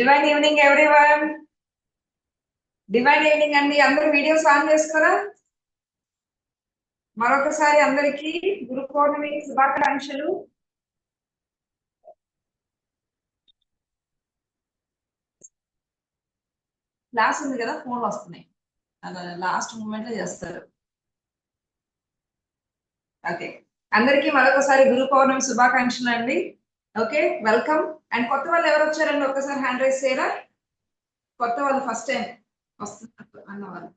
Divine evening everyone. Divine evening అండి. అందరూ videos on చేసుకోరా? మరొకసారి అందరికీ గురు పౌర్ణమి శుభాకాంక్షలు. క్లాస్ ఉంది కదా, ఫోన్లు వస్తున్నాయి, అలా లాస్ట్ మూమెంట్ లో చేస్తారు. ఓకే, అందరికీ మరొకసారి గురు పౌర్ణమి శుభాకాంక్షలు అండి. Okay, welcome. అండ్ కొత్త వాళ్ళు ఎవరు వచ్చారండి ఒక్కసారి హ్యాండ్ రైజ్ చేయరా? కొత్త వాళ్ళు ఫస్ట్ టైం వస్తున్నారు అన్నవాళ్ళు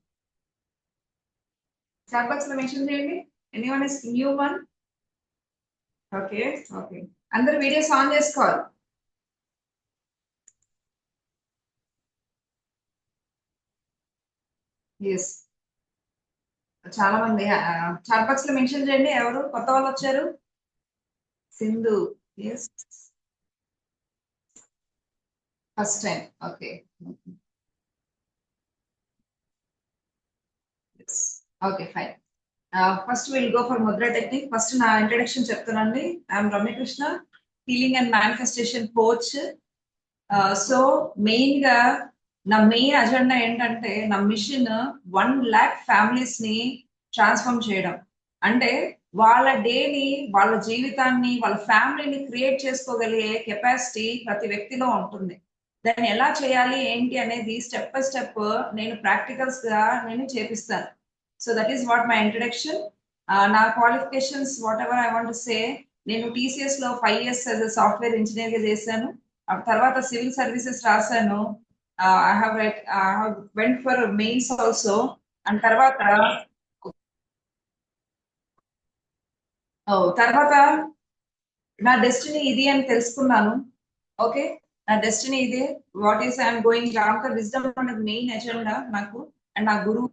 చాట్ బాక్స్ లో మెన్షన్ చేయండి. Anyone is new one? Okay okay, అందరు వీడియోస్ ఆన్ చేసుకోవాలి. ఎస్, చాలా మంది చాట్ బాక్స్ లో మెన్షన్ చేయండి ఎవరు కొత్త వాళ్ళు వచ్చారు. Sindhu, yes, first time. Okay okay fine. First will go for mudra technique. ఫస్ట్ నా ఇంట్రడక్షన్ చెప్తానండి. I'm Ramyakrishna, healing and manifestation coach. So main గా నా మెయిన్ అజెండా ఏంటంటే, నా మిషన్ 1,00,000 ఫ్యామిలీస్ ని ట్రాన్స్ఫార్మ్ చేయడం. అంటే వాళ్ళ డేని, వాళ్ళ జీవితాన్ని, వాళ్ళ ఫ్యామిలీని క్రియేట్ చేసుకోగలిగే కెపాసిటీ ప్రతి వ్యక్తిలో ఉంటుంది. దాన్ని ఎలా చేయాలి ఏంటి అనేది స్టెప్ బై స్టెప్ నేను ప్రాక్టికల్స్ గా నేను చేపిస్తాను. So that is what my introduction. నా qualifications whatever I want to say, నేను టీసీఎస్ లో 5 years సాఫ్ట్వేర్ ఇంజనీర్ గా చేశాను. తర్వాత సివిల్ సర్వీసెస్ రాశాను. I have went for mains also. And తర్వాత తర్వాత నా డెస్టినీ ఇది అని తెలుసుకున్నాను. ఓకే, నా డెస్టినీ ఇదే. What is I'm going after wisdom అనేది మెయిన్ ఎజెండా నాకు. అండ్ నా గురువు,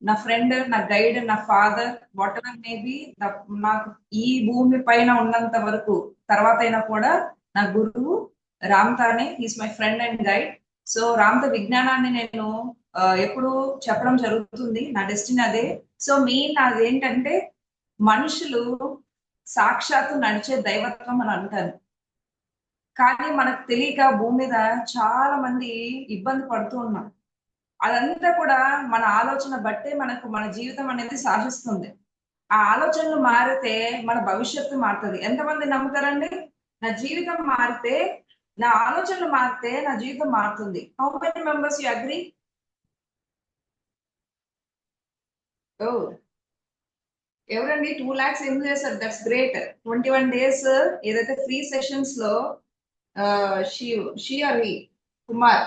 నా ఫ్రెండ్, నా గైడ్, నా ఫాదర్, వాట్ ఎవర్ మేబీ, నాకు ఈ భూమి పైన ఉన్నంత వరకు తర్వాత అయినా కూడా నా గురువు రామ్తానే, he's my friend and guide. So రామ్త విజ్ఞానాన్ని నేను ఎప్పుడు చెప్పడం జరుగుతుంది. నా డెస్టినీ అదే. సో మెయిన్ అదేంటంటే, మనుషులు సాక్షాత్తు నడిచే దైవత్వం అని అంటారు. కానీ మనకు తెలియక భూమి మీద చాలా మంది ఇబ్బంది పడుతూ ఉన్నాం. అదంతా కూడా మన ఆలోచన బట్టే మనకు మన జీవితం అనేది సాగిస్తుంది. ఆ ఆలోచనలు మారితే మన భవిష్యత్తు మారుతుంది. ఎంతమంది నమ్ముతారండి? నా జీవితం మారితే, నా ఆలోచనలు మారితే నా జీవితం మారుతుంది. How many members you agree? Oh, ఎవరండి 2 lakhs ఏం చేశారు? That's great. 21 days ఏదైతే ఫ్రీ సెషన్స్ లో షీ Kumar,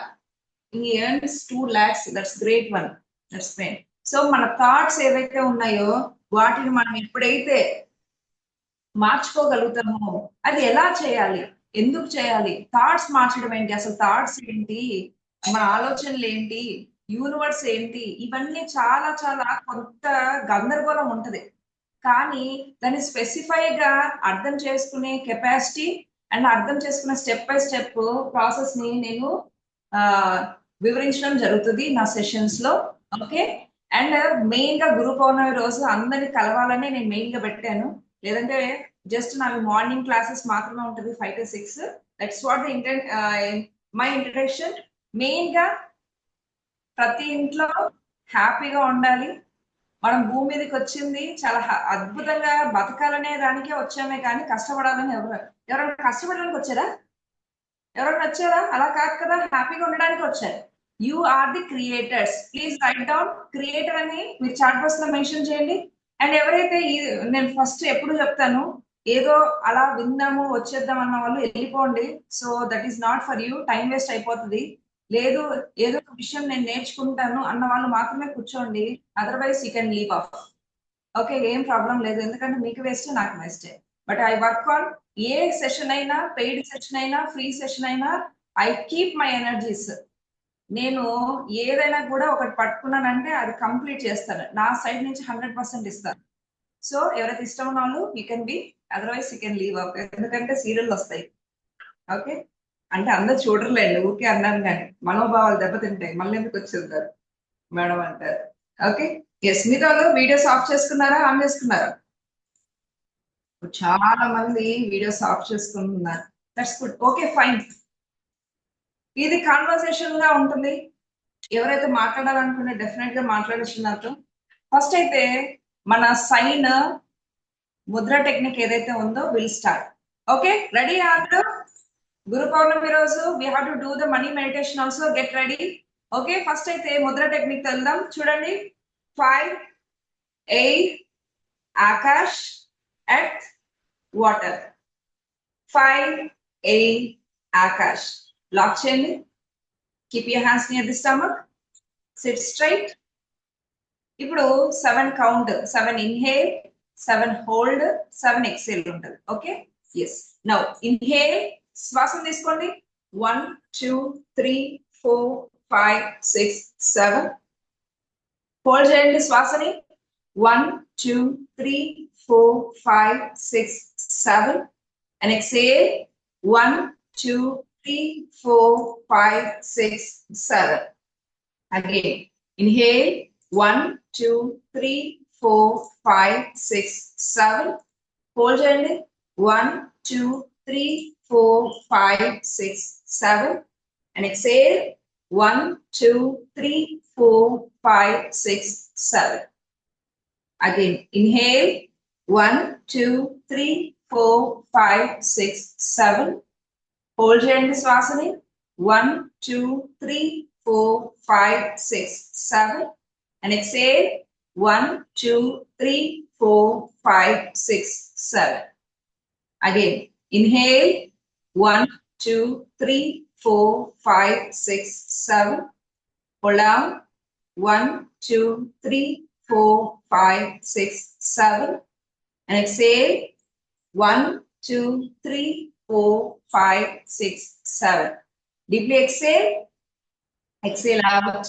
he earns 2 lakhs. That's great one. That's great. So మన థాట్స్ ఏవైతే ఉన్నాయో వాటిని మనం ఎప్పుడైతే మార్చుకోగలుగుతామో, అది ఎలా చేయాలి, ఎందుకు చేయాలి, థాట్స్ మార్చడం ఏంటి, అసలు థాట్స్ ఏంటి, మన ఆలోచనలు ఏంటి, యూనివర్స్ ఏంటి, ఇవన్నీ చాలా చాలా కొంత గందరగోళం ఉంటది. కానీ దాన్ని స్పెసిఫై గా అర్థం చేసుకునే కెపాసిటీ అండ్ అర్థం చేసుకునే స్టెప్ బై స్టెప్ ప్రాసెస్ ని నేను వివరించడం జరుగుతుంది నా సెషన్స్ లో. ఓకే, అండ్ మెయిన్ గా గురు పౌర్ణమి రోజు అందరిని కలవాలని నేను మెయిన్ గా పెట్టాను. లేదంటే జస్ట్ నాకు మార్నింగ్ క్లాసెస్ మాత్రమే ఉంటుంది, 5 to 6. That's what my introduction. Main గా ప్రతి ఇంట్లో హ్యాపీగా ఉండాలి. మనం భూమి మీదకి వచ్చింది చాలా అద్భుతంగా బతకాలనే దానికే వచ్చామే, కానీ కష్టపడాలని ఎవరైనా కష్టపడడానికి వచ్చారా? ఎవరైనా వచ్చారా? అలా కాదు కదా, హ్యాపీగా ఉండడానికి వచ్చారు. You are the creators. Please write down creator అని మీరు చాట్ బాక్స్ లో మెన్షన్ చేయండి. అండ్ ఎవరైతే నేను ఫస్ట్ ఎప్పుడు చెప్తాను, ఏదో అలా విందాము వచ్చేద్దాం అన్న వాళ్ళు వెళ్ళిపోండి. So that is not for you, time waste అయిపోతుంది. లేదు, ఏదో ఒక విషయం నేను నేర్చుకుంటాను అన్న వాళ్ళు మాత్రమే కూర్చోండి. Otherwise you can leave of. Okay, ఏం ప్రాబ్లం లేదు, ఎందుకంటే మీకు వేస్ట్ నాకు వేస్టే. But I work on a session అయినా, పెయిడ్ సెషన్ అయినా, ఫ్రీ సెషన్ అయినా, ఐ కీప్ మై ఎనర్జీస్. నేను ఏదైనా కూడా ఒకటి పట్టుకున్నానంటే అది కంప్లీట్ చేస్తాను. నా సైడ్ నుంచి 100% ఇస్తాను. సో ఎవరైతే ఇష్టం ఉన్న వాళ్ళు you can be, otherwise you can leave up. ఎందుకంటే సీరియల్ వస్తాయి. ఓకే, అంటే అందరు చూడర్లేండి, ఊరికే అన్నాను కానీ మనోభావాలు దెబ్బతింటాయి, మళ్ళీ ఎందుకు వచ్చేస్తారు మేడం అంటారు. ఓకే, ఎస్, మీతో వీడియోస్ ఆఫ్ చేసుకున్నారా, ఆన్ చేసుకున్నారా? చాలా మంది వీడియోస్ ఆఫ్ చేసుకుంటున్నారు. That's good. Okay fine. ఇది కాన్వర్సేషన్ గా ఉంటుంది. ఎవరైతే మాట్లాడాలనుకునే డెఫినెట్ గా మాట్లాడచ్చు నాతో. ఫస్ట్ అయితే మన సైన్ ముద్ర టెక్నిక్ ఏదైతే ఉందో విల్ స్టార్ట్. ఓకే, రెడీ అందరూ? గురు పౌర్ణమి రోజు we have to do the money meditation also. Get ready. Okay, first అయితే ముద్ర టెక్నిక్ వెళ్దాం. చూడండి, 5, 8, ఆకాష్, ఎర్త్, వాటర్. 5, 8, ఆకాష్. లాక్ చేయండి. Keep your hands near the stomach. Sit straight. ఇప్పుడు 7 కౌంట్. 7 ఇన్హేల్, 7 హోల్డ్, 7 ఎక్సేల్ ఉంటుంది. Okay, yes. నౌ ఇన్హేల్, శ్వాసం తీసుకోండి. 1, 2, 3, 4, 5, 6, 7. హోల్డ్ చేయండి శ్వాసని. 1, 2, 3, 4, 5, 6, 7. And exhale. 1, 2, 3, 4, 5, 6, 7. Again, inhale. 1, 2, 3, 4, 5, 6, 7. Hold చేయండి. 1, 2, 3, 4, 5, 6, 7. And exhale. 1, 2, 3, 4, 5, 6, 7. Again, inhale. 1, 2, 3, 4, 5, 6, 7. Hold చేయండి శ్వాసని. 1, 2, 3, 4, 5, 6, 7. And exhale. 1, 2, 3, 4, 5, 6, 7. Again, inhale. 1, 2, 3, 4, 5, 6, 7. Hold down. 1, 2, 3, 4, 5, 6, 7. And exhale. 1, 2, 3, 4, 5, 6, 7. Deeply exhale. Exhale out.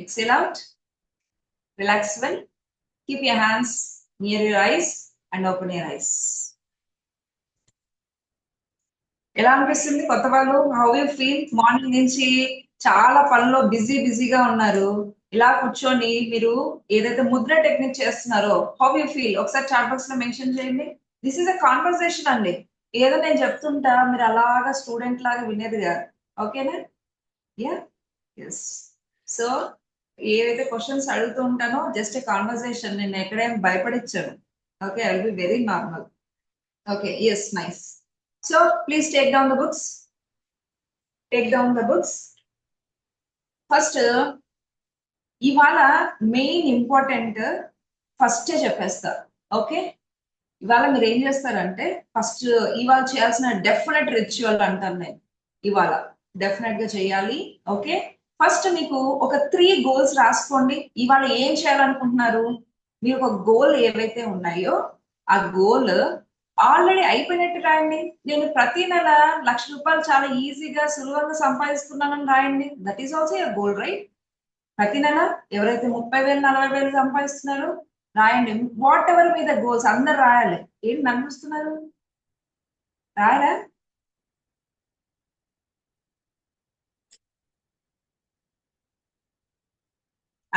Exhale out. Relax well. Keep your hands near your eyes and open your eyes. ఎలా అనిపిస్తుంది కొత్త వాళ్ళు? How you feel? Morning నుంచి చాలా పనిలో బిజీగా ఉన్నారు. ఇలా కూర్చొని మీరు ఏదైతే ముద్ర టెక్నిక్ చేస్తున్నారో హౌ యూ ఫీల్? ఒకసారి చాట్ బాక్స్ లో మెన్షన్ చేయండి. దిస్ ఈస్ అ కాన్వర్సేషన్ అండి. ఏదో నేను చెప్తుంటా మీరు అలాగా స్టూడెంట్ లాగా వినేది కాదు. ఓకేనా? Yeah, yes. సో ఏవైతే క్వశ్చన్స్ అడుగుతూ ఉంటానో జస్ట్ కాన్వర్సేషన్. నేను ఎక్కడేం భయపడిచ్చాను. Okay, I will be very normal. Okay, yes, nice. So please take down the books. Take down the books. First ఇవాళ మెయిన్ ఇంపార్టెంట్ ఫస్ట్ చెప్పేస్తా. ఓకే, ఇవాళ మీరు ఏం చేస్తారంటే ఫస్ట్ ఇవాళ చేయాల్సిన డెఫినెట్ రిచువల్ అంటాను నేను. ఇవాళ డెఫినెట్ గా చేయాలి. ఓకే, ఫస్ట్ మీకు ఒక 3 గోల్స్ రాసుకోండి. ఇవాళ ఏం చేయాలనుకుంటున్నారు? మీరు ఒక గోల్ ఏవైతే ఉన్నాయో ఆ గోల్ ఆల్రెడీ అయిపోయినట్టు రాయండి. నేను ప్రతి నెల ₹1,00,000 చాలా ఈజీగా సులభంగా సంపాదిస్తున్నానని రాయండి. That is also your goal, right? ప్రతి నెల ఎవరైతే 30,000 40,000 సంపాదిస్తున్నారో రాయండి. వాట్ ఎవర్ మీద గోల్స్ అందరు రాయాలి. ఏంటి నన్నుస్తున్నారు? రాయరా?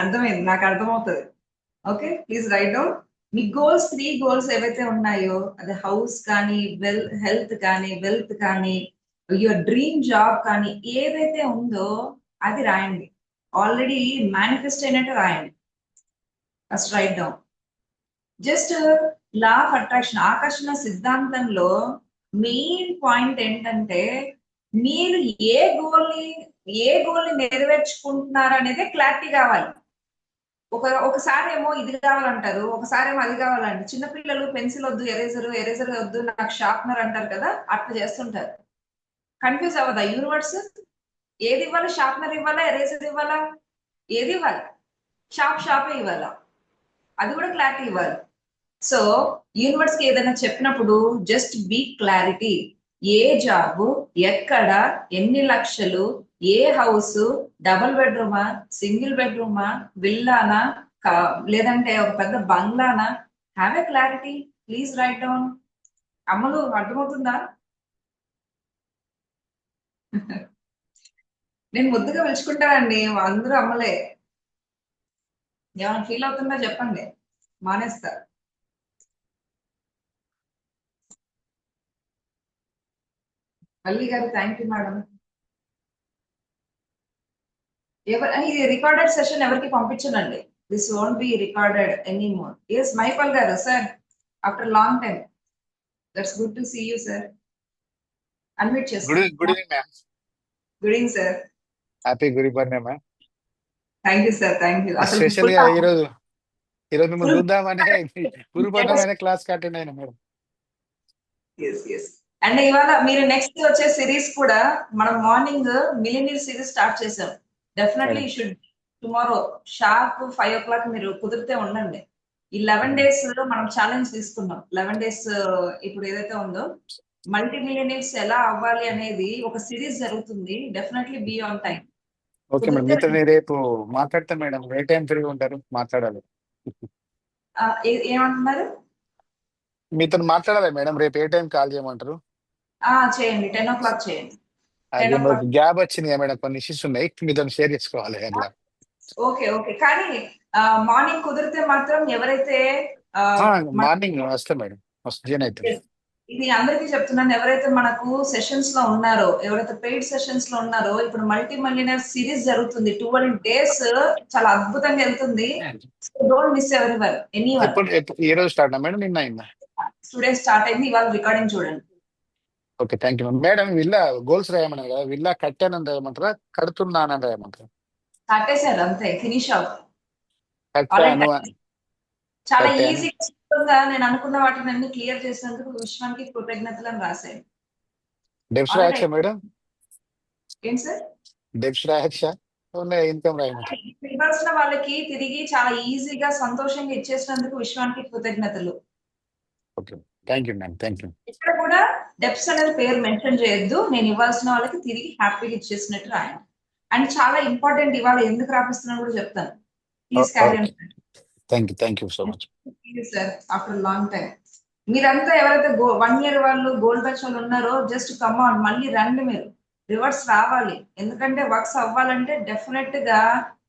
అర్థమైంది, నాకు అర్థమవుతుంది. Okay, please write down. Me goals 3 goals ఏవైతే ఉన్నాయో అది హౌస్ కానీ, హెల్త్ కానీ, వెల్త్ కానీ, యువర్ డ్రీమ్ జాబ్ కానీ ఏదైతే ఉందో అది రాయండి. ఆల్రెడీ మేనిఫెస్ట్ అయినట్టు రాయండి. First right down. Just law of attraction, ఆకర్షణ సిద్ధాంతంలో మెయిన్ పాయింట్ ఏంటంటే మీరు ఏ గోల్ ని నెరవేర్చుకుంటున్నారు అనేది క్లారిటీ కావాలి. ఒకసారి ఏమో ఇది కావాలంటారు, ఒకసారి ఏమో అది కావాలంటారు. చిన్నపిల్లలు పెన్సిల్ వద్దు, ఎరేజర్ వద్దు, నాకు షార్ప్నర్ అంటారు కదా, అట్లా చేస్తుంటారు. కన్ఫ్యూజ్ అవ్వదా యూనివర్స్? ఏది ఇవ్వాలా? షార్ప్నర్ ఇవ్వాలా, ఎరేజర్ ఇవ్వాలా? ఏది ఇవ్వాలి? షాపే ఇవ్వాలా? అది కూడా క్లారిటీ ఇవ్వాలి. సో యూనివర్స్ కి ఏదైనా చెప్పినప్పుడు just be clarity. A job, ఎక్కడ, ఎన్ని లక్షలు, ఏ హౌస్, డబుల్ బెడ్రూమా, సింగిల్ బెడ్రూమా, విల్లానా, లేదంటే ఒక పెద్ద బంగ్లానా? Have a clarity. Please write down. అమ్మలు అర్థమవుతుందా? నేను ముద్దుగా పిలుచుకుంటానండి, అందరూ అమ్మలే. ఏమైనా ఫీల్ అవుతుందా చెప్పండి, మానేస్తా. మల్లి గారు థ్యాంక్ యూ మేడం. ఇది రికార్డెడ్ సెషన్ ఎవరికి పంపించనండి. This won't be recorded anymore. Yes Maipal గారు sir, after long time. That's good to see you sir. Unmute గుడ్ చేసుకోండి. Good evening ma'am. Good evening sir. Happy Guru Purnima ma'am. Thank you sir, thank you. అసలు special full గా ఈరోజు మిమ్మల్ని full చూద్దామనే గురుపర్ణమైన class attend అయినా మేడం. అండ్ ఇవాళ మీరు నెక్స్ట్ వచ్చే సిరీస్ కూడా మనం మార్నింగ్ మిలినియర్ సిరీస్ స్టార్ట్ చేసాం. Definitely madam should tomorrow sharp 5 o'clock మీరు కుదిరితే ఉండండి. ఈ 11 days మనం ఛాలెంజ్ తీసుకున్నాం. 11 days ఇప్పుడు ఏదైతే ఉందో మల్టీ మిలియనీర్స్ ఎలా అవ్వాలి అనేది ఒక సిరీస్ జరుగుతుంది. Definitely be on time. Okay madam, కుదిరితే మీతో నేను రేపు మాట్లాడతాను మేడం. ఏ టైం ఫ్రీ ఉంటారు? మాట్లాడాలి. ఏమంటున్నారు? మీతో మాట్లాడాలి మేడం, రేపు ఏ టైం కాల్ చేయమంటారు? చేయండి, 10 o'clock చేయండి. అదే 10 o'clock. గ్యాప్ వచ్చింది కదా మేడం, కొన్ని ఇష్యూస్ ఉన్నాయి, మీతో షేర్ చేసుకోవాలి అట్లా. ఓకే ఓకే, కానీ మార్నింగ్ కుదిరితే మాత్రం ఎవరైతే మార్నింగ్ వస్తా మేడం, వస్తాను అయితే. ఇది అందరికీ చెప్తున్నాను, ఎవరైతే మనకు సెషన్స్ లో ఉన్నారో, ఎవరైతే పెయిడ్ సెషన్స్ లో ఉన్నారో, ఇప్పుడు మల్టీ మిలియనర్ సిరీస్ జరుగుతుంది 12 days, చాలా అద్భుతంగా వెళ్తుంది. డోంట్ మిస్ ఎవరి వన్, ఎనీ వన్. ఈ రోజు స్టార్ట్ మేడం? నిన్న అయిందా? టుడే స్టార్ట్ అయింది, ఇవాళ రికార్డింగ్ చూడండి. Okay, thank you madam. Villa goals రాయమన్నారు కదా, విల్లా కట్టానని రాయమంటారా, కడుతున్నానని రాయమంటారా? కట్టేశారు అంతే, ఫినిష్ ఆఫ్. కట్టాను. చాలా కట్టాను. ఈజీగా నేను అనుకున్న వాటిని అన్ని క్లియర్ చేసినందుకు విశ్వానికి కృతజ్ఞతలను రాశాను. డెబ్స్ రాయచ్చా మేడం? ఏంటి సార్? డెబ్స్ రాయచ్చా? ఇన్కమ్ రాయమంటారా? ఇవ్వాల్సిన వాళ్ళకి తిరిగి చాలా ఈజీగా సంతోషంగా ఇచ్చేసినందుకు విశ్వానికి కృతజ్ఞతలు. Okay, thank you ma'am, thank you. ఇక్కడ కూడా డెప్స్ అనేది పేరు మెన్షన్ చేయొద్దు, నేను ఇవ్వాల్సిన వాళ్ళకి తిరిగి హ్యాపీగా ఇచ్చేసినట్టు రాయండి. అండ్ చాలా ఇంపార్టెంట్, ఇవాళ ఎందుకు రాపిస్తున్నా కూడా చెప్తాను. Please carry on. Thank you so much sir, after long time. మీరంతా ఎవరైతే 1 year వాళ్ళు గోల్డ్ బ్యాచ్ వాళ్ళు ఉన్నారో, జస్ట్ కమ్ ఆన్, మళ్ళీ రండి, మీరు రివర్స్ రావాలి. ఎందుకంటే వర్క్స్ అవ్వాలంటే డెఫినెట్ గా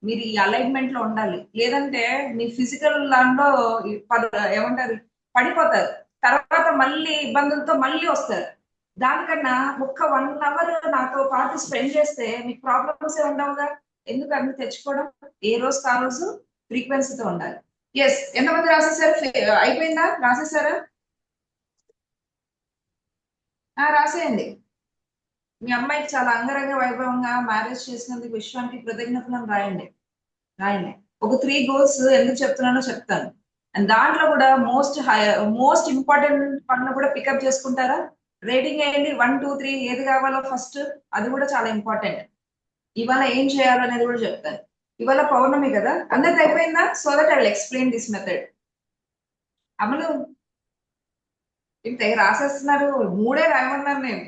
మీరు ఈ అలైన్మెంట్ లో ఉండాలి. లేదంటే మీ ఫిజికల్ దాంట్లో ఏమంటారు, పడిపోతారు. తర్వాత మళ్ళీ ఇబ్బందులతో మళ్ళీ వస్తారు. దానికన్నా ఒక్క 1 hour నాతో పాటు స్పెండ్ చేస్తే మీకు ప్రాబ్లమ్స్ ఏ ఉండవుగా. ఎందుకు అన్ని తెచ్చుకోవడం? ఏ రోజు ఆ రోజు ఫ్రీక్వెన్సీతో ఉండాలి. ఎస్, ఎంతమంది రాసేసారు? అయిపోయిందా? రాసేసారా? రాసేయండి. మీ అమ్మాయికి చాలా అంగరంగ వైభవంగా మ్యారేజ్ చేసినందుకు విశ్వానికి కృతజ్ఞతలను రాయండి. రాయండి. ఒక 3 goals ఎందుకు చెప్తున్నానో చెప్తాను. అండ్ దాంట్లో కూడా మోస్ట్ ఇంపార్టెంట్ పనులు కూడా పికప్ చేసుకుంటారా? రేటింగ్ వేయండి, 1, 2, 3 ఏది కావాలో ఫస్ట్, అది కూడా చాలా ఇంపార్టెంట్. ఇవాళ ఏం చేయాలో అనేది కూడా చెప్తాను. ఇవాళ పౌర్ణమి కదా, అందరికి అయిపోయిందా? So that I will explain this method. అమలు ఇంత రాసేస్తున్నారు, 3 రాయమన్నాను నేను.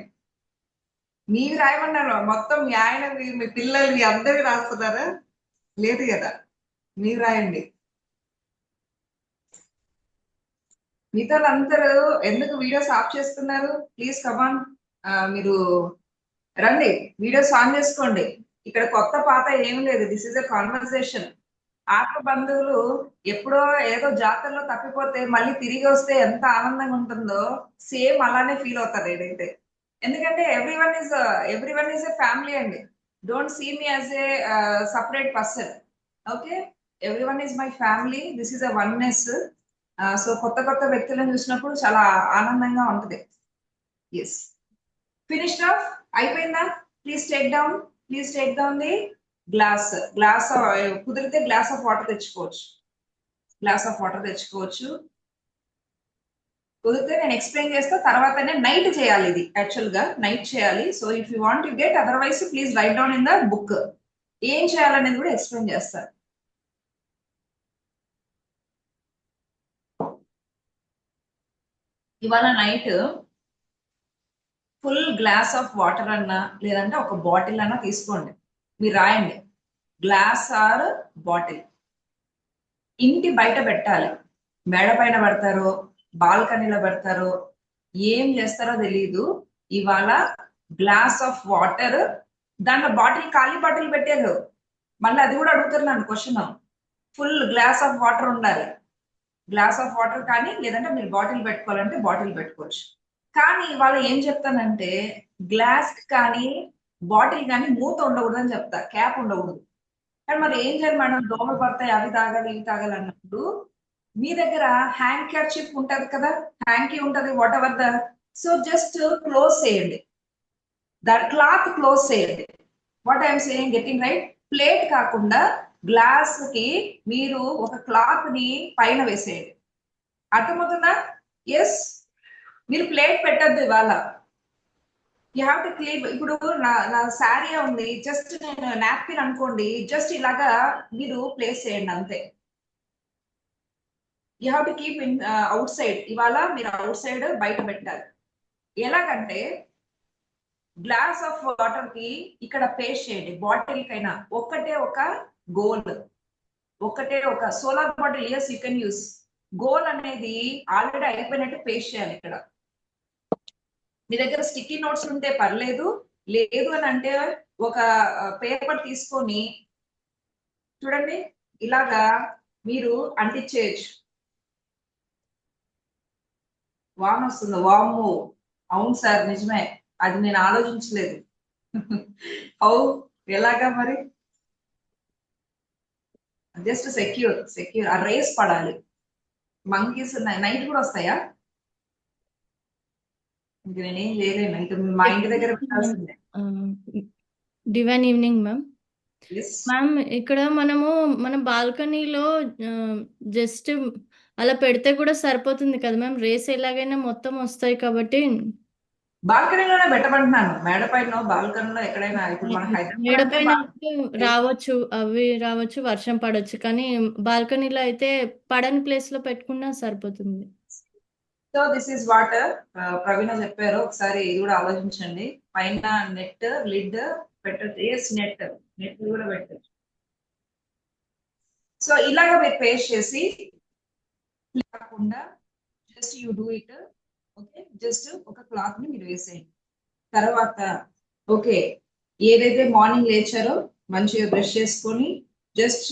మీవి రాయమన్నారు మొత్తం, మీ ఆయన మీ పిల్లలు మీ అందరికి రాస్తున్నారా? లేదు కదా, మీరు రాయండి. మీతో అందరూ ఎందుకు వీడియోస్ ఆఫ్ చేస్తున్నారు? ప్లీజ్ కమాన్, మీరు రండి, వీడియోస్ ఆన్ చేసుకోండి. ఇక్కడ కొత్త పాత ఏం లేదు, దిస్ ఇస్ ఎ కాన్వర్సేషన్. ఆత్మ బంధువులు ఎప్పుడో ఏదో జాతరలో తప్పిపోతే మళ్ళీ తిరిగి వస్తే ఎంత ఆనందంగా ఉంటుందో, సేమ్ అలానే ఫీల్ అవుతారు ఏదైతే. ఎందుకంటే ఎవ్రీవన్ ఈజ్ ఎ ఫ్యామిలీ అండి. Don't see me as a separate person. Okay, everyone is my family, this is a oneness. So కొత్త కొత్త వ్యక్తులను చూసినప్పుడు చాలా ఆనందంగా ఉంటుంది. ఎస్, ఫినిష్డ్ ఆఫ్, అయిపోయిందా? Please take down the glass. కుదిరితే గ్లాస్ ఆఫ్ వాటర్ తెచ్చుకోవచ్చు. కుదిరితే నేను ఎక్స్ప్లెయిన్ చేస్తా, తర్వాతనే నైట్ చేయాలి. ఇది యాక్చువల్ గా నైట్ చేయాలి. So if you want to get, otherwise please write down in the book. ఏం చేయాలనేది కూడా ఎక్స్ప్లెయిన్ చేస్తాను. ఇవాళ night full glass of water అన్నా, లేదంటే ఒక బాటిల్ అన్నా తీసుకోండి. మీరు రాయండి, గ్లాస్ ఆర్ బాటిల్. ఇంటి బయట పెట్టాలి. మేడ పైన పెడతారో, బాల్కనీలో పెడతారో, ఏం చేస్తారో తెలియదు. ఇవాళ గ్లాస్ ఆఫ్ వాటర్, దాంట్లో బాటిల్, ఖాళీ బాటిల్ పెట్టారు. మళ్ళీ అది కూడా అడుగుతారు నన్ను question. Full glass of water ఉండాలి. గ్లాస్ ఆఫ్ వాటర్ కానీ, లేదంటే మీరు బాటిల్ పెట్టుకోవాలంటే బాటిల్ పెట్టుకోవచ్చు. కానీ ఇవాళ ఏం చెప్తానంటే, గ్లాస్ కానీ బాటిల్ కానీ మూత ఉండకూడదు అని చెప్తా, క్యాప్ ఉండకూడదు. కానీ మరి ఏం చేయాలి మేడం, దోమలు పడతాయి, అవి తాగాలి ఇవి తాగాలి అన్నప్పుడు మీ దగ్గర హ్యాండ్ కర్చీఫ్ ఉంటది కదా, హ్యాంకీ ఉంటది, what ever the, so just close చేయండి, దట్ క్లాత్ క్లోజ్ చేయండి. What I'm saying getting right? Plate కాకుండా గ్లాస్ కి మీరు ఒక క్లాత్ ని పైన వేసేయండి. అర్థమవుతుందా? ఎస్, మీరు ప్లేట్ పెట్టద్దు ఇవాళ. You have to clean. ఇప్పుడు నా శారీ ఉంది, జస్ట్ నేను నాప్కిన్ అనుకోండి, జస్ట్ ఇలాగా మీరు ప్లేస్ చేయండి అంతే. You have to keep in out side. ఇవాళ మీరు అవుట్ సైడ్ బయట పెట్టాలి. ఎలాగంటే గ్లాస్ ఆఫ్ వాటర్ కి ఇక్కడ పేస్ట్ చేయండి, బాటిల్ కైనా ఒక్కటే ఒక గోల్, ఒక్కటే ఒక solar bottle. Yes, you can use. Goal అనేది ఆల్రెడీ అయిపోయినట్టు పేస్ట్ చేయాలి. ఇక్కడ మీ దగ్గర స్టిక్కీ నోట్స్ ఉంటే పర్లేదు, లేదు అని అంటే ఒక పేపర్ తీసుకొని చూడండి ఇలాగా మీరు అంటించేయచ్చు. వామ్ వస్తుంది, వాము. అవును సార్, నిజమే, అది నేను ఆలోచించలేదు. అవు ఎలాగా మరి? Just secure secure. ఆ రేస్ పడాలి. మంకీస్ నైట్ కూడా వస్తాయా? ఇంక నేనేం చేయలేను, ఇంక మా ఇంటి దగ్గర పెట్టాల్సిందే. Divine evening ma'am. Yes ma'am, ఇక్కడ మనము మన బాల్కనీలో జస్ట్ అలా పెడితే కూడా సరిపోతుంది కదా మ్యామ్? రేస్ ఎలాగైనా మొత్తం వస్తాయి కాబట్టి. బాల్కనీలోనే పెట్టమంటున్నాను, మేడ పైన బాల్కనీలో ఎక్కడైనా. ఇప్పుడు మన మేడ హైదరాబాద్ పైన అంటే అయితే రావచ్చు, అవి రావచ్చు, వర్షం పడవచ్చు, కానీ బాల్కనీలో అయితే పడని ప్లేస్ లో పెట్టుకున్నా సరిపోతుంది. సో దిస్ ఈస్ వాట్ ప్రవీణ చెప్పారు. ఒకసారి ఇది కూడా ఆలోచించండి. పైన నెట్ లిడ్ పెట్టచ్చు. ఎస్, నెట్ నెట్ కూడా పెట్టచ్చు. సో ఇలాగ మీరు పేస్ట్ చేసి కాకుండా just you do it. Okay, just ఒక క్లాత్ ని మీరు వేసేయండి. తర్వాత ఓకే, ఏదైతే మార్నింగ్ లేచారో మంచిగా బ్రష్ చేసుకొని జస్ట్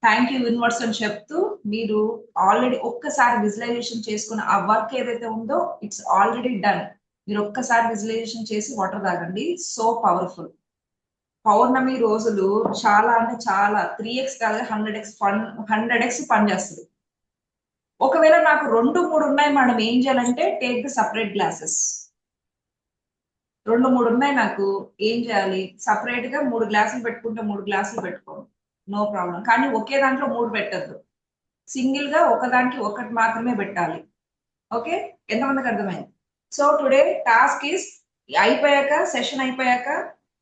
థ్యాంక్ యూ యూనివర్స్ అని చెప్తూ మీరు ఆల్రెడీ ఒక్కసారి విజువలైజేషన్ చేసుకున్న ఆ వర్క్ ఏదైతే ఉందో ఇట్స్ ఆల్రెడీ డన్. మీరు ఒక్కసారి విజువలైజేషన్ చేసి వాటర్ తాగండి. So powerful. పౌర్ణమి రోజులు చాలా అంటే చాలా 3x కాదు 100x 100x పనిచేస్తుంది. ఒకవేళ నాకు 2-3 ఉన్నాయి మేడం, ఏం చేయాలంటే టేక్ ద సపరేట్ గ్లాసెస్. 2-3 ఉన్నాయి నాకు, ఏం చేయాలి? సపరేట్ గా 3 గ్లాసులు పెట్టుకుంటే 3 గ్లాసులు పెట్టుకోండి, నో ప్రాబ్లం. కానీ ఒకే దాంట్లో 3 పెట్టద్దు, సింగిల్ గా ఒకదానికి ఒకటి మాత్రమే పెట్టాలి. ఓకే, ఎంతమందికి అర్థమైంది? సో టుడే టాస్క్ ఈస్ అయిపోయాక, సెషన్ అయిపోయాక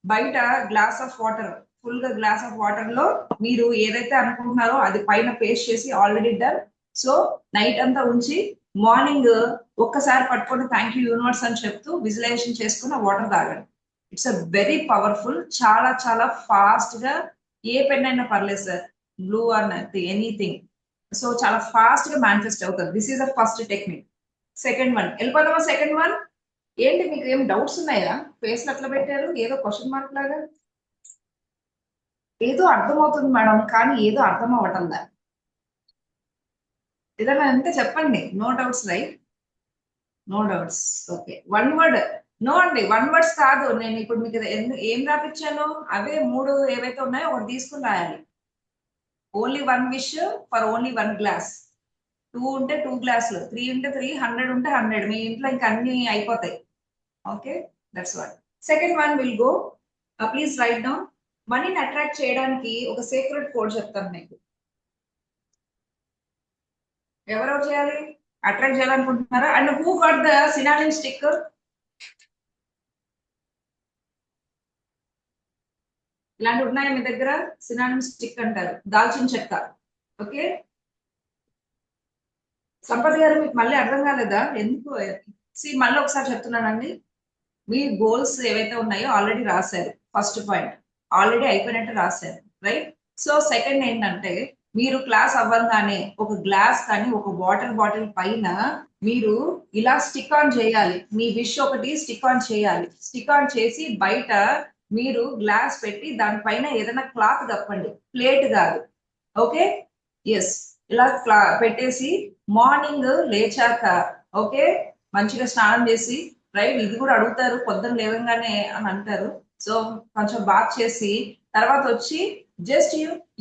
బయట గ్లాస్ ఆఫ్ వాటర్, ఫుల్ గా గ్లాస్ ఆఫ్ వాటర్ లో మీరు ఏదైతే అనుకుంటున్నారో అది పైన పేస్ట్ చేసి ఆల్రెడీ డన్. సో నైట్ అంతా ఉంచి మార్నింగ్ ఒక్కసారి పట్టుకొని థ్యాంక్ యూ యూనివర్స్ అని చెప్తూ విజువలైజేషన్ చేసుకుని వాటర్ తాగండి. It's a very powerful. చాలా చాలా ఫాస్ట్ గా, ఏ పెన్ అయినా పర్లేదు sir, blue or anything. So చాలా ఫాస్ట్ గా మేనిఫెస్ట్ అవుతుంది. This is the first technique. Second one వెళ్ళిపోదామా? సెకండ్ వన్ ఏంటి, మీకు ఏం డౌట్స్ ఉన్నాయా? ఫేస్ అట్లా పెట్టారు, ఏదో క్వశ్చన్ మార్క్ లాగా. ఏదో అర్థమవుతుంది మేడం, కానీ ఏదో అర్థం అవ్వటంలా. ఏదైనా అంటే చెప్పండి. No doubts right? No doubts. Okay, one word. No అండి, వన్ వర్డ్స్ కాదు. నేను ఇప్పుడు మీకు ఏం రాపించాను, అవే 3 ఏవైతే ఉన్నాయో ఒకటి తీసుకుని రాయాలి. Only 1 wish for only 1 glass. 2 ఉంటే 2 గ్లాసులు, 3 ఉంటే 3, 100 ఉంటే 100. మీ ఇంట్లో ఇంకా అన్ని అయిపోతాయి. Okay, that's what. Second one will go. Please write down. మనీని అట్రాక్ట్ చేయడానికి ఒక సీక్రెట్ కోడ్ చెప్తాను మీకు. ఎవరెవరు చేయాలి? అట్రాక్ట్ చేయాలనుకుంటున్నారా? And who got the synonym stick? ఇలాంటివి ఉన్నాయా మీ దగ్గర? సినానిమ్ స్టిక్ అంటారు, దాల్చిన చెక్క. ఓకే, సంపత్ గారు మీకు మళ్ళీ అర్థం కాలేదా? ఎందుకు? మళ్ళీ ఒకసారి చెప్తున్నానండి. మీ గోల్స్ ఏవైతే ఉన్నాయో ఆల్రెడీ రాశారు. ఫస్ట్ పాయింట్ ఆల్రెడీ అయిపోయినట్టు రాశారు, రైట్? సో సెకండ్ ఏంటంటే మీరు క్లాస్ అవ్వగానే ఒక గ్లాస్ కానీ ఒక వాటర్ బాటిల్ పైన మీరు ఇలా స్టిక్ ఆన్ చేయాలి. మీ విష్ ఒకటి స్టిక్ ఆన్ చేయాలి. స్టిక్ ఆన్ చేసి బయట మీరు గ్లాస్ పెట్టి దానిపైన ఏదైనా క్లాత్ కప్పండి, ప్లేట్ కాదు. ఓకే, ఎస్, ఇలా పెట్టేసి మార్నింగ్ లేచాక ఓకే మంచిగా స్నానం చేసి, రైట్, ఇది కూడా అడుగుతారు పొద్దున్న లేవగానే అని అంటారు. సో కొంచెం బాత్ చేసి తర్వాత వచ్చి జస్ట్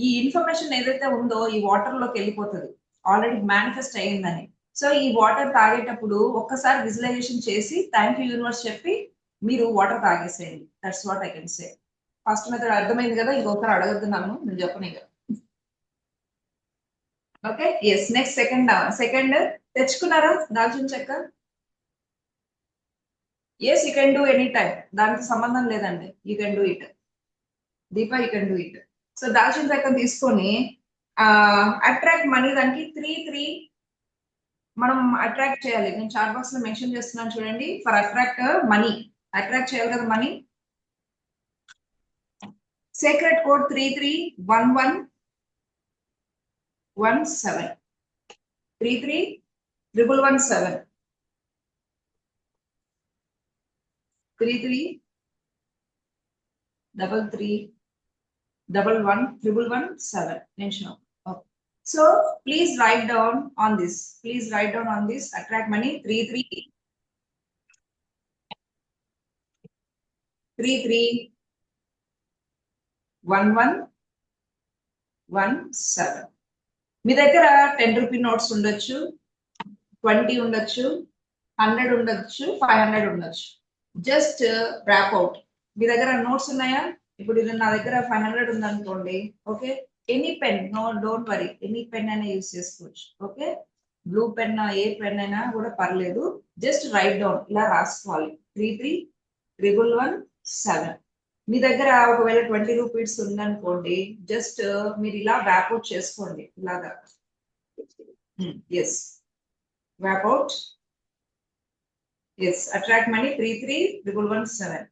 ఈ ఇన్ఫర్మేషన్ ఏదైతే ఉందో ఈ వాటర్ లోకి వెళ్ళిపోతుంది, ఆల్రెడీ మేనిఫెస్ట్ అయ్యిందని. సో ఈ వాటర్ తాగేటప్పుడు ఒక్కసారి విజువలైజేషన్ చేసి థ్యాంక్ యూ యూనివర్స్ చెప్పి మీరు వాటర్ తాగేసేయండి. That's what I can say. First method అర్థమైంది కదా, ఇంకొకరు అడగద్దున్నాను, నేను చెప్పను ఇక. Okay, yes. నెక్స్ట్ సెకండ్ తెచ్చుకున్నారా దాల్చిన చెక్క? Yes, you can do any time, దానికి సంబంధం లేదండి. You can do it. Deepa, you can do it. So దాల్చిన చెక్క తీసుకొని అట్రాక్ట్ మనీ, దానికి 3 మనం అట్రాక్ట్ చేయాలి. నేను చాట్ బాక్స్ లో మెన్షన్ చేస్తున్నాను చూడండి. ఫర్ అట్రాక్ట్ మనీ, అట్రాక్ట్ చేయాలి కదా money. Secret code 331117 331117 331117 mention. Okay. So please write down on this. Attract money 331117. మీ దగ్గర 10 రూపీ నోట్స్ ఉండొచ్చు, 20 ఉండొచ్చు, 100 ఉండొచ్చు, 500 ఉండొచ్చు. Just rap out. మీ దగ్గర నోట్స్ ఉన్నాయా? ఇప్పుడు ఇది నా దగ్గర 500 ఉందనుకోండి. Okay, any pen, no don't worry, any pen అయినా యూజ్ చేసుకోవచ్చు. ఓకే, బ్లూ పెన్, ఏ పెన్ అయినా కూడా పర్లేదు. జస్ట్ రైట్ డౌన్, ఇలా రాసుకోవాలి 331117. మీ దగ్గర ఒకవేళ 20 రూపీస్ ఉందనుకోండి, జస్ట్ మీరు ఇలా వ్యాప్ అవుట్ చేసుకోండి, ఇలాగా. ఎస్, వ్యాప్ అవుట్. Yes, attract money 331117.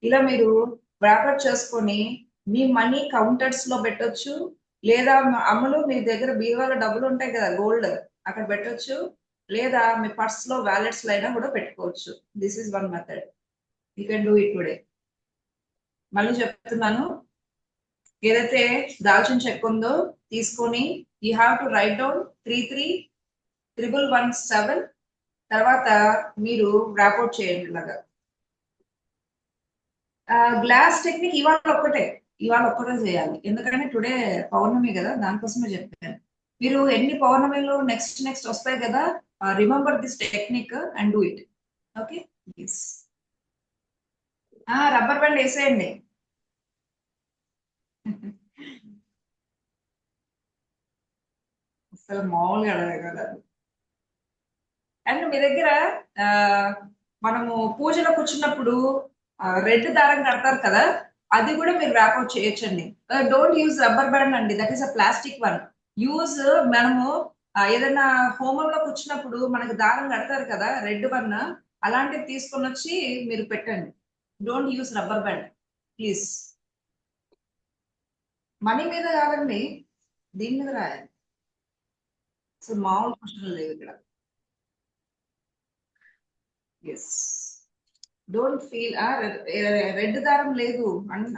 ఇలా మీరు వ్యాప్ అవుట్ చేసుకొని మీ మనీ కౌంటర్స్ లో పెట్టొచ్చు, లేదా అమ్ములు మీ దగ్గర బీరువాలో డబ్బులు ఉంటాయి కదా, గోల్డ్, అక్కడ పెట్టొచ్చు, లేదా మీ పర్స్ లో, వ్యాలెట్స్ లో అయినా కూడా పెట్టుకోవచ్చు. This is one method. You can do it today. మళ్ళీ చెప్తున్నాను, ఏదైతే దాల్చిన చెక్క ఉందో తీసుకొని you have to right down 331117. తర్వాత మీరు ర్యాప్ అవుట్ చేయండి ఇలాగా. గ్లాస్ టెక్నిక్ ఇవాళ ఒక్కటే చేయాలి, ఎందుకంటే టుడే పౌర్ణమి కదా, దానికోసమే చెప్పాను. మీరు ఎన్ని పౌర్ణమిలు నెక్స్ట్ వస్తాయి కదా, remember this technique and do it. Okay, rubber band వేసేయండి. అసలు మామూలుగా అడగగలరు. అండ్ మీ దగ్గర మనము పూజలో కూర్చున్నప్పుడు రెడ్ దారం కడతారు కదా, అది కూడా మీరు ర్యాప్ అవుట్ చేయొచ్చండి. డోంట్ యూజ్ రబ్బర్ బ్యాండ్ అండి, that is a plastic one. Use మనము ఏదైనా హోమంలో కూర్చున్నప్పుడు మనకు దారం కడతారు కదా, రెడ్ వన్, అలాంటివి తీసుకొని వచ్చి మీరు పెట్టండి. Don't use rubber band please. Money మీద కాదండి, దీని మీద రాయాలి. సో మామూలు క్వశ్చన్ లేవు ఇక్కడ. ఎస్, డోంట్ ఫీల్ రెడ్ దారం లేదు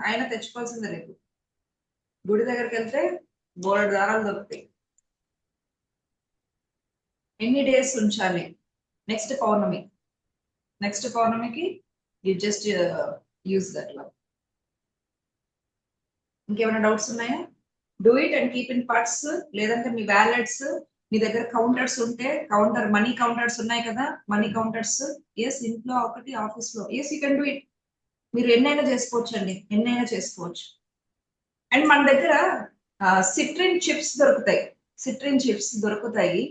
ఆయన తెచ్చుకోవాల్సిందే. రేపు గుడి దగ్గరికి వెళ్తే బోల్డ్ దారాలు దొరుకుతాయి. ఎన్ని డేస్ ఉంచాలి? నెక్స్ట్ పౌర్ణమికి you just use that one. ఇంకేమైనా డౌట్స్ ఉన్నాయా? Do it and keep in purse, లేదంటే మీ వ్యాలెట్స్, మీ దగ్గర కౌంటర్స్ ఉంటే మనీ కౌంటర్స్ ఉన్నాయి కదా, మనీ కౌంటర్స్. ఎస్, ఇంట్లో ఒకటి, ఆఫీస్ లో. Yes, you can do it. మీరు ఎన్నైనా చేసుకోవచ్చు అండి, అండ్ మన దగ్గర సిట్రిన్ చిప్స్ దొరుకుతాయి.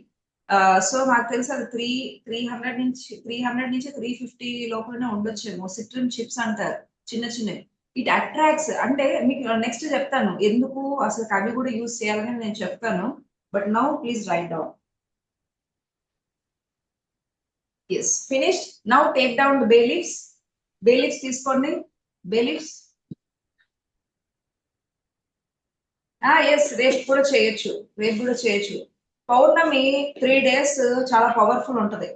సో నాకు తెలిసి అది 300 నుంచి 350 లోపలనే ఉండొచ్చేమో. సిట్రిన్ చిప్స్ అంటారు, చిన్నవి. It attracts. అంటే మీకు నెక్స్ట్ చెప్తాను ఎందుకు అసలు అవి కూడా యూజ్ చేయాలని నేను చెప్తాను. But now please write down. Yes, finished. Now take down the bay leaves తీసుకోండి. Bay leaves. ఎస్, రేపు కూడా చేయొచ్చు. పౌర్ణమి 3 days చాలా పవర్ఫుల్ ఉంటది.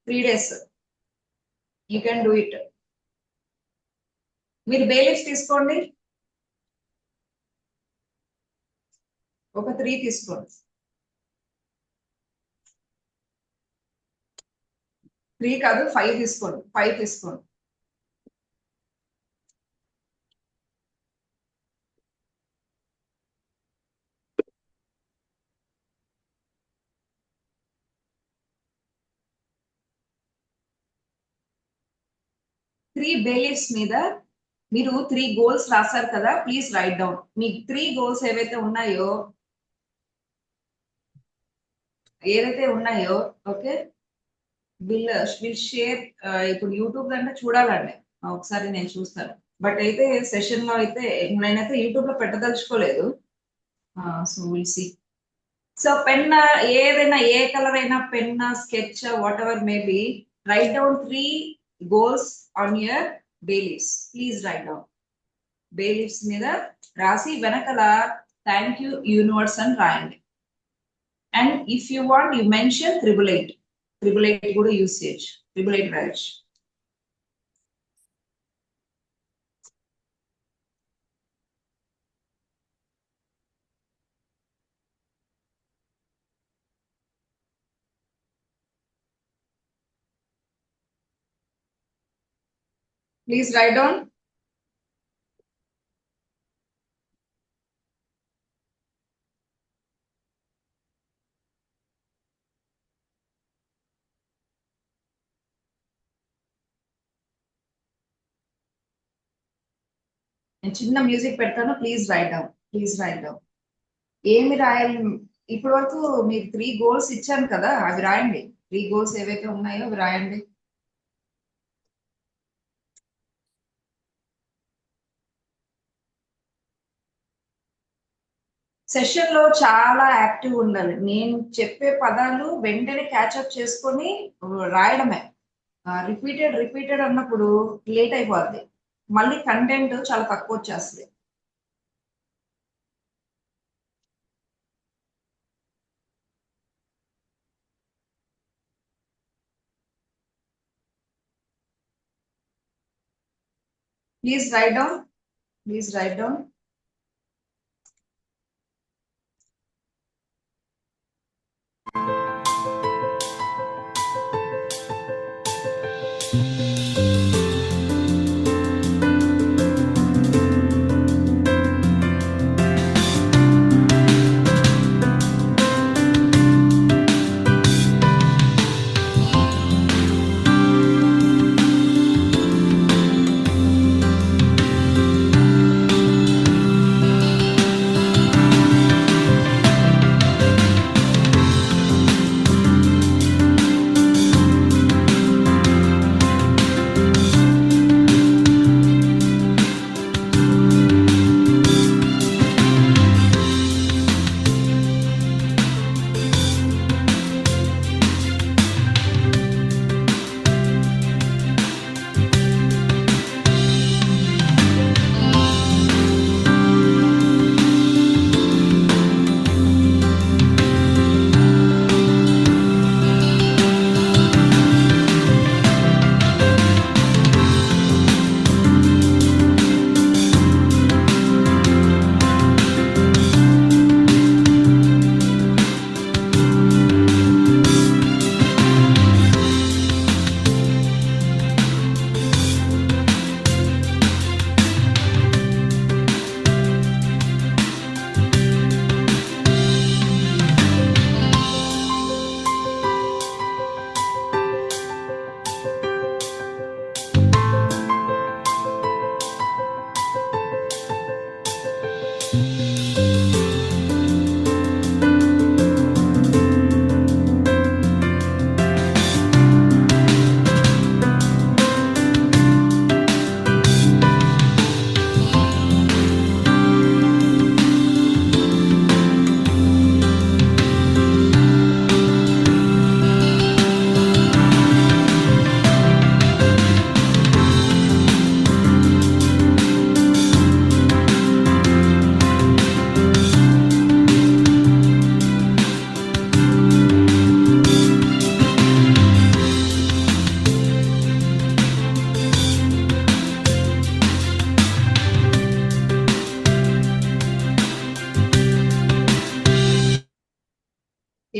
3 days you can do it. మీరు బే లీవ్స్ తీసుకోండి, ఒక 3 తీసుకోండి. 3 కాదు, 5 తీసుకోండి. 5 తీసుకోండి. 3 బేలీఫ్స్ మీద మీరు 3 గోల్స్ రాశారు కదా, please write down. Me 3 goals ఏవైతే ఉన్నాయో ఓకే, విల్ షేర్. ఇప్పుడు యూట్యూబ్ అంటే చూడాలండి, ఒకసారి నేను చూస్తాను. బట్ అయితే సెషన్ లో అయితే నేనైతే యూట్యూబ్ లో పెట్టదలుచుకోలేదు. So will see. So pen ఏదైనా, ఏ కలర్ అయినా, pen, sketch, whatever may be, write down 3 goals on your bay leaves. Please write down. Bay leaves మీద రాసి వెనకల థ్యాంక్ యూ యూనివర్స్ అని రాయండి. And if you want you mention 888 కూడా use చేయొచ్చు. 888 రాయొచ్చు. Please write down. నేను చిన్న మ్యూజిక్ పెడతాను, please write down. Please write down. ఏమి రాయాలి? ఇప్పటి వరకు మీరు 3 గోల్స్ ఇచ్చాను కదా, అవి రాయండి. 3 గోల్స్ ఏవైతే ఉన్నాయో అవి రాయండి. సెషన్ లో చాలా యాక్టివ్ ఉండాలి. నేను చెప్పే పదాలు వెంటనే క్యాచ్అప్ చేసుకొని రాయడమే. రిపీటెడ్ అన్నప్పుడు లేట్ అయిపోద్ది, మళ్ళీ కంటెంట్ చాలా తక్కువ వచ్చేస్తుంది. Please write down. Please write down.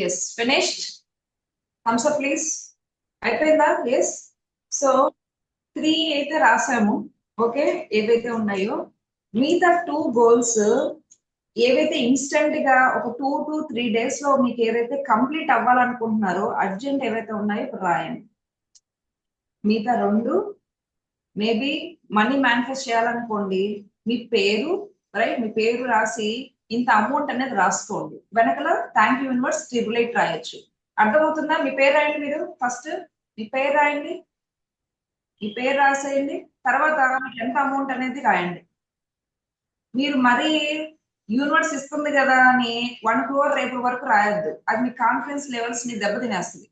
Yes, finished. Thumbs up please. అయిపోయిందా? ఎస్. సో 3 అయితే రాసాము, ఓకే, ఏవైతే ఉన్నాయో. మిగతా 2 గోల్స్ ఏవైతే ఇన్స్టెంట్ గా ఒక 2 to 3 days లో మీకు ఏదైతే కంప్లీట్ అవ్వాలనుకుంటున్నారో, అర్జెంట్ ఏవైతే ఉన్నాయో ఇప్పుడు రాయండి. మిగతా 2 మేబీ మనీ మేనిఫెస్ట్ చేయాలనుకోండి, మీ పేరు రైట్, మీ పేరు రాసి ఇంత అమౌంట్ అనేది రాసుకోండి. వెనకల థ్యాంక్ యూ యూనివర్స్ ట్రిపుల్ 8 రాయొచ్చు. అర్థమవుతుందా? మీ పేరు రాయండి. మీరు ఫస్ట్ మీ పేరు రాయండి, మీ పేరు రాసేయండి. తర్వాత మీకు ఎంత అమౌంట్ అనేది రాయండి. మీరు మరీ యూనివర్స్ ఇస్తుంది కదా అని 1 crore రేపు వరకు రాయొద్దు. అది మీ కాన్ఫిడెన్స్ లెవెల్స్ ని దెబ్బతినేస్తుంది.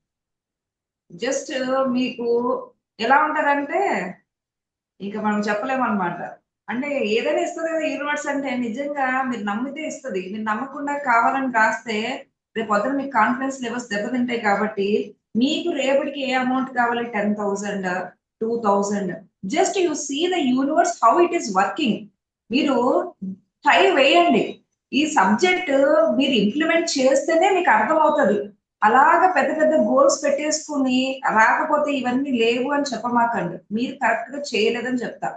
జస్ట్ మీకు ఎలా ఉంటారంటే ఇంకా మనం చెప్పలేమన్నమాట. అంటే ఏదైనా ఇస్తుంది కదా యూనివర్స్, అంటే నిజంగా మీరు నమ్మితే ఇస్తుంది. మీరు నమ్మకుండా కావాలని రాస్తే రేపు పొద్దున మీకు కాన్ఫిడెన్స్ లెవెల్స్ దెబ్బతింటాయి. కాబట్టి మీకు రేపటికి ఏ అమౌంట్ కావాలి, 10,000, 2,000, just you see the universe how it is working. మీరు ట్రై వేయండి. ఈ సబ్జెక్ట్ మీరు ఇంప్లిమెంట్ చేస్తేనే మీకు అర్థమవుతుంది. అలాగా పెద్ద పెద్ద గోల్స్ పెట్టేసుకుని రాకపోతే ఇవన్నీ లేవు అని చెప్పమాకండి. మీరు కరెక్ట్ గా చేయలేదని చెప్తా.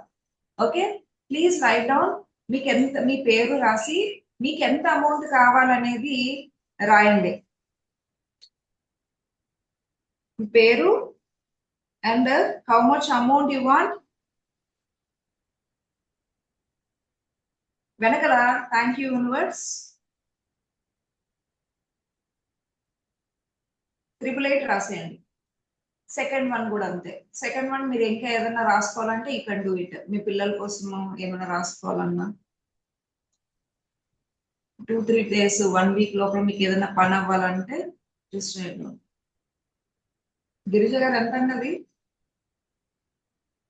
Okay, please write down. మీకు ఎంత, మీ పేరు రాసి మీకు ఎంత అమౌంట్ కావాలనేది రాయండి. మీ పేరు and how much amount you want. వెనకల థ్యాంక్ యూ యూనివర్స్ 888 రాసేయండి. సెకండ్ వన్ కూడా అంతే. సెకండ్ వన్ మీరు ఇంకా ఏదైనా రాసుకోవాలంటే యూ కెన్ డూ ఇట్. మీ పిల్లల కోసం ఏమైనా రాసుకోవాలన్నా 2-3 days 1 week లోపల మీకు ఏదైనా పని అవ్వాలంటే జస్ట్ గిరిజ గారు ఎంత అన్నది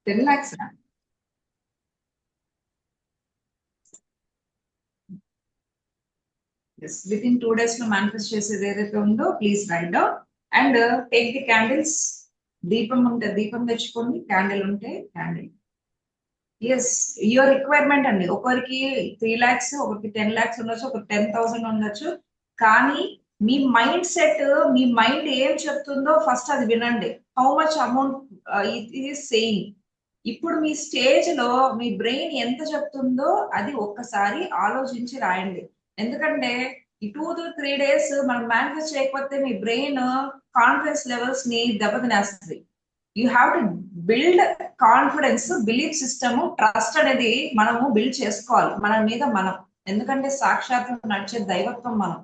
10 lakhs. విత్ ఇన్ 2 days లో మేనిఫెస్ట్ చేసేది ఏదైతే ఉందో please write down and take the candles. దీపం ఉంటే దీపం తెచ్చుకోండి, క్యాండిల్ ఉంటే క్యాండిల్. ఎస్, యువర్ రిక్వైర్మెంట్ అండి. ఒకరికి 3 lakhs, ఒకరికి 10 lakhs ఉండొచ్చు, ఒకరికి 10,000 ఉండొచ్చు. కానీ మీ మైండ్ సెట్, మీ మైండ్ ఏం చెప్తుందో ఫస్ట్ అది వినండి. How much amount it is saying. ఇప్పుడు మీ స్టేజ్ లో మీ బ్రెయిన్ ఎంత చెప్తుందో అది ఒక్కసారి ఆలోచించి రాయండి. ఎందుకంటే ఈ 2 to 3 days మనం మేనిఫెస్ట్ చేయకపోతే మీ బ్రెయిన్ కాన్ఫిడెన్స్ లెవెల్స్ ని దెబ్బతినేస్తుంది. You have to build confidence, belief system, trust అనేది మనము బిల్డ్ చేసుకోవాలి మన మీద మనం. ఎందుకంటే సాక్షాత్ నడిచే దైవత్వం మనం.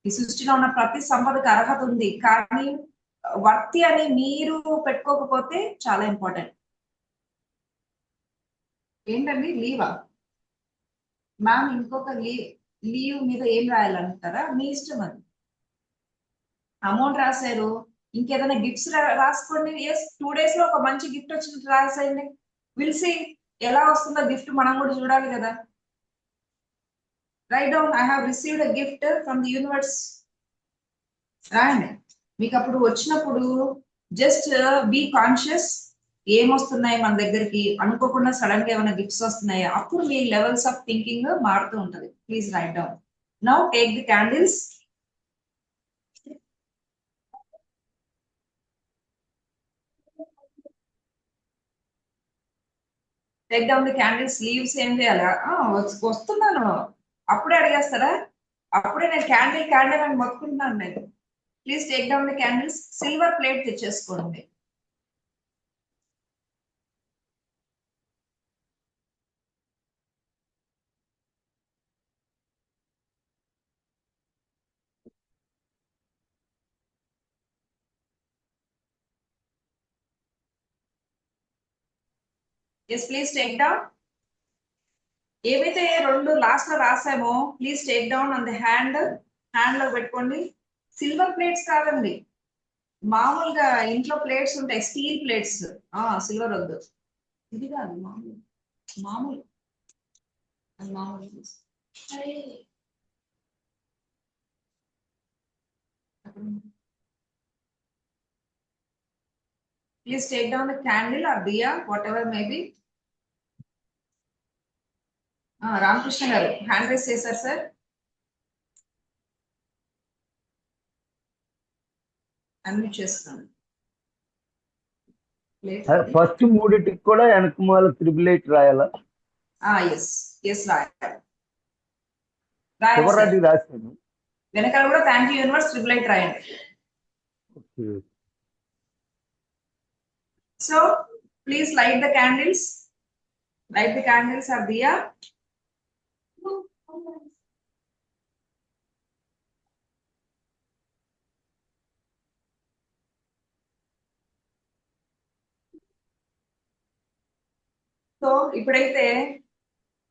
ఈ సృష్టిలో ఉన్న ప్రతి సంపదకి అర్హత ఉంది, కానీ వర్తి అని మీరు పెట్టుకోకపోతే చాలా ఇంపార్టెంట్. ఏంటండి లీవా మ్యామ్? ఇంకొక లీవ్ మీద ఏం రాయాలంటారా? మీ ఇష్టం అది. అమౌంట్ రాశారు, ఇంకేదైనా గిఫ్ట్స్ రాసుకోండి. ఎస్, 2 days లో ఒక మంచి గిఫ్ట్ వచ్చినట్టు రాసేయండి. విల్సి ఎలా వస్తుందో గిఫ్ట్ మనం కూడా చూడాలి కదా. Right down I have received a gift from the universe. రాయండి. మీకు అప్పుడు వచ్చినప్పుడు జస్ట్ బీ కాన్షియస్. ఏమొస్తున్నాయి మన దగ్గరికి అనుకోకుండా సడన్ గా ఏమైనా గిఫ్ట్స్ వస్తున్నాయా, అప్పుడు మీ లెవెల్స్ ఆఫ్ థింకింగ్ మారుతూ ఉంటది. Please write down. Now take the candles. Take down the candles. Leaves ఏం చేయాలి? వస్తున్నాను అప్పుడే అడిగేస్తారా? అప్పుడే నేను క్యాండిల్ క్యాండిల్ అని మొత్తుకుంటున్నాను నేను. Please take down the candles. Silver plate తెచ్చేసుకోండి. Yes, please take down. ఏవైతే 2 లాస్ట్ లో రాసామో please take down on the hand. Hand లో పెట్టుకోండి. సిల్వర్ ప్లేట్స్ కాదండి, మామూలుగా ఇంట్లో ప్లేట్స్ ఉంటాయి, స్టీల్ ప్లేట్స్. సిల్వర్ వద్దు. ఇది కాదు, మామూలు మామూలు మామూలు. Please take down the candle or diya, whatever maybe. Ramakrishna garu hand raise చేశారు సార్. అన్మ్యూట్ చేస్తున్నాను. ఫస్ట్ 3 కూడా వెనకమాల 888 రాయాలా? ఎస్ ఎస్, రాయాలి. రాశాను. వెనకాల కూడా థ్యాంక్ యూ యూనివర్స్ 888 రాయండి. So Please light the candles. Light the candles or diya. So ఇప్పుడైతే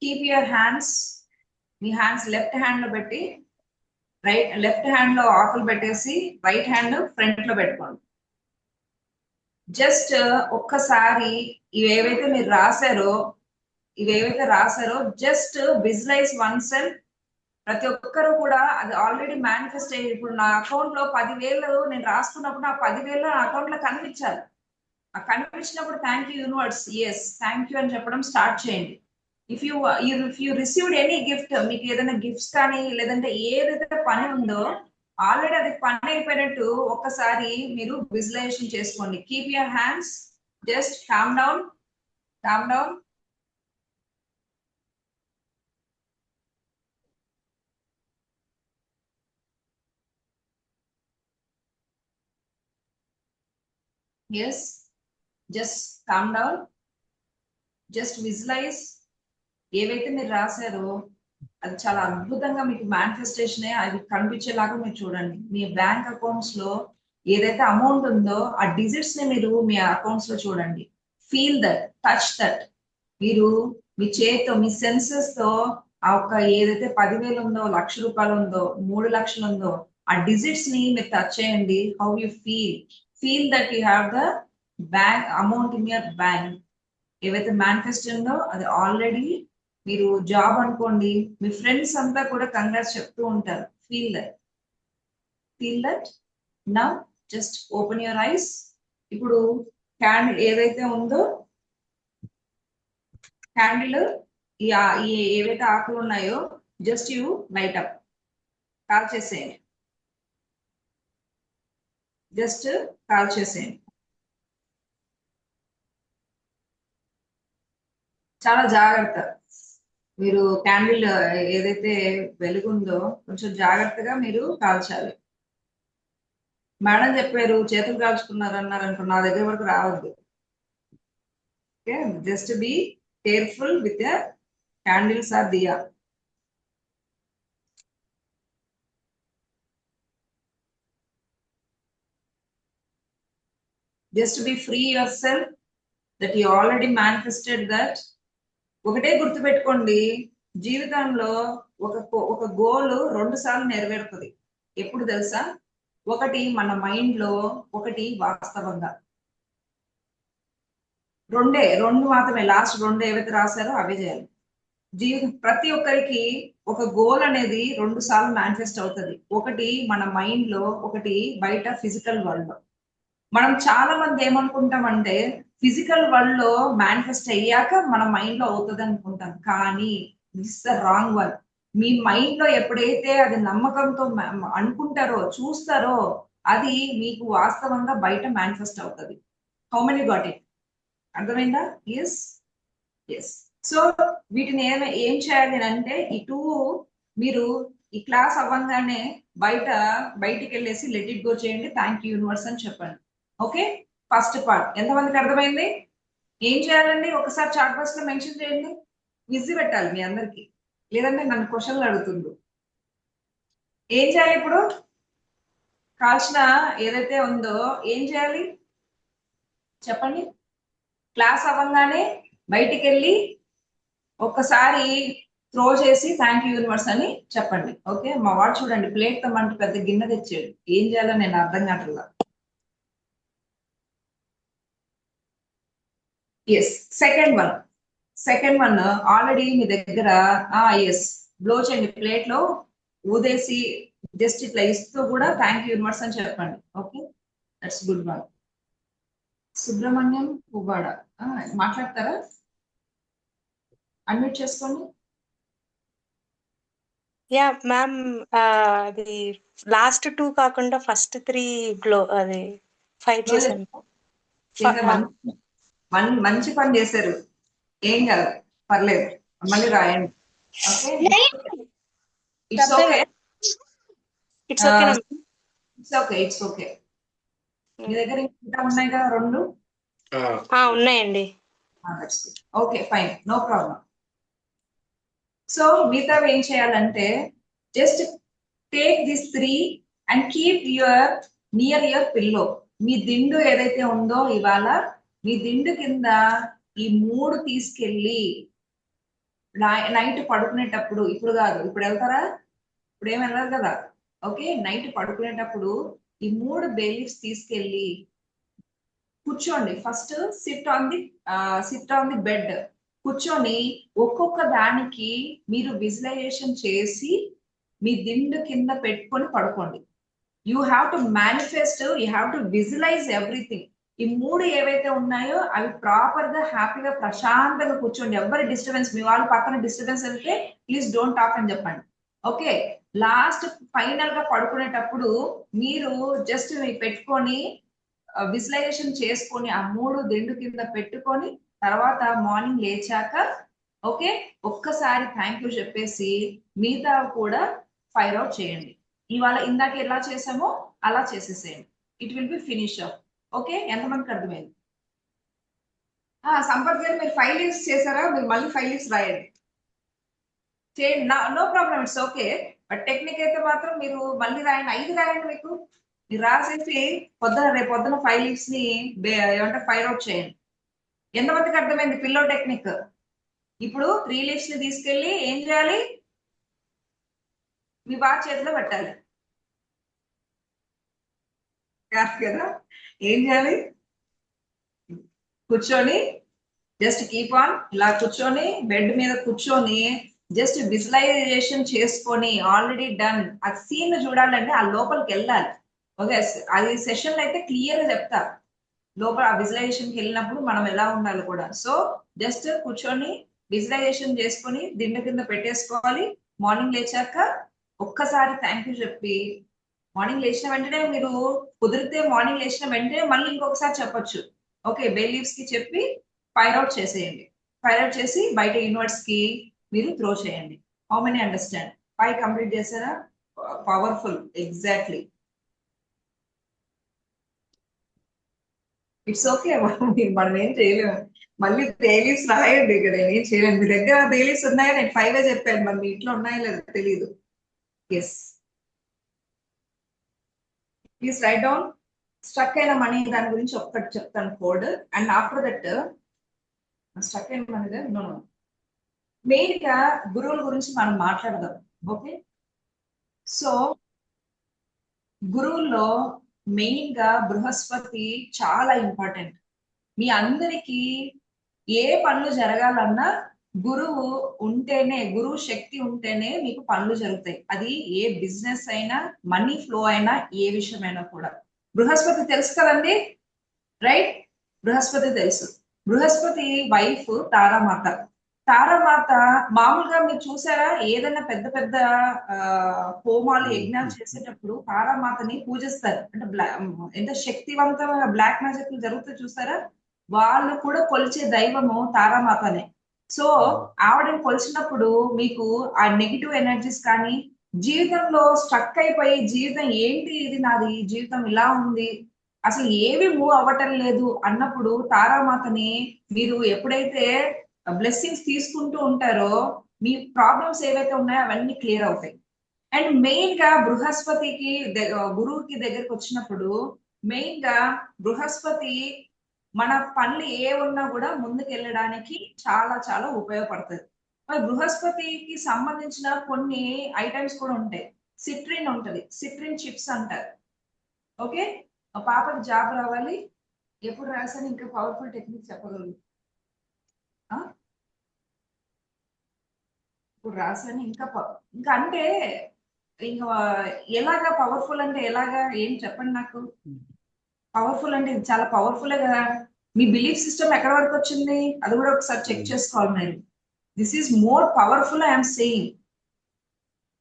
కీప్ యువర్ హ్యాండ్స్, మీ హ్యాండ్స్ లెఫ్ట్ హ్యాండ్ లో పెట్టి లెఫ్ట్ హ్యాండ్ లో ఆకులు పెట్టేసి రైట్ హ్యాండ్ ఫ్రంట్ లో పెట్టుకోండి. జస్ట్ ఒక్కసారి ఇవేవైతే మీరు రాశారో జస్ట్ విజువలైజ్ వన్ సెల్ఫ్. ప్రతి ఒక్కరు కూడా అది ఆల్రెడీ మేనిఫెస్ట్ అయ్యి, ఇప్పుడు నా అకౌంట్ లో 10,000 నేను రాసుకున్నప్పుడు ఆ 10,000 నా అకౌంట్ లో కనిపించాలి. ఆ కనిపించినప్పుడు thank you universe, yes thank you అని చెప్పడం స్టార్ట్ చేయండి. If you received any gift, మీకు ఏదైనా గిఫ్ట్స్ కానీ లేదంటే ఏదైతే పని ఉందో ఆల్రెడీ అది పని అయిపోయినట్టు ఒక్కసారి మీరు విజువలైజేషన్ చేసుకోండి. Keep your hands, just calm down. Yes, just calm down. Just visualize. ఏవైతే మీరు రాశారో అది చాలా అద్భుతంగా మీకు మేనిఫెస్టేషన్ అది కనిపించేలాగా మీరు చూడండి. మీ బ్యాంక్ అకౌంట్స్ లో ఏదైతే అమౌంట్ ఉందో ఆ డిజిట్స్ ని మీరు మీ అకౌంట్స్ లో చూడండి. Feel that, touch that. మీరు మీ చేతితో, మీ సెన్సెస్ తో ఆ ఒక్క ఏదైతే 10,000 ఉందో, 1,00,000 రూపాయలు ఉందో, 3 లక్షలు ఉందో ఆ డిజిట్స్ ని మీరు టచ్ చేయండి. How you feel that you have the bank amount in your bank. ఏవైతే మేనిఫెస్ట్ ఉందో అది ఆల్రెడీ, మీరు జాబ్ అనుకోండి, మీ ఫ్రెండ్స్ అంతా కూడా కంగ్రాట్స్ చెప్తూ ఉంటారు. Feel that. Now just open your eyes. ఇప్పుడు క్యాండిల్ ఏదైతే ఉందో, క్యాండిల్ ఏవైతే ఆకులు ఉన్నాయో just you light up, call చేసేయండి. జస్ట్ కాల్ చేసేయండి. చాలా జాగ్రత్త. మీరు క్యాండిల్ ఏదైతే వెలుగుందో కొంచెం జాగ్రత్తగా మీరు కాల్చాలి. మేడం చెప్పారు చేతులు కాల్చుకున్నారు అన్నారు అనుకో, నా దగ్గర వరకు రావద్దు. Okay, just be careful with your candles or diya. Just be free yourself that you already manifested that. ఒకటే గుర్తుపెట్టుకోండి, జీవితంలో ఒక గోల్ 2 సార్లు నెరవేరుతుంది. ఎప్పుడు తెలుసా? ఒకటి మన మైండ్ లో, ఒకటి వాస్తవంగా. రెండు మాత్రమే. లాస్ట్ 2 ఏవైతే రాశారో అవే చేయాలి. ప్రతి ఒక్కరికి ఒక గోల్ అనేది 2 సార్లు మేనిఫెస్ట్ అవుతుంది. ఒకటి మన మైండ్ లో, ఒకటి బయట ఫిజికల్ వరల్డ్ లో. మనం చాలా మంది ఏమనుకుంటామంటే ఫిజికల్ వరల్డ్ లో మేనిఫెస్ట్ అయ్యాక మన మైండ్ లో అవుతుంది అనుకుంటాం. కానీ this the wrong one. Me mind లో ఎప్పుడైతే అది నమ్మకంతో అనుకుంటారో, చూస్తారో, అది మీకు వాస్తవంగా బయట మేనిఫెస్ట్ అవుతుంది. How many got it? అర్థమైందా? ఎస్. సో వీటిని ఏం చేయాలి అంటే, ఇటు మీరు ఈ క్లాస్ అవ్వంగానే బయటికి వెళ్ళేసి లెట్ ఇట్ గో చేయండి, థ్యాంక్ యూ యూనివర్స్ అని చెప్పండి. ఓకే, ఫస్ట్ పార్ట్ ఎంతమందికి అర్థమైంది? ఏం చేయాలండి ఒకసారి చాట్ బాక్స్ లో మెన్షన్ చేయండి. విజి పెట్టాలి మీ అందరికి, లేదంటే నన్ను క్వశ్చన్లు అడుగుతుండ్రు. ఏం చేయాలి ఇప్పుడు? కాల్చిన ఏదైతే ఉందో ఏం చేయాలి చెప్పండి. క్లాస్ అవ్వగానే బయటికి వెళ్ళి ఒక్కసారి త్రో చేసి థ్యాంక్ యూ యూనివర్స్ అని చెప్పండి. ఓకే, మా వాడు చూడండి ప్లేట్ తమ్మంటే పెద్ద గిన్నె తెచ్చాడు. ఏం చేయాలో నేను అర్థం కావట్లా. ఎస్, సెకండ్ వన్ ఆల్రెడీ మీ దగ్గర. ఎస్, బ్లో చేయండి ప్లేట్ లో ఊదేసి, జస్ట్ ఇట్లా ఇస్తూ కూడా థ్యాంక్ యూ యూనివర్స్ అని చెప్పండి. Okay, that's good one. Subrahmanyam Puvvada మాట్లాడతారా? అన్మ్యూట్ చేసుకోండి. యా మ్యామ్, అది లాస్ట్ 2 కాకుండా ఫస్ట్ 3 గ్లో అది 5 చేశాను. మంచి పని చేశారు. ఏం కాదు, పర్లేదు, మళ్ళీ రాయండి. Okay, it's okay. మీ దగ్గర ఇంకా ఉన్నాయి కదా 2. ఉన్నాయండి. Okay fine, no problem. So మిగతా ఏం చేయాలంటే just take this 3 and keep near your pillow. మీ దిండు ఏదైతే ఉందో ఇవాళ మీ దిండు కింద ఈ 3 తీసుకెళ్ళి నైట్ పడుకునేటప్పుడు, ఇప్పుడు కాదు, ఇప్పుడు వెళ్తారా? ఇప్పుడు ఏం వెళ్ళరు కదా. ఓకే, నైట్ పడుకునేటప్పుడు ఈ 3 బేలీఫ్స్ తీసుకెళ్ళి కూర్చోండి. First SIT on the bed. కూర్చొని ఒక్కొక్క దానికి మీరు విజువలైజేషన్ చేసి మీ దిండు కింద పెట్టుకొని పడుకోండి. You have to manifest, you have to visualise everything. ఈ 3 ఏవైతే ఉన్నాయో అవి ప్రాపర్ గా హ్యాపీగా ప్రశాంతంగా కూర్చోండి. ఎవరి డిస్టర్బెన్స్, మీ వాళ్ళు పక్కన డిస్టర్బెన్స్ వెళ్తే ప్లీజ్ డోంట్ టాక్ అని చెప్పండి. ఓకే, లాస్ట్ ఫైనల్ గా పడుకునేటప్పుడు మీరు జస్ట్ పెట్టుకొని విజువలైజేషన్ చేసుకొని ఆ 3 దిండు కింద పెట్టుకొని తర్వాత మార్నింగ్ లేచాక ఓకే ఒక్కసారి థ్యాంక్ యూ చెప్పేసి మిగతా కూడా ఫైర్ అవుట్ చేయండి. ఇవాళ ఇందాక ఎలా చేసామో అలా చేసేసేయండి. It will be finish up. Okay, ఎంతమందికి అర్థమైంది? సంపత్ గారు మీరు 5 లీవ్స్ చేశారా? మీరు మళ్ళీ 5 లీవ్స్ రాయండి. చేయండి, no problem, it's okay. But technique అయితే మాత్రం మీరు మళ్ళీ రాయండి. 5 రాయండి. మీరు రాసేసి రేపు పొద్దున 5 లీవ్స్ ని ఏమంటే ఫైర్ అవుట్ చేయండి. ఎంతమందికి అర్థమైంది పిల్లో టెక్నిక్? ఇప్పుడు 3 లీవ్స్ ని తీసుకెళ్ళి ఏం చేయాలి? మీ బాగా చేతిలో పెట్టాలి కదా. ఏం చేయాలి? కూర్చొని జస్ట్ కీప్ ఆన్ ఇలా కూర్చొని బెడ్ మీద కూర్చొని జస్ట్ విజువలైజేషన్ చేసుకొని ఆల్రెడీ డన్. ఆ సీన్ చూడాలంటే ఆ లోపలికి వెళ్ళాలి. ఓకే, అది సెషన్ అయితే క్లియర్ గా చెప్తా. లోపల ఆ విజువలైజేషన్కి వెళ్ళినప్పుడు మనం ఎలా ఉండాలి కూడా. సో జస్ట్ కూర్చొని విజువలైజేషన్ చేసుకొని దిండు కింద పెట్టేసుకోవాలి. మార్నింగ్ లేచాక ఒక్కసారి థ్యాంక్ యూ చెప్పి మార్నింగ్ లేచిన వెంటనే మీరు కుదిరితే మార్నింగ్ లేచిన వెంటనే మళ్ళీ ఇంకొకసారి చెప్పొచ్చు. ఓకే, బేలీవ్స్ కి చెప్పి ఫైర్ అవుట్ చేసేయండి. ఫైర్ అవుట్ చేసి బయట యూనివర్స్ కి మీరు త్రో చేయండి. How many understand? 5 కంప్లీట్ చేశారా? Powerful, exactly. ఇట్స్ ఓకే, మనం ఏం చేయలేము. మళ్ళీ బేలీవ్స్ రాయండి. ఇక్కడ ఏం చేయలేము. మీ దగ్గర బేలీవ్స్ ఉన్నాయా? నేను 5 చెప్పాను, మరి మీ ఇంట్లో ఉన్నాయో లేదో తెలీదు. Yes, please write down. Struck అయిన మనీ దాని గురించి ఒక్కటి చెప్తాను code. And after that struck అయిన మనీ మెయిన్ గా గురువుల గురించి మనం మాట్లాడదాం. ఓకే, సో గురువుల్లో మెయిన్ గా బృహస్పతి చాలా ఇంపార్టెంట్. మీ అందరికి ఏ పనులు జరగాలన్నా గురువు ఉంటేనే, గురువు శక్తి ఉంటేనే మీకు పనులు జరుగుతాయి. అది ఏ బిజినెస్ అయినా, మనీ ఫ్లో అయినా, ఏ విషయమైనా కూడా. బృహస్పతి తెలుసు కదండి, రైట్? బృహస్పతి తెలుసు. బృహస్పతి వైఫ్ తారామాత. తారామాత మామూలుగా మీరు చూసారా? ఏదైనా పెద్ద పెద్ద హోమాలు, యజ్ఞాలు చేసేటప్పుడు తారామాతని పూజిస్తారు. అంటే ఎంత శక్తివంతమైన బ్లాక్ మ్యాజిక్ జరుగుతుంది చూసారా? వాళ్ళు కూడా కొలిచే దైవము తారామాతనే. సో ఆవిడని కొలిచినప్పుడు మీకు ఆ నెగిటివ్ ఎనర్జీస్ కానీ, జీవితంలో స్ట్రక్ అయిపోయి జీవితం ఏంటి ఇది, నాది జీవితం ఇలా ఉంది, అసలు ఏవి మూవ్ అవ్వటం లేదు అన్నప్పుడు తారామాతని మీరు ఎప్పుడైతే బ్లెస్సింగ్స్ తీసుకుంటూ ఉంటారో మీ ప్రాబ్లమ్స్ ఏవైతే ఉన్నాయో అవన్నీ క్లియర్ అవుతాయి. అండ్ మెయిన్ గా బృహస్పతికి గురువుకి దగ్గరకు వచ్చినప్పుడు మెయిన్ గా బృహస్పతి మన పనులు ఏ ఉన్నా కూడా ముందుకు వెళ్ళడానికి చాలా చాలా ఉపయోగపడుతుంది. బృహస్పతికి సంబంధించిన కొన్ని ఐటమ్స్ కూడా ఉంటాయి. సిట్రిన్ ఉంటది, సిట్రిన్ చిప్స్ అంటారు. ఓకే, పాపకి జాబ్ రావాలి. ఎప్పుడు రాసాను ఇంకా పవర్ఫుల్ టెక్నిక్ చెప్పగలను. ఇప్పుడు రాసాను ఇంకా అంటే ఇంకా ఎలాగా పవర్ఫుల్ అంటే ఎలాగా ఏం చెప్పండి నాకు. పవర్ఫుల్ అంటే ఇది చాలా పవర్ఫుల్ కదా. మీ బిలీఫ్ సిస్టమ్ ఎక్కడ వరకు వచ్చింది అది కూడా ఒకసారి చెక్ చేసుకోవాలి మీరు. This is more powerful I'm saying.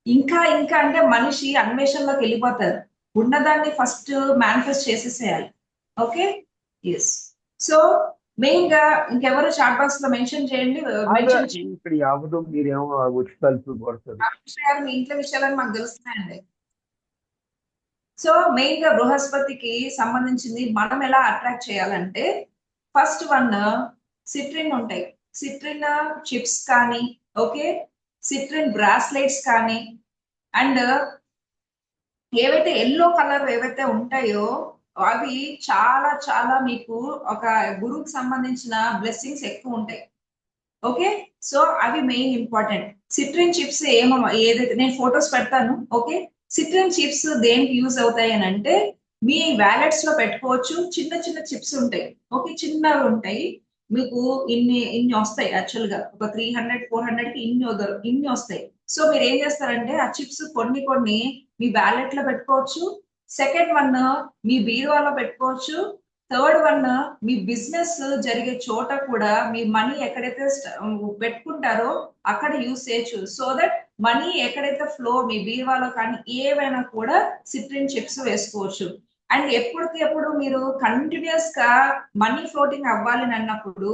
ఇంకా ఇంకా అంటే మనిషి అన్వేషణలోకి వెళ్ళిపోతారు. ఉన్నదాన్ని ఫస్ట్ మేనిఫెస్ట్ చేసేసేయాలి. Okay, yes. సో మెయిన్ గా ఇంకెవరు చాట్ బాక్స్ లో మెన్షన్ చేయండి. ఇక్కడ యావదు మీరేమో వచ్చి కలిపి కొడతారు. మీ ఇంట్లో విషయాలని మాకు తెలుస్తున్నాయండి. సో మెయిన్ గా బృహస్పతికి సంబంధించింది మనం ఎలా అట్రాక్ట్ చేయాలంటే ఫస్ట్ వన్ సిట్రిన్ ఉంటాయి. సిట్రిన్ చిప్స్ కానీ, ఓకే, సిట్రిన్ బ్రాస్లెట్స్ కానీ, అండ్ ఏవైతే ఎల్లో కలర్ ఏవైతే ఉంటాయో అవి చాలా చాలా మీకు ఒక గురువుకి సంబంధించిన బ్లెస్సింగ్స్ ఎక్కువ ఉంటాయి. ఓకే, సో అవి మెయిన్ ఇంపార్టెంట్. సిట్రిన్ చిప్స్ ఏదైతే నేను ఫొటోస్ పెడతాను. ఓకే, సిట్రిన్ చిప్స్ దేనికి యూజ్ అవుతాయి అని అంటే మీ వ్యాలెట్స్ లో పెట్టుకోవచ్చు. చిన్న చిన్న చిప్స్ ఉంటాయి. ఓకే, చిన్నవి ఉంటాయి. మీకు ఇన్ని వస్తాయి. యాక్చువల్ గా ఒక 300-400 కి ఇన్ని వస్తాయి. సో మీరు ఏం చేస్తారంటే ఆ చిప్స్ కొన్ని మీ వ్యాలెట్ లో పెట్టుకోవచ్చు. సెకండ్ వన్ మీ బీరువాలో పెట్టుకోవచ్చు. థర్డ్ వన్ మీ బిజినెస్ జరిగే చోట కూడా మీ మనీ ఎక్కడైతే పెట్టుకుంటారో అక్కడ యూజ్ చేయొచ్చు. సో దట్ మనీ ఎక్కడైతే ఫ్లో మీ బీరువాలో కానీ ఏవైనా కూడా సిట్రిన్ చిప్స్ వేసుకోవచ్చు. అండ్ ఎప్పటికెప్పుడు మీరు కంటిన్యూస్ గా మనీ ఫ్లోటింగ్ అవ్వాలి అన్నప్పుడు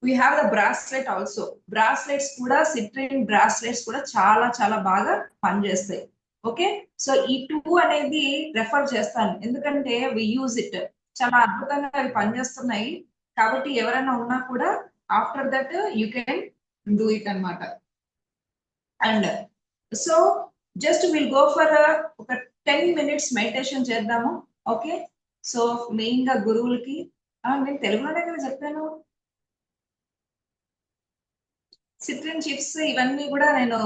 we have the bracelet also. Bracelets కూడా సిట్రిన్ బ్రాస్లెట్స్ కూడా చాలా చాలా బాగా పనిచేస్తాయి. ఓకే, సో ఈ 2 అనేది రెఫర్ చేస్తాను ఎందుకంటే వి యూజ్ ఇట్. చాలా అద్భుతంగా అవి పనిచేస్తున్నాయి. కాబట్టి ఎవరైనా ఉన్నా కూడా after that you can do it అన్నమాట. And so just will go for ఒక 10 minutes మెడిటేషన్ చేద్దాము. ఓకే, సో మెయిన్ గా గురువులకి నేను తెలుగులోనే కదా చెప్పాను. సిట్రిన్ చిప్స్ ఇవన్నీ కూడా నేను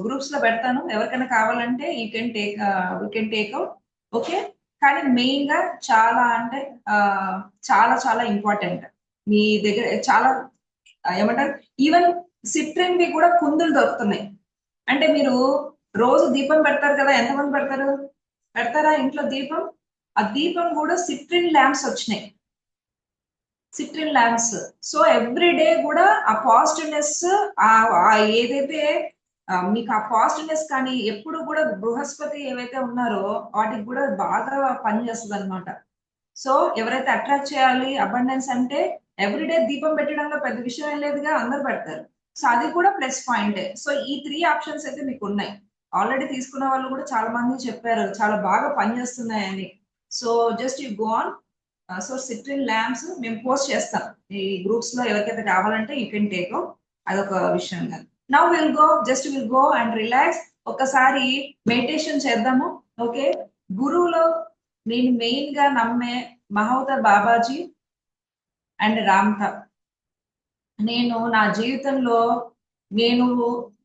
గ్రూప్స్ లో పెడతాను. ఎవరికైనా కావాలంటే you can take out. Okay, కానీ మెయిన్ గా చాలా అంటే చాలా చాలా ఇంపార్టెంట్. మీ దగ్గర చాలా ఏమంటారు, ఈవెన్ సిట్రిన్ వి కూడా కుందులు దొరుకుతున్నాయి. అంటే మీరు రోజు దీపం పెడతారు కదా, ఎంతమంది పెడతారా ఇంట్లో దీపం? ఆ దీపం కూడా సిట్రిన్ ల్యాంప్స్ వచ్చినాయి. సిట్రిన్ ల్యాంప్స్. సో ఎవ్రీ డే కూడా ఆ పాజిటివ్నెస్ ఏదైతే మీకు ఆ పాజిటివ్నెస్ కానీ ఎప్పుడు కూడా బృహస్పతి ఏవైతే ఉన్నారో వాటికి కూడా బాగా పనిచేస్తుంది అనమాట. సో ఎవరైతే అట్రాక్ట్ చేయాలి అబండెన్స్ అంటే ఎవ్రీడే దీపం పెట్టడంలో పెద్ద విషయం ఏం లేదుగా, అందరు పెడతారు. సో అది కూడా ప్లస్ పాయింటే. సో ఈ 3 ఆప్షన్స్ అయితే మీకు ఉన్నాయి. ఆల్రెడీ తీసుకున్న వాళ్ళు కూడా చాలా మంది చెప్పారు చాలా బాగా పనిచేస్తున్నాయని. So just you go on. So citrine lamps మేము పోస్ట్ చేస్తాం ఈ గ్రూప్స్ లో. ఎవరికైతే కావాలంటే యూ కెన్ టేక్. అదొక విషయం. Now will go and relax. ఒకసారి మెడిటేషన్ చేద్దాము. ఓకే, గురువులో నేను మెయిన్ గా నమ్మే మహోదర్ బాబాజీ అండ్ రామ్తా. నేను నా జీవితంలో నేను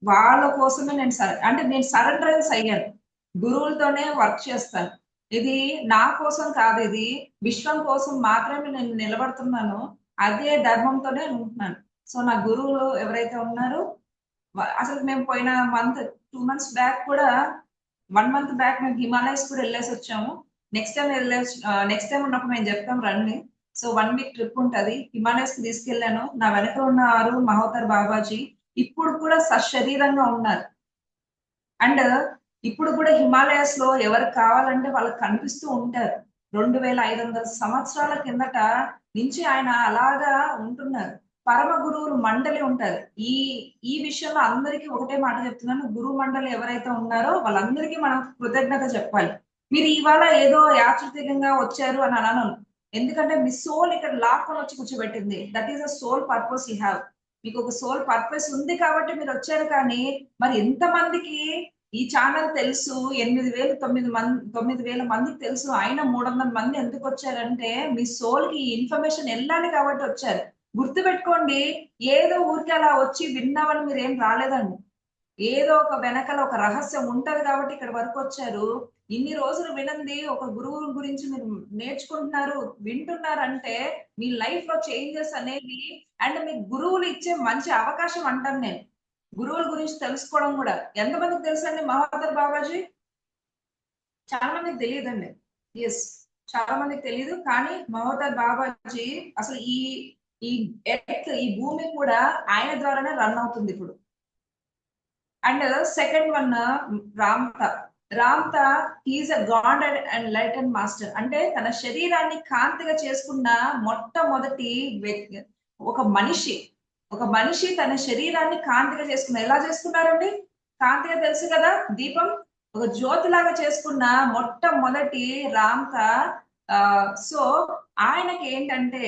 వాళ్ళ కోసమే నేను సరెండరెన్స్ అయ్యాను. గురువులతోనే వర్క్ చేస్తాను. ఇది నా కోసం కాదు, ఇది విశ్వం కోసం మాత్రమే నేను నిలబడుతున్నాను. అదే ధర్మంతోనే ఉంటున్నాను. సో నా గురువులు ఎవరైతే ఉన్నారో అసలు మేము పోయిన 2 months బ్యాక్ కూడా 1 month బ్యాక్ మేము హిమాలయస్ కూడా వెళ్ళేసి వచ్చాము. నెక్స్ట్ టైం ఉన్నప్పుడు మేము చెప్తాం రండి. సో 1 week ట్రిప్ ఉంటది. హిమాలయస్ కి తీసుకెళ్లాను. నా వెనక ఉన్నవారు మహోదర్ బాబాజీ ఇప్పుడు కూడా సశరీరంగా ఉన్నారు. అండ్ ఇప్పుడు కూడా హిమాలయస్ లో ఎవరికి కావాలంటే వాళ్ళకి కనిపిస్తూ ఉంటారు. 2500 సంవత్సరాల కిందట నుంచి ఆయన అలాగా ఉంటున్నారు. పరమ గురువులు మండలి ఉంటారు. ఈ విషయంలో అందరికీ ఒకటే మాట చెప్తున్నాను, గురువు మండలి ఎవరైతే ఉన్నారో వాళ్ళందరికీ మనం కృతజ్ఞత చెప్పాలి. మీరు ఇవాళ ఏదో యాదృచ్ఛికంగా వచ్చారు అని అనను. ఎందుకంటే మీ సోల్ ఇక్కడ లాక్కొని వచ్చి కూర్చోబెట్టింది. That is a soul purpose you have. మీకు ఒక సోల్ పర్పస్ ఉంది కాబట్టి మీరు వచ్చారు. కానీ మరి ఎంతమందికి ఈ ఛానల్ తెలుసు? 9,000 మందికి తెలుసు. అయినా 300 మంది ఎందుకు వచ్చారంటే మీ సోల్ కి ఇన్ఫర్మేషన్ వెళ్ళాలి కాబట్టి వచ్చారు. గుర్తు పెట్టుకోండి, ఏదో ఊరికి అలా వచ్చి విన్నామని మీరు ఏం రాలేదండి. ఏదో ఒక వెనకాల ఒక రహస్యం ఉంటది కాబట్టి ఇక్కడ వరకు వచ్చారు. ఇన్ని రోజులు వినండి ఒక గురువు గురించి మీరు నేర్చుకుంటున్నారు, వింటున్నారంటే మీ లైఫ్ లో చేంజెస్ అనేవి అండ్ మీ గురువులు ఇచ్చే మంచి అవకాశం అంటాను నేను. గురువుల గురించి తెలుసుకోవడం కూడా ఎంతమందికి తెలుసు అండి మహోదర్ బాబాజీ? చాలా మందికి తెలియదండి. ఎస్, చాలా మందికి తెలియదు. కానీ మహోదర్ బాబాజీ అసలు ఈ భూమి కూడా ఆయన ద్వారానే రన్ అవుతుంది ఇప్పుడు. And second one Ramtha is a God and light and master. అంటే తన శరీరాన్ని కాంతిగా చేసుకున్న మొట్టమొదటి వ్యక్తి ఒక మనిషి తన శరీరాన్ని కాంతిగా చేసుకున్న. ఎలా చేసుకున్నారండి? కాంతిగా తెలుసు కదా, దీపం ఒక జ్యోతిలాగా చేసుకున్న మొట్టమొదటి రామ్తా సో ఆయనకి ఏంటంటే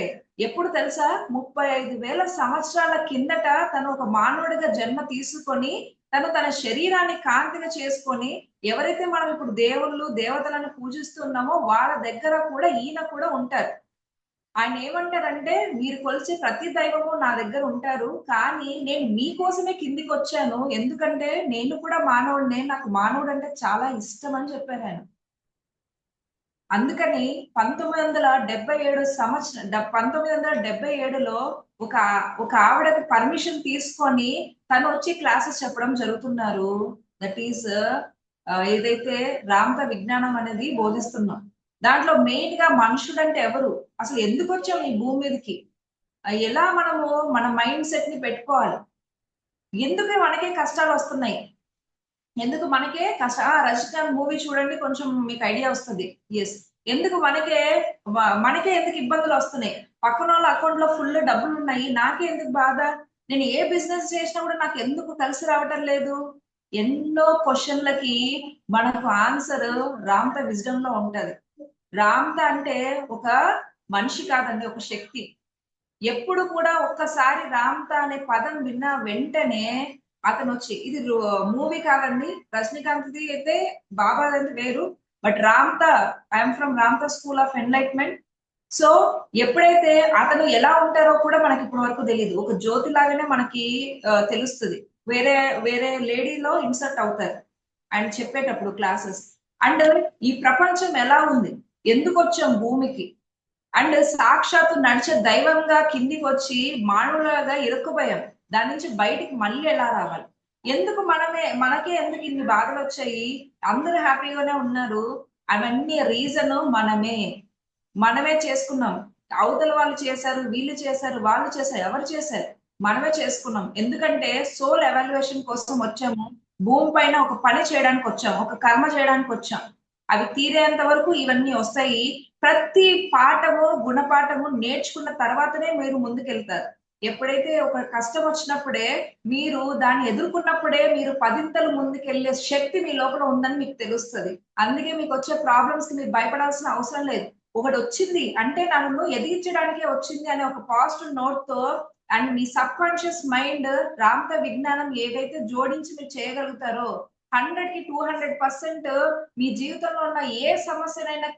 ఎప్పుడు తెలుసా 35,000 సంవత్సరాల కిందట తను ఒక మానవుడిగా జన్మ తీసుకొని తను తన శరీరాన్ని కాంతిగా చేసుకొని ఎవరైతే మనం ఇప్పుడు దేవుళ్ళు దేవతలను పూజిస్తున్నామో వాళ్ళ దగ్గర కూడా ఈయన కూడా ఉంటారు. ఆయన ఏమంటారంటే మీరు కొలిచే ప్రతి దైవము నా దగ్గర ఉంటారు, కానీ నేను మీకోసమే కిందికి వచ్చాను, ఎందుకంటే నేను కూడా మానవుడినే, నాకు మానవుడు అంటే చాలా ఇష్టం అని చెప్పారు ఆయన. అందుకని 1977లో ఒక ఆవిడకి పర్మిషన్ తీసుకొని తను వచ్చి క్లాసెస్ చెప్పడం జరుగుతున్నారు. దట్ ఈస్ ఏదైతే రామత విజ్ఞానం అనేది బోధిస్తున్నాం. దాంట్లో మెయిన్ గా మనుషుడు అంటే ఎవరు, అసలు ఎందుకు వచ్చాం ఈ భూమి మీదకి, ఎలా మనము మన మైండ్ సెట్ ని పెట్టుకోవాలి, ఎందుకు మనకే కష్టాలు వస్తున్నాయి, ఎందుకు మనకే రజనీకాంత్ మూవీ చూడండి, కొంచెం మీకు ఐడియా వస్తుంది. ఎస్, ఎందుకు మనకే ఎందుకు ఇబ్బందులు వస్తున్నాయి, పక్కన వాళ్ళ అకౌంట్ లో ఫుల్ డబ్బులు ఉన్నాయి, నాకే ఎందుకు బాధ, నేను ఏ బిజినెస్ చేసినా కూడా నాకు ఎందుకు కలిసి రావటం లేదు. ఎన్నో క్వశ్చన్లకి మనకు ఆన్సర్ రామత విజ్డమ్ లో ఉంటది. రామత అంటే ఒక మనిషి కాదండి, ఒక శక్తి. ఎప్పుడు కూడా ఒక్కసారి రామత అనే పదం విన్న వెంటనే అతను వచ్చి, ఇది మూవీ కాదండి, రజనీకాంత్ అయితే బాబా అయితే వేరు, but Ramatha, I'm from Ramatha school of enlightenment. So ఎప్పుడైతే అతను ఎలా ఉంటారో కూడా మనకి ఇప్పటి వరకు తెలియదు, ఒక జ్యోతి లాగానే మనకి తెలుస్తుంది. వేరే వేరే లేడీలో ఇన్సర్ట్ అవుతారు ఆయన చెప్పేటప్పుడు క్లాసెస్. అండ్ ఈ ప్రపంచం ఎలా ఉంది, ఎందుకు వచ్చాం భూమికి, అండ్ సాక్షాత్తు నడిచే దైవంగా కిందికి వచ్చి మానవులుగా ఇరుక్కుపోయాం, దాని నుంచి బయటికి మళ్ళీ ఎలా రావాలి, ఎందుకు మనకే ఎందుకు ఇన్ని బాధలు వచ్చాయి, అందరూ హ్యాపీగానే ఉన్నారు, అవన్నీ రీజన్ మనమే చేసుకున్నాం. అవతల వాళ్ళు చేశారు, వీళ్ళు చేశారు, వాళ్ళు చేశారు, ఎవరు చేశారు, మనమే చేసుకున్నాం. ఎందుకంటే సోల్ ఎవాల్యుయేషన్ కోసం వచ్చాము, భూమి పైన ఒక పని చేయడానికి వచ్చాం, ఒక కర్మ చేయడానికి వచ్చాం. అవి తీరేంత వరకు ఇవన్నీ వస్తాయి. ప్రతి పాఠము గుణపాఠము నేర్చుకున్న తర్వాతనే మీరు ముందుకెళ్తారు. ఎప్పుడైతే ఒక కష్టం వచ్చినప్పుడే, మీరు దాన్ని ఎదుర్కొన్నప్పుడే మీరు 10 ముందుకెళ్లే శక్తి మీ లోపల ఉందని మీకు తెలుస్తుంది. అందుకే మీకు వచ్చే ప్రాబ్లమ్స్ కి మీరు భయపడాల్సిన అవసరం లేదు. ఒకటి వచ్చింది అంటే నన్ను ఎదిరించడానికే వచ్చింది అనే ఒక పాజిటివ్ నోట్ తో, అండ్ మీ సబ్ కాన్షియస్ మైండ్ రామత విజ్ఞానం ఏదైతే జోడించి మీరు చేయగలుగుతారో 100కి 200% మీ జీవితంలో ఉన్న ఏ సమస్యనైనా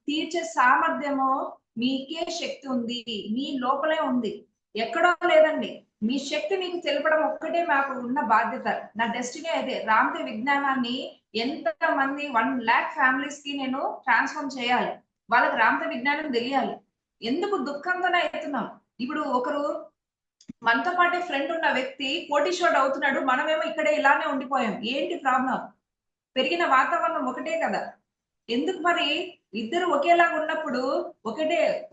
తీర్చే సామర్థ్యమో మీకే శక్తి ఉంది, మీ లోపలే ఉంది, ఎక్కడో లేదండి. మీ శక్తి మీకు తెలపడం ఒక్కటే మాకు ఉన్న బాధ్యత. నా డెస్టినీ అదే, రామత విజ్ఞానాన్ని ఎంత మంది 1 lakh ఫ్యామిలీస్ కి నేను ట్రాన్స్ఫార్మ్ చేయాలి, వాళ్ళకి రామత విజ్ఞానం తెలియాలి. ఎందుకు దుఃఖంతోనే అవుతున్నాం. ఇప్పుడు ఒకరు మనతో పాటే ఫ్రెండ్ ఉన్న వ్యక్తి కోటీశ్వరుడు అవుతున్నాడు, మనమేమో ఇక్కడే ఇలానే ఉండిపోయాం. ఏంటి ప్రాబ్లం? పెరిగిన వాతావరణం ఒకటే కదా. ఎందుకు మరి ఇద్దరు ఒకేలాగా ఉన్నప్పుడు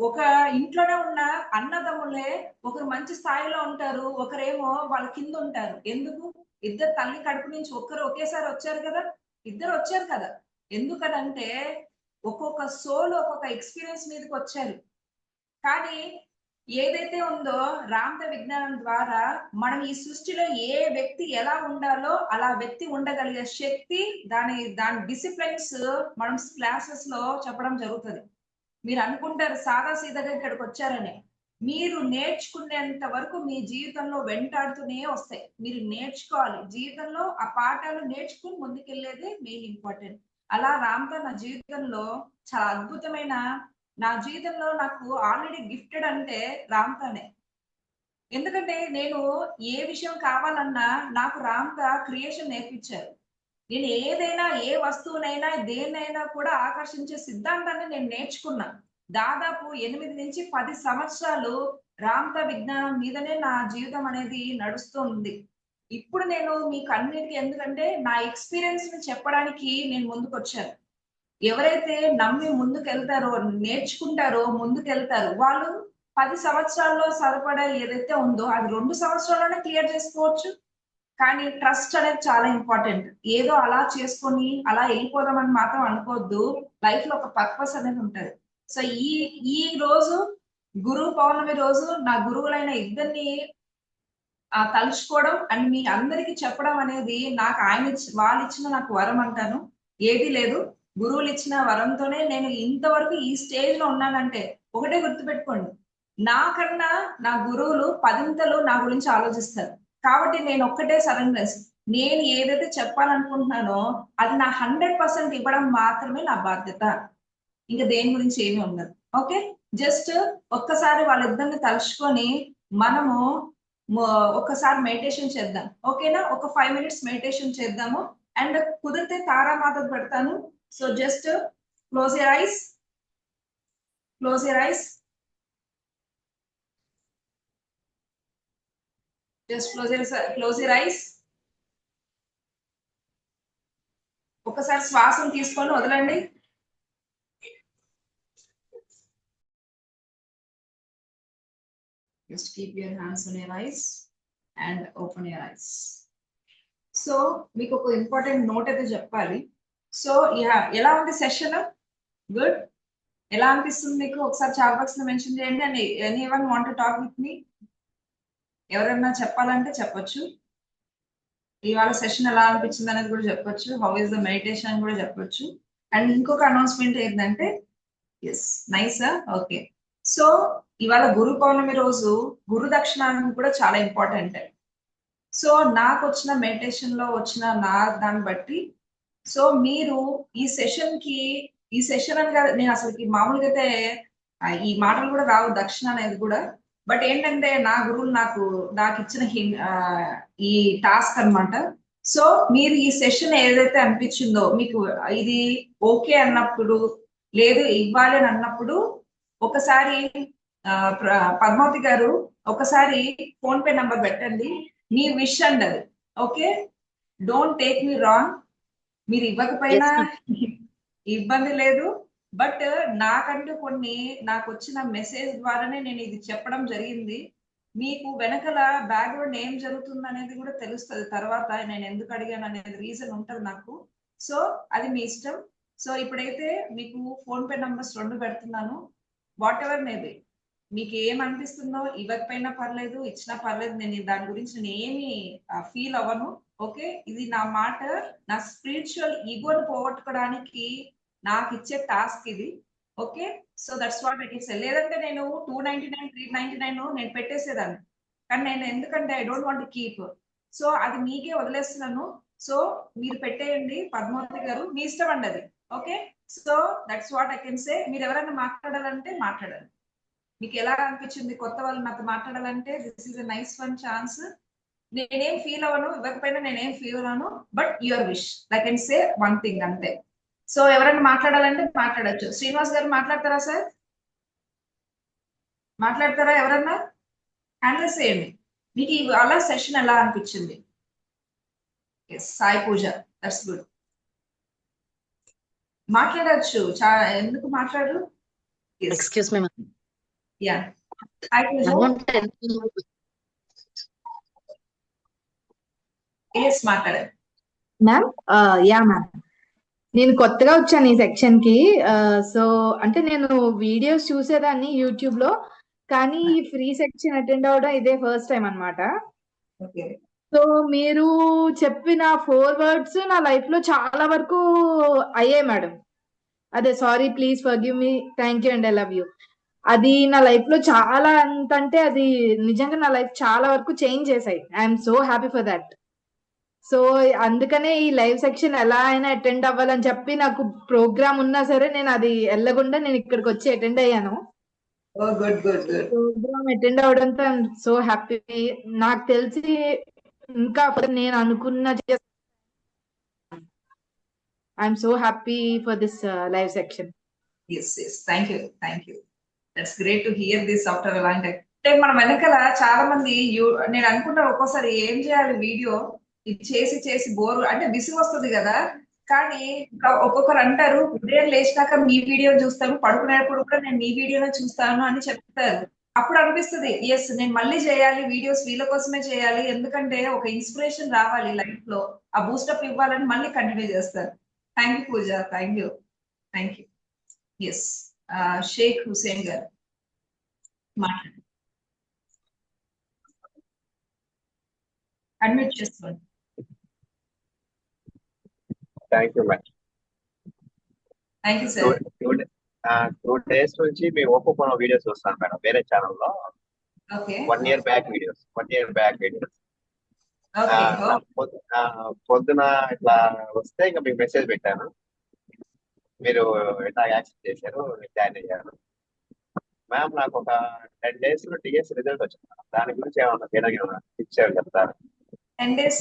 ఒక ఇంట్లోనే ఉన్న అన్నదమ్ములే ఒకరు మంచి స్థాయిలో ఉంటారు, ఒకరేమో వాళ్ళ కింద ఉంటారు. ఎందుకు? ఇద్దరు తల్లి కడుపు నుంచి ఒకేసారి వచ్చారు కదా, ఇద్దరు వచ్చారు కదా. ఎందుకనంటే ఒక్కొక్క సోల్ ఒక్కొక్క ఎక్స్పీరియన్స్ మీదకి వచ్చారు. కానీ ఏదైతే ఉందో రామత విజ్ఞానం ద్వారా మనం ఈ సృష్టిలో ఏ వ్యక్తి ఎలా ఉండాలో అలా వ్యక్తి ఉండగలిగే శక్తి, దాని డిసిప్లైన్స్ మనం క్లాసెస్ లో చెప్పడం జరుగుతుంది. మీరు అనుకుంటారు సాదా సీదాగా ఇక్కడికి వచ్చారని, మీరు నేర్చుకునేంత వరకు మీ జీవితంలో వెంటాడుతూనే వస్తాయి. మీరు నేర్చుకోవాలి, జీవితంలో ఆ పాఠాలు నేర్చుకుని ముందుకెళ్లేదే మెయిన్ ఇంపార్టెంట్. అలా రామత నా జీవితంలో చాలా అద్భుతమైన, నా జీవితంలో నాకు ఆల్రెడీ గిఫ్టెడ్ అంటే రామతనే. ఎందుకంటే నేను ఏ విషయం కావాలన్నా నాకు రామత క్రియేషన్ నేర్పించారు. నేను ఏదైనా, ఏ వస్తువునైనా, దేన్నైనా కూడా ఆకర్షించే సిద్ధాంతాన్ని నేను నేర్చుకున్నా. దాదాపు 8 నుంచి 10 సంవత్సరాలు రామత విజ్ఞానం మీదనే నా జీవితం అనేది నడుస్తూ ఉంది. ఇప్పుడు నేను మీకు అన్నిటికీ, ఎందుకంటే నా ఎక్స్పీరియన్స్ ని చెప్పడానికి నేను ముందుకు వచ్చాను. ఎవరైతే నమ్మి ముందుకెళ్తారో, నేర్చుకుంటారో, ముందుకెళ్తారు, వాళ్ళు 10 సంవత్సరాల్లో సరిపడా ఏదైతే ఉందో అది 2 సంవత్సరాల్లోనే క్లియర్ చేసుకోవచ్చు. కానీ ట్రస్ట్ అనేది చాలా ఇంపార్టెంట్. ఏదో అలా చేసుకొని అలా వెళ్ళిపోదామని మాత్రం అనుకోవద్దు. లైఫ్ లో ఒక పర్పస్ అనేది ఉంటది. సో ఈ రోజు గురు పౌర్ణమి రోజు నా గురువులైన ఇద్దరిని తలుచుకోవడం అండ్ మీ అందరికి చెప్పడం అనేది నాకు వాళ్ళు ఇచ్చిన నాకు వరం అంటాను. ఏది లేదు, గురువులు ఇచ్చిన వరంతోనే నేను ఇంతవరకు ఈ స్టేజ్ లో ఉన్నానంటే ఒకటే గుర్తుపెట్టుకోండి, నాకన్నా నా గురువులు పదింతలు నా గురించి ఆలోచిస్తారు. కాబట్టి నేను ఒక్కటే సరెండర్, నేను ఏదైతే చెప్పాలనుకుంటున్నానో అది నా 100% ఇవ్వడం మాత్రమే నా బాధ్యత. ఇంకా దేని గురించి ఏమీ ఉండదు. ఓకే, జస్ట్ ఒక్కసారి వాళ్ళిద్దరిని తలుచుకొని మనము ఒక్కసారి మెడిటేషన్ చేద్దాం. ఓకేనా, ఒక 5 minutes మెడిటేషన్ చేద్దాము. అండ్ కుదిరితే తారామాత పెడతాను. So just close your eyes, close your eyes, just close your eyes. ఒకసారి శ్వాసను తీసుకొని వదలండి. Just keep your hands on your eyes and open your eyes. So మీకు ఒక ఇంపార్టెంట్ నోట్ అయితే చెప్పాలి. సో ఎలా ఉంది సెషన్? గుడ్. ఎలా అనిపిస్తుంది మీకు? ఒకసారి చాట్ బాక్స్ లో మెన్షన్ చేయండి. And anyone want to talk with me? ఎవరైనా చెప్పాలంటే చెప్పొచ్చు. ఇవాళ సెషన్ ఎలా అనిపించింది అనేది కూడా చెప్పొచ్చు. హౌ ఇస్ ద మెడిటేషన్ అని కూడా చెప్పొచ్చు. అండ్ ఇంకొక అనౌన్స్మెంట్ ఏంటంటే, ఎస్ నైస్, ఓకే. సో ఇవాళ గురు పౌర్ణమి రోజు గురు దక్షిణాన్ని కూడా చాలా ఇంపార్టెంట్. సో నాకు వచ్చిన మెడిటేషన్ లో వచ్చిన నా దాన్ని బట్టి, సో మీరు ఈ సెషన్ అని కాదు, నేను అసలుకి మామూలుగా అయితే ఈ మాటలు కూడా రావు దక్షిణ అనేది కూడా. బట్ ఏంటంటే నా గురువులు నాకు ఇచ్చిన ఈ టాస్క్ అన్నమాట. సో మీరు ఈ సెషన్ ఏదైతే అనిపించిందో మీకు ఇది ఓకే అన్నప్పుడు, లేదు ఇవ్వాలి అని అన్నప్పుడు, ఒకసారి పద్మావతి గారు ఒకసారి ఫోన్ పే నంబర్ పెట్టండి. మీ విష్ అండి అది. Okay, don't take me wrong. మీరు ఇవ్వకపోయినా ఇబ్బంది లేదు. బట్ నాకంటూ కొన్ని నాకు వచ్చిన మెసేజ్ ద్వారానే నేను ఇది చెప్పడం జరిగింది. మీకు వెనకల బ్యాక్గ్రౌండ్ ఏం జరుగుతుంది అనేది కూడా తెలుస్తుంది తర్వాత. నేను ఎందుకు అడిగాను అనేది రీజన్ ఉంటుంది నాకు. సో అది మీ ఇష్టం. సో ఇప్పుడైతే మీకు ఫోన్ పే నంబర్స్ 2 పెడుతున్నాను. వాట్ ఎవర్ మేబీ మీకు ఏమనిపిస్తుందో, ఇవ్వకపోయినా పర్లేదు, ఇచ్చినా పర్లేదు, నేను దాని గురించి నేను ఏమి ఫీల్ అవ్వను. ఓకే, ఇది నా మాట, నా స్పిరిచువల్ ఈగోని పోగొట్టుకోవడానికి నాకు ఇచ్చే టాస్క్ ఇది. Okay, so that's what it is. లేదంటే నేను 299 399 నేను పెట్టేసేదాన్ని, కానీ నేను ఎందుకంటే I don't want keep. So అది మీకే వదిలేస్తున్నాను. సో మీరు పెట్టేయండి పద్మావతి గారు, మీ ఇష్టం అండి అది. Okay, so that's what I can సే. మీరు ఎవరైనా మాట్లాడాలంటే మాట్లాడాలి. మీకు ఎలా అనిపించింది కొత్త వాళ్ళు నాతో మాట్లాడాలంటే? This is a nice one chance. నేనేం ఫీల్ అవ్వను, ఇవ్వకపోయినా నేనేం ఫీల్ అవ్వను. But your wish, I can say one thing అంతే. సో ఎవరైనా మాట్లాడాలంటే మాట్లాడచ్చు. శ్రీనివాస్ గారు మాట్లాడతారా సార్? మాట్లాడతారా ఎవరన్నా? హ్యాండిల్ చేయండి. మీకు అలా సెషన్ ఎలా అనిపించింది? Sai Pooja, that's good. మాట్లాడచ్చు, ఎందుకు మాట్లాడరు? Excuse me ma'am. Yeah, hi Pooja. Yes మాట్లాడారు మ్యామ్. యా మ్యామ్, నేను కొత్తగా వచ్చాను ఈ సెక్షన్ కి. సో అంటే నేను వీడియోస్ చూసేదాన్ని యూట్యూబ్ లో, కానీ ఈ ఫ్రీ సెక్షన్ అటెండ్ అవడం ఇదే ఫస్ట్ టైం అన్నమాట. ఓకే. సో మీరు చెప్పిన 4 words నా లైఫ్ లో చాలా వరకు అయ్యాయి మేడం. అదే sorry, please forgive me, thank you and I love you. అది నా లైఫ్ లో చాలా అంటే అది నిజంగా నా లైఫ్ చాలా వరకు చేంజ్ చేశాయి. I'm so happy for that. So అందుకనే ఈ లైవ్ సెక్షన్ ఎలా అయినా అటెండ్ అవ్వాలని చెప్పి, నాకు ప్రోగ్రామ్ ఉన్నా సరే నేను అది వెళ్ళకుండా నేను ఇక్కడికి వచ్చి అటెండ్ అయ్యాను. ప్రోగ్రామ్ అటెండ్ అవడంతో ఐఎమ్ సో హ్యాపీ. నాకు తెలిసి ఇంకా నేను అనుకున్న I'm so happy for this live section. Yes, thank you. That's great to hear this after a long time. అంటే మన వెనకాల చాలా మంది నేను అనుకుంటా ఒక్కోసారి ఏం చేయాలి వీడియో ఇది చేసి బోర్ అంటే విసుగు వస్తుంది కదా. కానీ ఒక్కొక్కరు అంటారు ఉదయం లేచినాక మీ వీడియో చూస్తాను, పడుకునేటప్పుడు కూడా నేను మీ వీడియోనే చూస్తాను అని చెప్తారు. అప్పుడు అనిపిస్తుంది ఎస్ నేను మళ్ళీ చేయాలి వీడియోస్, వీళ్ళ కోసమే చేయాలి. ఎందుకంటే ఒక ఇన్స్పిరేషన్ రావాలి లైఫ్ లో, ఆ బూస్టప్ ఇవ్వాలని మళ్ళీ కంటిన్యూ చేస్తారు. Thank you Pooja, thank you. Yes, Shaik Hussain garu మాట్లాడండి, అడ్మిట్ చేసుకోండి. Thank you ma'am. Thank you too sir. Two two days నుంచి మీ ఓపో ఫోన్ వీడియోస్ చూస్తాను మేడం, వేరే ఛానల్లో. Okay 1 year back videos, 1 year back videos. Okay. పొద్దున ఇట్లా వస్తే ఇంకా మీకు మెసేజ్ పెట్టాను, మీరు ఎట్లా యాక్సెప్ట్ చేశారు, జాయిన్ అయ్యారు. మ్యామ్ నాకు ఒక 10 days లో టీఎస్ రిజల్ట్ వచ్చింది మేడం. దాని గురించి ఏమన్నా ఇచ్చారు చెప్తారు. 10 days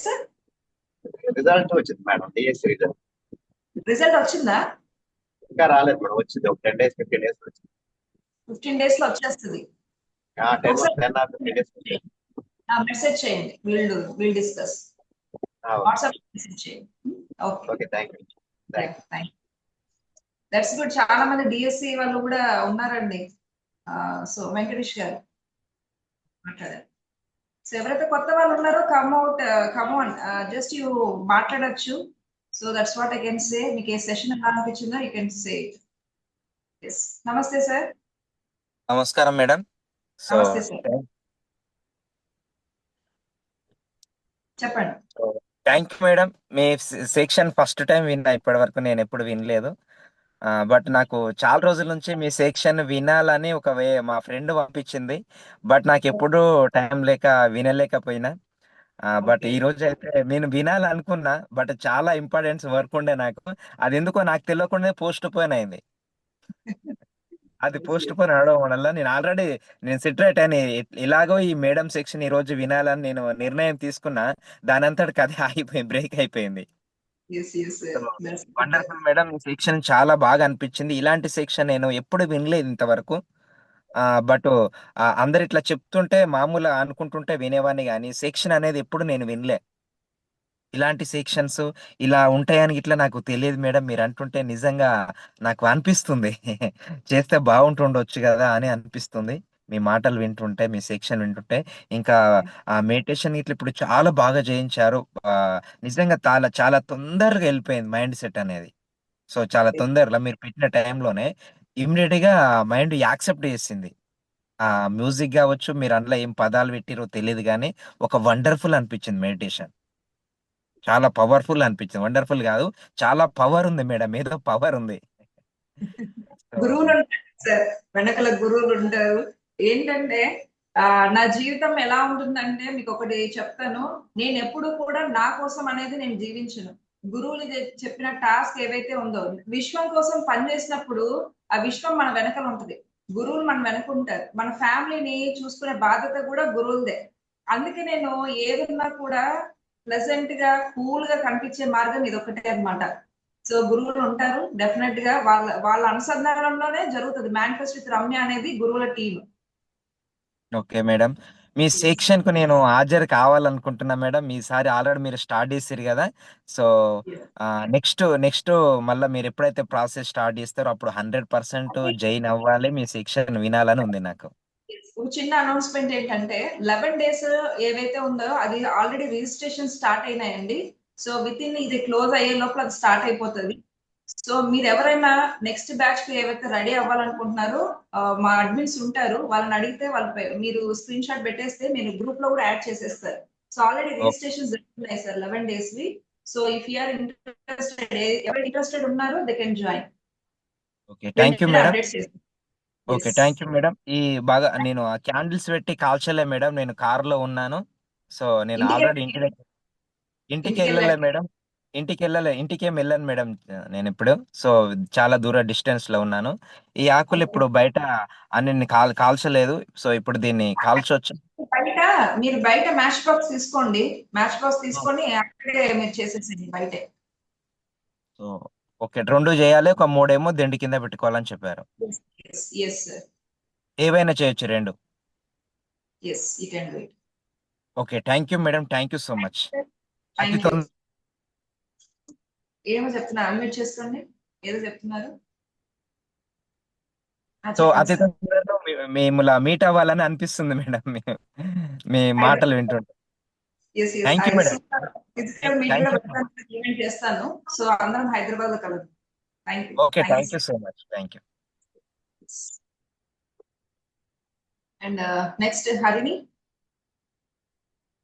రిజల్ట్ వచ్చింది మేడం, టీఎస్ రిజల్ట్ రిజల్ట్ వచ్చిందా? ఇంకా రాలేదు మేడం, వచ్చింది ఒక 10 days 15 days వచ్చింది. 15 days లో వచ్చేస్తుంది. 10 or 15 days వచ్చింది. మెసేజ్ చేయండి, విల్ డిస్కస్. వాట్సాప్ మెసేజ్ చేయండి. Okay, okay, thank you. That's good. చాలా మంది డిఎస్సి వాళ్ళు కూడా ఉన్నారండి. సో వెంకటేష్ గారు మాట్లాడారు. సో ఎవరైతే కొత్త వాళ్ళు ఉన్నారో కమ్ ఆన్, జస్ట్ యూ మాట్లాడచ్చు. So that's what I can సే. మీకు ఏ సెషన్ ఎలా అనిపించిందో యూ కెన్ సే. ఎస్, నమస్తే సార్. నమస్కారం మేడం. సో నమస్తే సార్, చెప్పండి. Thank you madam. Me section first time విన్నా, ఇప్పటి వరకు నేను ఎప్పుడు వినలేదు. బట్ నాకు చాలా రోజుల నుంచి మీ సెక్షన్ వినాలని మా ఫ్రెండ్ పంపించింది. బట్ నాకు ఎప్పుడు టైం లేక వినలేకపోయినా. బట్ ఈ రోజు అయితే నేను వినాలనుకున్నా, బట్ చాలా ఇంపార్టెన్స్ వర్క్ ఉండే నాకు. అది ఎందుకో నాకు తెలియకుండా పోస్ట్ పోయిన్ అయింది. అది పోస్ట్ పోన్ అవడం వల్ల నేను సిట్రేట్ అని ఇలాగో ఈ మేడం సెక్షన్ ఈ రోజు వినాలని నేను నిర్ణయం తీసుకున్నా. దాని అంతటికి అది ఆగిపోయింది, బ్రేక్ అయిపోయింది. వండర్ఫుల్ మేడం, ఈ సెక్షన్ చాలా బాగా అనిపించింది. ఇలాంటి సెక్షన్ నేను ఎప్పుడు వినలేదు ఇంతవరకు. బట్ అందరు ఇట్లా చెప్తుంటే మామూలుగా అనుకుంటుంటే వినేవాడిని, కానీ సెక్షన్ అనేది ఎప్పుడు నేను వినలే. ఇలాంటి సెక్షన్స్ ఇలా ఉంటాయని ఇట్లా నాకు తెలియదు మేడం. మీరు అంటుంటే నిజంగా నాకు అనిపిస్తుంది చేస్తే బాగుంటుండొచ్చు కదా అని అనిపిస్తుంది. మీ మాటలు వింటుంటే, మీ సెక్షన్ వింటుంటే. ఇంకా ఆ మెడిటేషన్ ఇట్లా ఇప్పుడు చాలా బాగా చేయించారు. నిజంగా చాలా చాలా తొందరగా వెళ్ళిపోయింది మైండ్ సెట్ అనేది. సో చాలా తొందరగా మీరు పెట్టిన టైంలోనే ఇమ్మీడియట్ గా మైండ్ యాక్సెప్ట్ చేసింది. ఆ మ్యూజిక్ కావచ్చు, మీరు అందులో ఏం పదాలు పెట్టిరో తెలియదు, కానీ ఒక వండర్ఫుల్ అనిపించింది మెడిటేషన్. చాలా పవర్ఫుల్ అనిపించింది. వండర్ఫుల్ కాదు, చాలా పవర్ ఉంది మేడం, ఏదో పవర్ ఉంది. గురువులు ఉంటారు సార్, వెనకల గురువులు ఉంటారు. ఏంటంటే నా జీవితం ఎలా ఉంటుందంటే మీకు ఒకటి చెప్తాను. నేను ఎప్పుడు కూడా నా కోసం అనేది నేను జీవించను. గురువులు చెప్పిన టాస్క్ ఏవైతే ఉందో, విశ్వం కోసం పనిచేసినప్పుడు ఆ విశ్వం మన వెనకలు ఉంటది. గురువులు మన వెనక ఉంటారు. మన ఫ్యామిలీని చూసుకునే బాధ్యత కూడా గురువులదే. అందుకే నేను ఏదన్నా కూడా ప్లెజెంట్ గా, కూల్ గా కనిపించే మార్గం ఇది ఒకటే అన్నమాట. సో గురువులు ఉంటారు, డెఫినెట్ గా వాళ్ళ అనుసంధానంలోనే జరుగుతుంది. మేనిఫెస్ట్ విత్ రమ్య అనేది గురువుల టీం. ఓకే మేడం, మీ సెక్షన్ కు నేను హాజరు కావాలనుకుంటున్నా మేడం. ఈసారి ఆల్రెడీ మీరు స్టార్ట్ చేసారు కదా. సో నెక్స్ట్ మళ్ళీ మీరు ఎప్పుడైతే ప్రాసెస్ స్టార్ట్ చేస్తారో అప్పుడు 100% జాయిన్ అవ్వాలి, మీ సెక్షన్ వినాలని ఉంది నాకు. చిన్న అనౌన్స్మెంట్ ఏంటంటే 11 days ఏవైతే ఉందో అది ఆల్రెడీ రిజిస్ట్రేషన్ స్టార్ట్ అయినాయండి. సో విత్ ఇన్ ఇది క్లోజ్ అయ్యే లోపల అది స్టార్ట్ అయిపోతుంది. సో మీరు ఎవరైనా నెక్స్ట్ బ్యాచ్ కి ఏవైతే రెడీ అవ్వాలనుకుంటున్నారో మా అడ్మిన్స్ ఉంటారు, వాళ్ళని అడిగితే మీరు స్క్రీన్ షాట్ పెట్టేస్తే మీరు గ్రూప్ లో కూడా యాడ్ చేసేస్తారు. సో ఆల్రెడీ రిజిస్ట్రేషన్ జరుగుతున్నాయి సార్ 11 days వి. So if you are interested, ఎవరు ఇంట్రెస్టెడ్ ఉన్నారో they can join. Okay, thank you madam. Okay, thank you madam. బాగా నేను ఆ క్యాండిల్స్ పెట్టి కాల్చలే మేడం, నేను కారులో ఉన్నాను. సో నేను ఆల్రెడీ ఇంటికి వెళ్ళలే మేడం. ఇంటికేం వెళ్ళాను మేడం నేను ఇప్పుడు. సో చాలా దూర డిస్టెన్స్ లో ఉన్నాను. ఈ ఆకులు ఇప్పుడు బయట అన్ని కాల్చలేదు. సో ఇప్పుడు దీన్ని కాల్చొచ్చు. మీరు బయట మ్యాచ్ బాక్స్ తీసుకోండి, మ్యాచ్ బాక్స్ తీసుకొని అక్కడే మీరు చేసేసింది బయటే. సో ఓకే, 2 చేయాలి, ఒక 3 ఏమో దిండి కింద పెట్టుకోవాలని చెప్పారు. ఏవైనా చేయొచ్చు 2. Okay, thank you madam, thank you so much. ఏమో చెప్తున్నారు, అన్మ్యూట్ చేసుకోండి. ఏదో చెప్తున్నారు. సో అతి తొందరలో మిమ్మల్ని మీట్ అవ్వాలని అనిపిస్తుంది మేడం, మీ మాటలు వింటుంటే. Thank you madam. చేస్తాను. సో అందరం హైదరాబాద్ లో కలదు. Okay, thank you so much, thank you. And next Harini.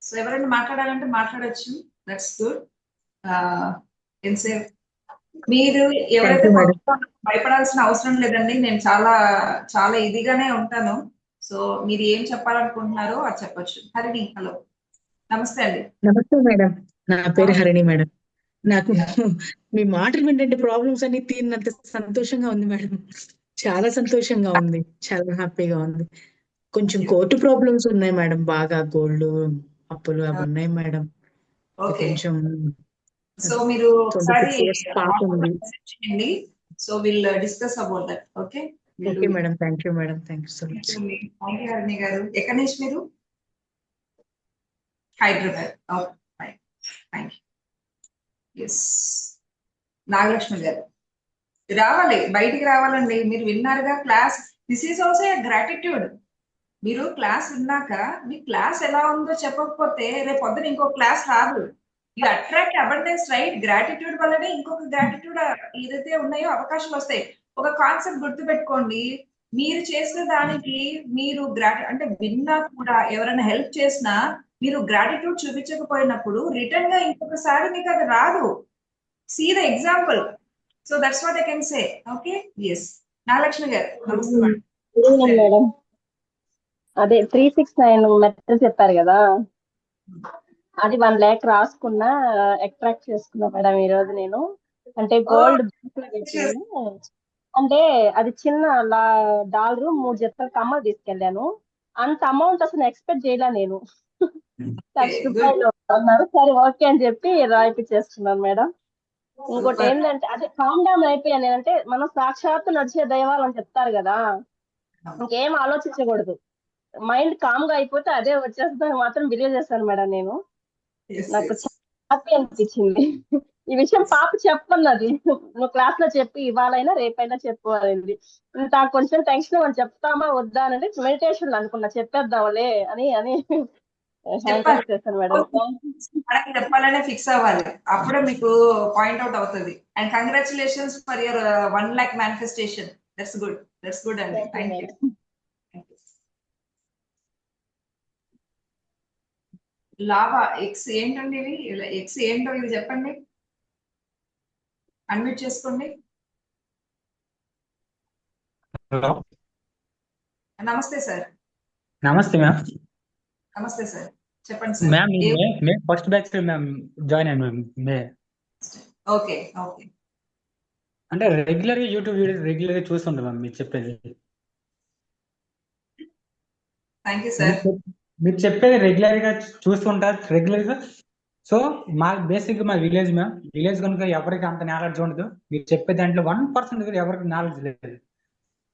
So ఎవరైనా మాట్లాడాలంటే మాట్లాడచ్చు. That's good. మీరు థ్యాంక్ ఎవరైతే యూ మేడం. కొత్త భయపడాల్సిన అవసరం లేదండి. నేను చాలా చాలా ఇదిగానే ఉంటాను. సో మీరు ఏం చెప్పాలనుకుంటున్నారో అది చెప్పొచ్చు. హరిణి, హలో, నమస్తే అండి. నమస్తే మేడం. నా పేరు నమస్తే. హరిణి మేడం. నాకు Yeah. మీ మాటలు వింటే ప్రాబ్లమ్స్ అన్ని తీరినంత సంతోషంగా ఉంది మేడం. చాలా సంతోషంగా ఉంది. చాలా హ్యాపీగా ఉంది. కొంచెం Thank you. కోర్టు ప్రాబ్లమ్స్ ఉన్నాయి మేడం. బాగా గోల్డ్ అప్పులు అవి ఉన్నాయి మేడం. అది ఓకే. కొంచెం సో మీరు ఒకసారి 26 years పాప ఉంది. మెసేజ్ చేయండి. So will discuss about that. Okay. Okay madam. Thank you madam. Thank you so much. Thank you Harini garu. ఎక్కడి నుంచి మీరు? Hyderabad. Okay, fine. Thank you. Yes, Nagalakshmi garu రావాలి, బయటికి రావాలండి. మీరు విన్నారుగా class. This is also a gratitude. మీరు క్లాస్ విన్నాక మీ క్లాస్ ఎలా ఉందో చెప్పకపోతే రేపు పొద్దున ఇంకో క్లాస్ రాదు. You attract abundance, right? Gratitude వల్లనే ఇంకొక గ్రాటిట్యూడ్ ఏదైతే ఉన్నాయో అవకాశాలు వస్తాయి. ఒక కాన్సెప్ట్ గుర్తుపెట్టుకోండి. మీరు చేసిన దానికి మీరు అంటే విన్నా కూడా ఎవరైనా హెల్ప్ చేసినా మీరు గ్రాటిట్యూడ్ చూపించకపోయినప్పుడు రిటర్న్ గా ఇంకొకసారి మీకు అది రాదు. See the example. So that's what I can say. Okay. Yes, Nagalakshmi garu నమస్తే మేడం. Good evening madam. అదే 369 మెథడ్ చెప్పారు కదా, అది 1 lakh రాసుకున్నా, ఎక్స్ట్రాక్ట్ చేసుకున్నా మేడం ఈ రోజు నేను. అంటే గోల్డ్ అంటే అది చిన్న $1 3 జతల కమ్మలు తీసుకెళ్లాను. అంత అమౌంట్ అసలు ఎక్స్పెక్ట్ చేయలే నేను. ₹1,00,000 అన్నారు. సరే ఓకే అని చెప్పి రాయిపించేసుకున్నాను మేడం. ఇంకోటి ఏంటంటే అదే కామ్ డౌన్ అయిపోయాను. అంటే మనం సాక్షాత్తు నడిచే దైవాలని చెప్తారు కదా, ఇంకేం ఆలోచించకూడదు. మైండ్ కామ్ గా అయిపోతే అదే వచ్చేస్తుందని మాత్రం బిలీవ్ చేస్తాను మేడం నేను. నాకు హ్యాపీ అనిపించింది. ఈ విషయం పాప చెప్పన్నది, నువ్వు క్లాస్ లో చెప్పి ఇవాళైనా రేపైనా చెప్పుకోవాలి. నాకు కొంచెం టెన్షన్ అని చెప్తామా వద్దా అని మెడిటేషన్ అనుకున్నా, చెప్పేద్దాంలే అని చేస్తాను మేడం. చెప్పాలనే ఫిక్స్ అవ్వాలి, అప్పుడే మీకు పాయింట్ అవుట్ అవుతుంది. And congratulations for your 1 lakh manifestation. That's good, that's good అండి. Thank you. లావా ఎక్స్ ఏంటండి ఇవి? ఎక్స్ ఏంటో ఇది చెప్పండి. అన్మ్యూట్ చేసుకోండి. హలో, నమస్తే సార్. నమస్తే మ్యామ్. నమస్తే సార్, చెప్పండి sir. Ma'am May first batch ma'am join అయ్యాను మ్యామ్. మే ఓకే ఓకే. అంటే రెగ్యులర్ గా యూట్యూబ్ వీడియోస్ రెగ్యులర్ గా చూస్తుంటాం మ్యామ్ మీరు చెప్పేది. Thank you sir. మీరు చెప్పేది రెగ్యులర్ గా చూస్తుంటారు రెగ్యులర్ గా. సో మా బేసిక్ మా విలేజ్ మ్యామ్. విలేజ్ కనుక ఎవరికి అంత నాలెడ్జ్ ఉండదు. మీరు చెప్పే దాంట్లో 1% ఎవరికి నాలెడ్జ్ లేదు.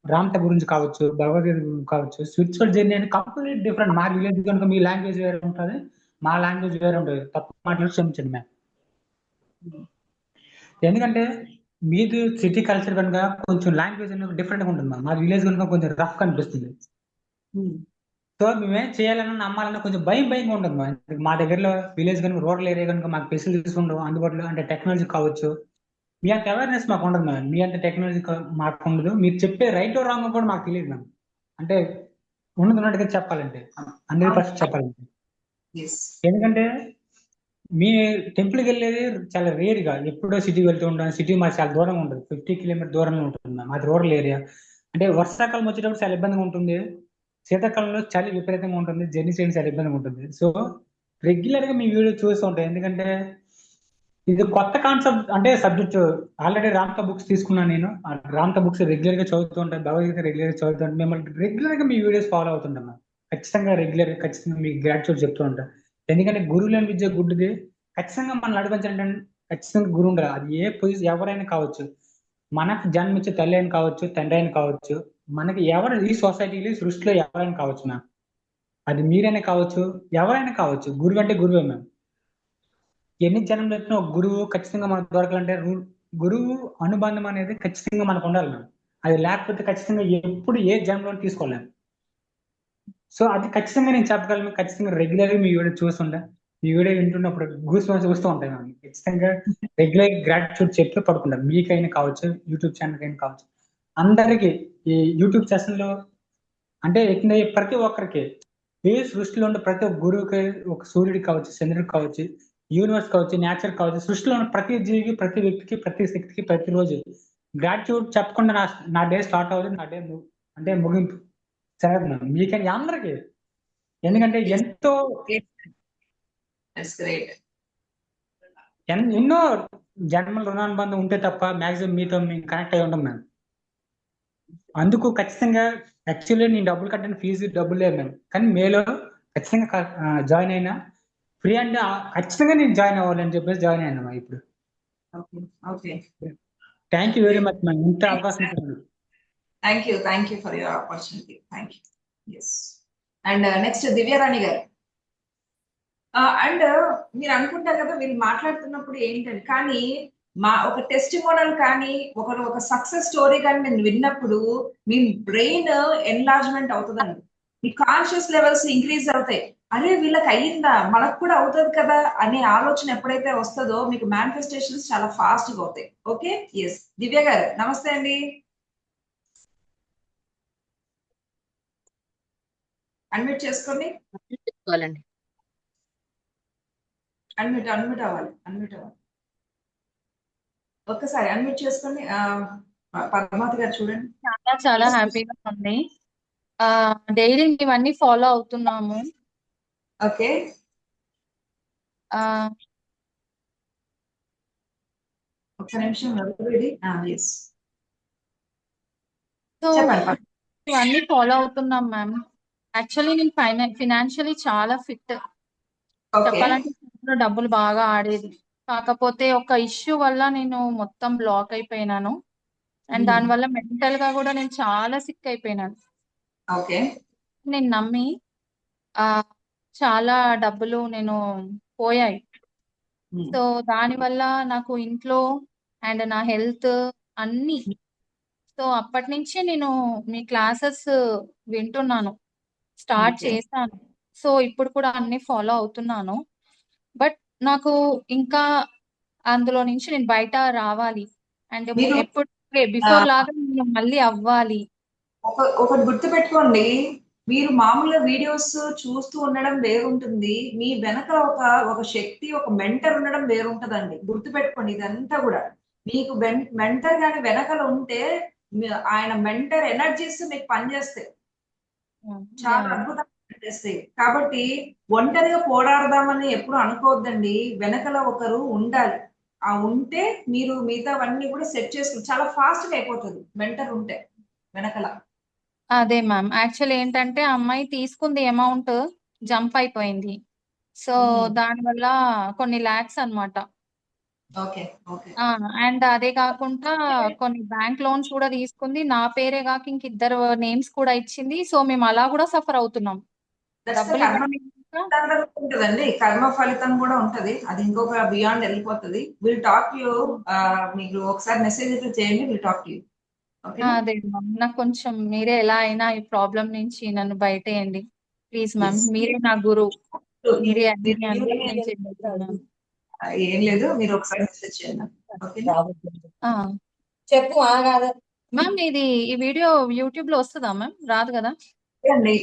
రామత గురించి కావచ్చు, భగవద్గీత గురించి కావచ్చు, స్పిరిచువల్ జర్నీ అనేది కంప్లీట్ డిఫరెంట్. మా విలేజ్ కనుక మీ లాంగ్వేజ్ వేరే ఉంటుంది, మా లాంగ్వేజ్ వేరే ఉంటుంది. తప్పు మాట్లాడి క్షమించండి మ్యామ్. ఎందుకంటే మీది సిటీ కల్చర్ కనుక కొంచెం లాంగ్వేజ్ అనేది డిఫరెంట్ గా ఉంటుంది మ్యామ్. మా విలేజ్ కనుక కొంచెం రఫ్ కనిపిస్తుంది. సో మేమేం చేయాలన్నా నమ్మాలన్నా కొంచెం భయంగా ఉంటుంది మ్యామ్. మా దగ్గరలో విలేజ్ కనుక రూరల్ ఏరియా కనుక మాకు ఫెసిలిటీస్ ఉండవు అందుబాటులో. అంటే టెక్నాలజీ కావచ్చు, మీ అంత అవేర్నెస్ మాకు ఉండదు మ్యామ్. మీ అంత టెక్నాలజీ మాకు ఉండదు. మీరు చెప్పే రైట్ ఓ రాంగ్ కూడా మాకు తెలియదు మ్యామ్. అంటే ఉన్నట్టుగా చెప్పాలంటే 100% చెప్పాలంటే. ఎందుకంటే మీ టెంపుల్కి వెళ్ళేది చాలా రేర్గా, ఎప్పుడో సిటీకి వెళ్తూ ఉంటాను. సిటీ మాకు చాలా దూరంగా ఉంటుంది, 50 కిలోమీటర్ దూరంలో ఉంటుంది మ్యామ్. అది రూరల్ ఏరియా. అంటే వర్షాకాలం వచ్చేటప్పుడు చాలా ఇబ్బందిగా ఉంటుంది, శీతాకాలంలో చలి విపరీతంగా ఉంటుంది, జర్నీ చేయడం చాలా ఇబ్బందిగా ఉంటుంది. సో రెగ్యులర్ గా మీ వీడియో చూస్తూ ఉంటాయి. ఎందుకంటే ఇది కొత్త కాన్సెప్ట్. అంటే సబ్జెక్ట్ ఆల్రెడీ రామత బుక్స్ తీసుకున్నాను నేను. రామత బుక్స్ రెగ్యులర్ గా చదువుతూ ఉంటాను, భగవద్గీత రెగ్యులర్ గా చదువుతూ ఉంటాను. మిమ్మల్ని రెగ్యులర్ గా మీ వీడియోస్ ఫాలో అవుతుంటాను. ఖచ్చితంగా రెగ్యులర్ గా ఖచ్చితంగా మీకు గ్రాట్యూడ్ చెప్తూ ఉంటాను. ఎందుకంటే గురువు లేని విద్య గుడ్డిది. ఖచ్చితంగా మనం నడిపించాలంటే ఖచ్చితంగా గురువు ఉండాలి. అది ఏ పొజిషన్ ఎవరైనా కావచ్చు. మనకు జన్మించే తల్లి అయినా కావచ్చు, తండ్రి అయినా కావచ్చు, మనకి ఎవరు ఈ సొసైటీలో సృష్టిలో ఎవరైనా కావచ్చు మ్యామ్. అది మీరైనా కావచ్చు, ఎవరైనా కావచ్చు. గురువు అంటే గురువే మ్యామ్. ఎన్ని జన్మలు ఎత్తినా ఒక గురువు ఖచ్చితంగా మనకు దొరకాలంటే గురువు అనుబంధం అనేది ఖచ్చితంగా మనకు ఉండాలి మ్యామ్. అది లేకపోతే ఖచ్చితంగా ఎప్పుడు ఏ జన్మలో తీసుకోలేము. సో అది ఖచ్చితంగా నేను చెప్పగలను. ఖచ్చితంగా రెగ్యులర్గా మీ వీడియో చూస్తుంటా, మీ వీడియో వింటున్నప్పుడు గూస్ బంప్స్ వస్తూ ఉంటాయి మ్యామ్. ఖచ్చితంగా రెగ్యులర్ గ్రాటిట్యూడ్ చెప్తూ పడుకుంటాం. మీకైనా కావచ్చు, యూట్యూబ్ ఛానల్ అయినా కావచ్చు, అందరికీ ఈ యూట్యూబ్ సెషన్లో అంటే ప్రతి ఒక్కరికి ఈ సృష్టిలో ఉండే ప్రతి ఒక్క గురువుకి, ఒక సూర్యుడికి కావచ్చు, చంద్రుడికి కావచ్చు, యూనివర్స్ కావచ్చు, నేచర్ కావచ్చు, సృష్టిలో ఉన్న ప్రతి జీవికి, ప్రతి వ్యక్తికి, ప్రతి శక్తికి ప్రతిరోజు గ్రాటిట్యూడ్ చెప్పకుండా నా డే స్టార్ట్ అవుతుంది, నా డే అంటే ముగింపు. సరే మ్యామ్, మీకని అందరికీ, ఎందుకంటే ఎంతో గ్రేట్. ఎన్నో జన్మల రుణానుబంధం ఉంటే తప్ప మాక్సిమం మీతో మేము కనెక్ట్ అయి ఉంటాం మ్యామ్. అందుకు ఖచ్చితంగా యాక్చువల్లీ నేను డబ్బులు కట్టిన ఫీజు డబ్బులు లేదు మ్యామ్, కానీ మేలో ఖచ్చితంగా జాయిన్ అయినా ఫ్రీ అంటే ఖచ్చితంగా నేను జాయిన్ అవ్వాలని చెప్పేసి జాయిన్ అయినా ఇప్పుడు. Okay. Thank you very much ma'am, ఇంత అవకాశం ఇచ్చినందుకు. Thank you for your opportunity. Thank you. Yes. And next Divyarani గారు. అండ్ మీరు అనుకుంటారు కదా వీళ్ళు మాట్లాడుతున్నప్పుడు ఏంటని, కానీ ఒక టెస్టిమోనల్ కానీ ఒక సక్సెస్ స్టోరీ కానీ నేను విన్నప్పుడు మీ బ్రెయిన్ ఎన్లార్జ్మెంట్ అవుతుందండి, మీ కాన్షియస్ లెవెల్స్ ఇంక్రీజ్ అవుతాయి. అరే వీళ్ళకి అయ్యిందా, మనకు కూడా అవుతుంది కదా అనే ఆలోచన ఎప్పుడైతే వస్తుందో మీకు మేనిఫెస్టేషన్స్ చాలా ఫాస్ట్ గా అవుతాయి. ఓకే. ఎస్. దివ్య గారు నమస్తే అండి. అన్మ్యూట్ చేసుకోండి. అన్మ్యూట్ అవ్వాలి. ఒక్కసారి అన్మ్యూట్ చేసుకోండి. పద్మావతి గారు చూడండి. చాలా హ్యాపీగా ఉంది. డైలీ ఇవన్నీ ఫాలో అవుతున్నాము. ఓకే. ఒక్క నిమిషం. సో ఇవన్నీ ఫాలో అవుతున్నాం మ్యామ్. యాక్చువల్లీ నేను ఫినాన్షియలీ చాలా ఫిట్. చెప్పాలంటే డబ్బులు బాగా ఆడేది, కాకపోతే ఒక ఇష్యూ వల్ల నేను మొత్తం బ్లాక్ అయిపోయినాను. అండ్ దానివల్ల మెంటల్ గా కూడా నేను చాలా సిక్ అయిపోయినాను. ఓకే. నేను నమ్మి చాలా డబ్బులు నేను పోయాయి. సో దానివల్ల నాకు ఇంట్లో అండ్ నా హెల్త్ అన్ని. సో అప్పటి నుంచి నేను మీ క్లాసెస్ వింటున్నాను, స్టార్ట్ చేశాను. సో ఇప్పుడు కూడా అన్ని ఫాలో అవుతున్నాను. బట్ నాకు ఇంకా అందులో నుంచి నేను బయట రావాలి అండ్ ఎప్పుడు బిఫోర్ లాగా నేను మళ్ళీ అవ్వాలి. ఒకటి గుర్తు పెట్టుకోండి, మీరు మామూలుగా వీడియోస్ చూస్తూ ఉండడం వేరుంటుంది, మీ వెనక ఒక శక్తి, ఒక మెంటర్ ఉండడం వేరుంటదండి. గుర్తు పెట్టుకోండి. ఇదంతా కూడా మీకు మెంటర్ గాని వెనకలు ఉంటే ఆయన మెంటర్ ఎనర్జీస్ మీకు పనిచేస్తాయి, చాలా అద్భుతంగా పనిచేస్తాయి. కాబట్టి ఒంటరిగా పోరాడదామని ఎప్పుడు అనుకోవద్దండి, వెనకల ఒకరు ఉండాలి. ఉంటే మీరు మిగతావన్నీ కూడా సెట్ చేసుకుని చాలా ఫాస్ట్ గా అయిపోతుంది మెంటర్ ఉంటే వెనకల. అదే మ్యామ్, యాక్చువల్ ఏంటంటే అమ్మాయి తీసుకుంది అమౌంట్ జంప్ అయిపోయింది. సో దానివల్ల కొన్ని లాక్స్ అన్నమాట. అండ్ అదే కాకుండా కొన్ని బ్యాంక్ లోన్స్ కూడా తీసుకుంది, నా పేరే కాక ఇంక ఇద్దరు నేమ్స్ కూడా ఇచ్చింది. సో మేము అలా కూడా సఫర్ అవుతున్నాం. డబ్బులు ఉంటదండి, కర్మ ఫలితం కూడా ఉంటది, అది ఇంకొక బియాండ్ వెళ్ళిపోతుంది. Will talk you. మీకు ఒకసారి మెసేజ్ అయితే చేయండి, విల్ టాక్ యూ. అదే మ్యామ్, నాకు కొంచెం మీరే ఎలా అయినా ఈ ప్రాబ్లం నుంచి నన్ను బయటేయండి ప్లీజ్ మ్యామ్. మీరే నా గురువు, మీరే ఏం లేదు, మీరు ఒకసారి మెసేజ్ చేయండి. చెప్పు మ్యామ్. ఇది ఈ వీడియో యూట్యూబ్ లో వస్తుందా మ్యామ్? రాదు కదా?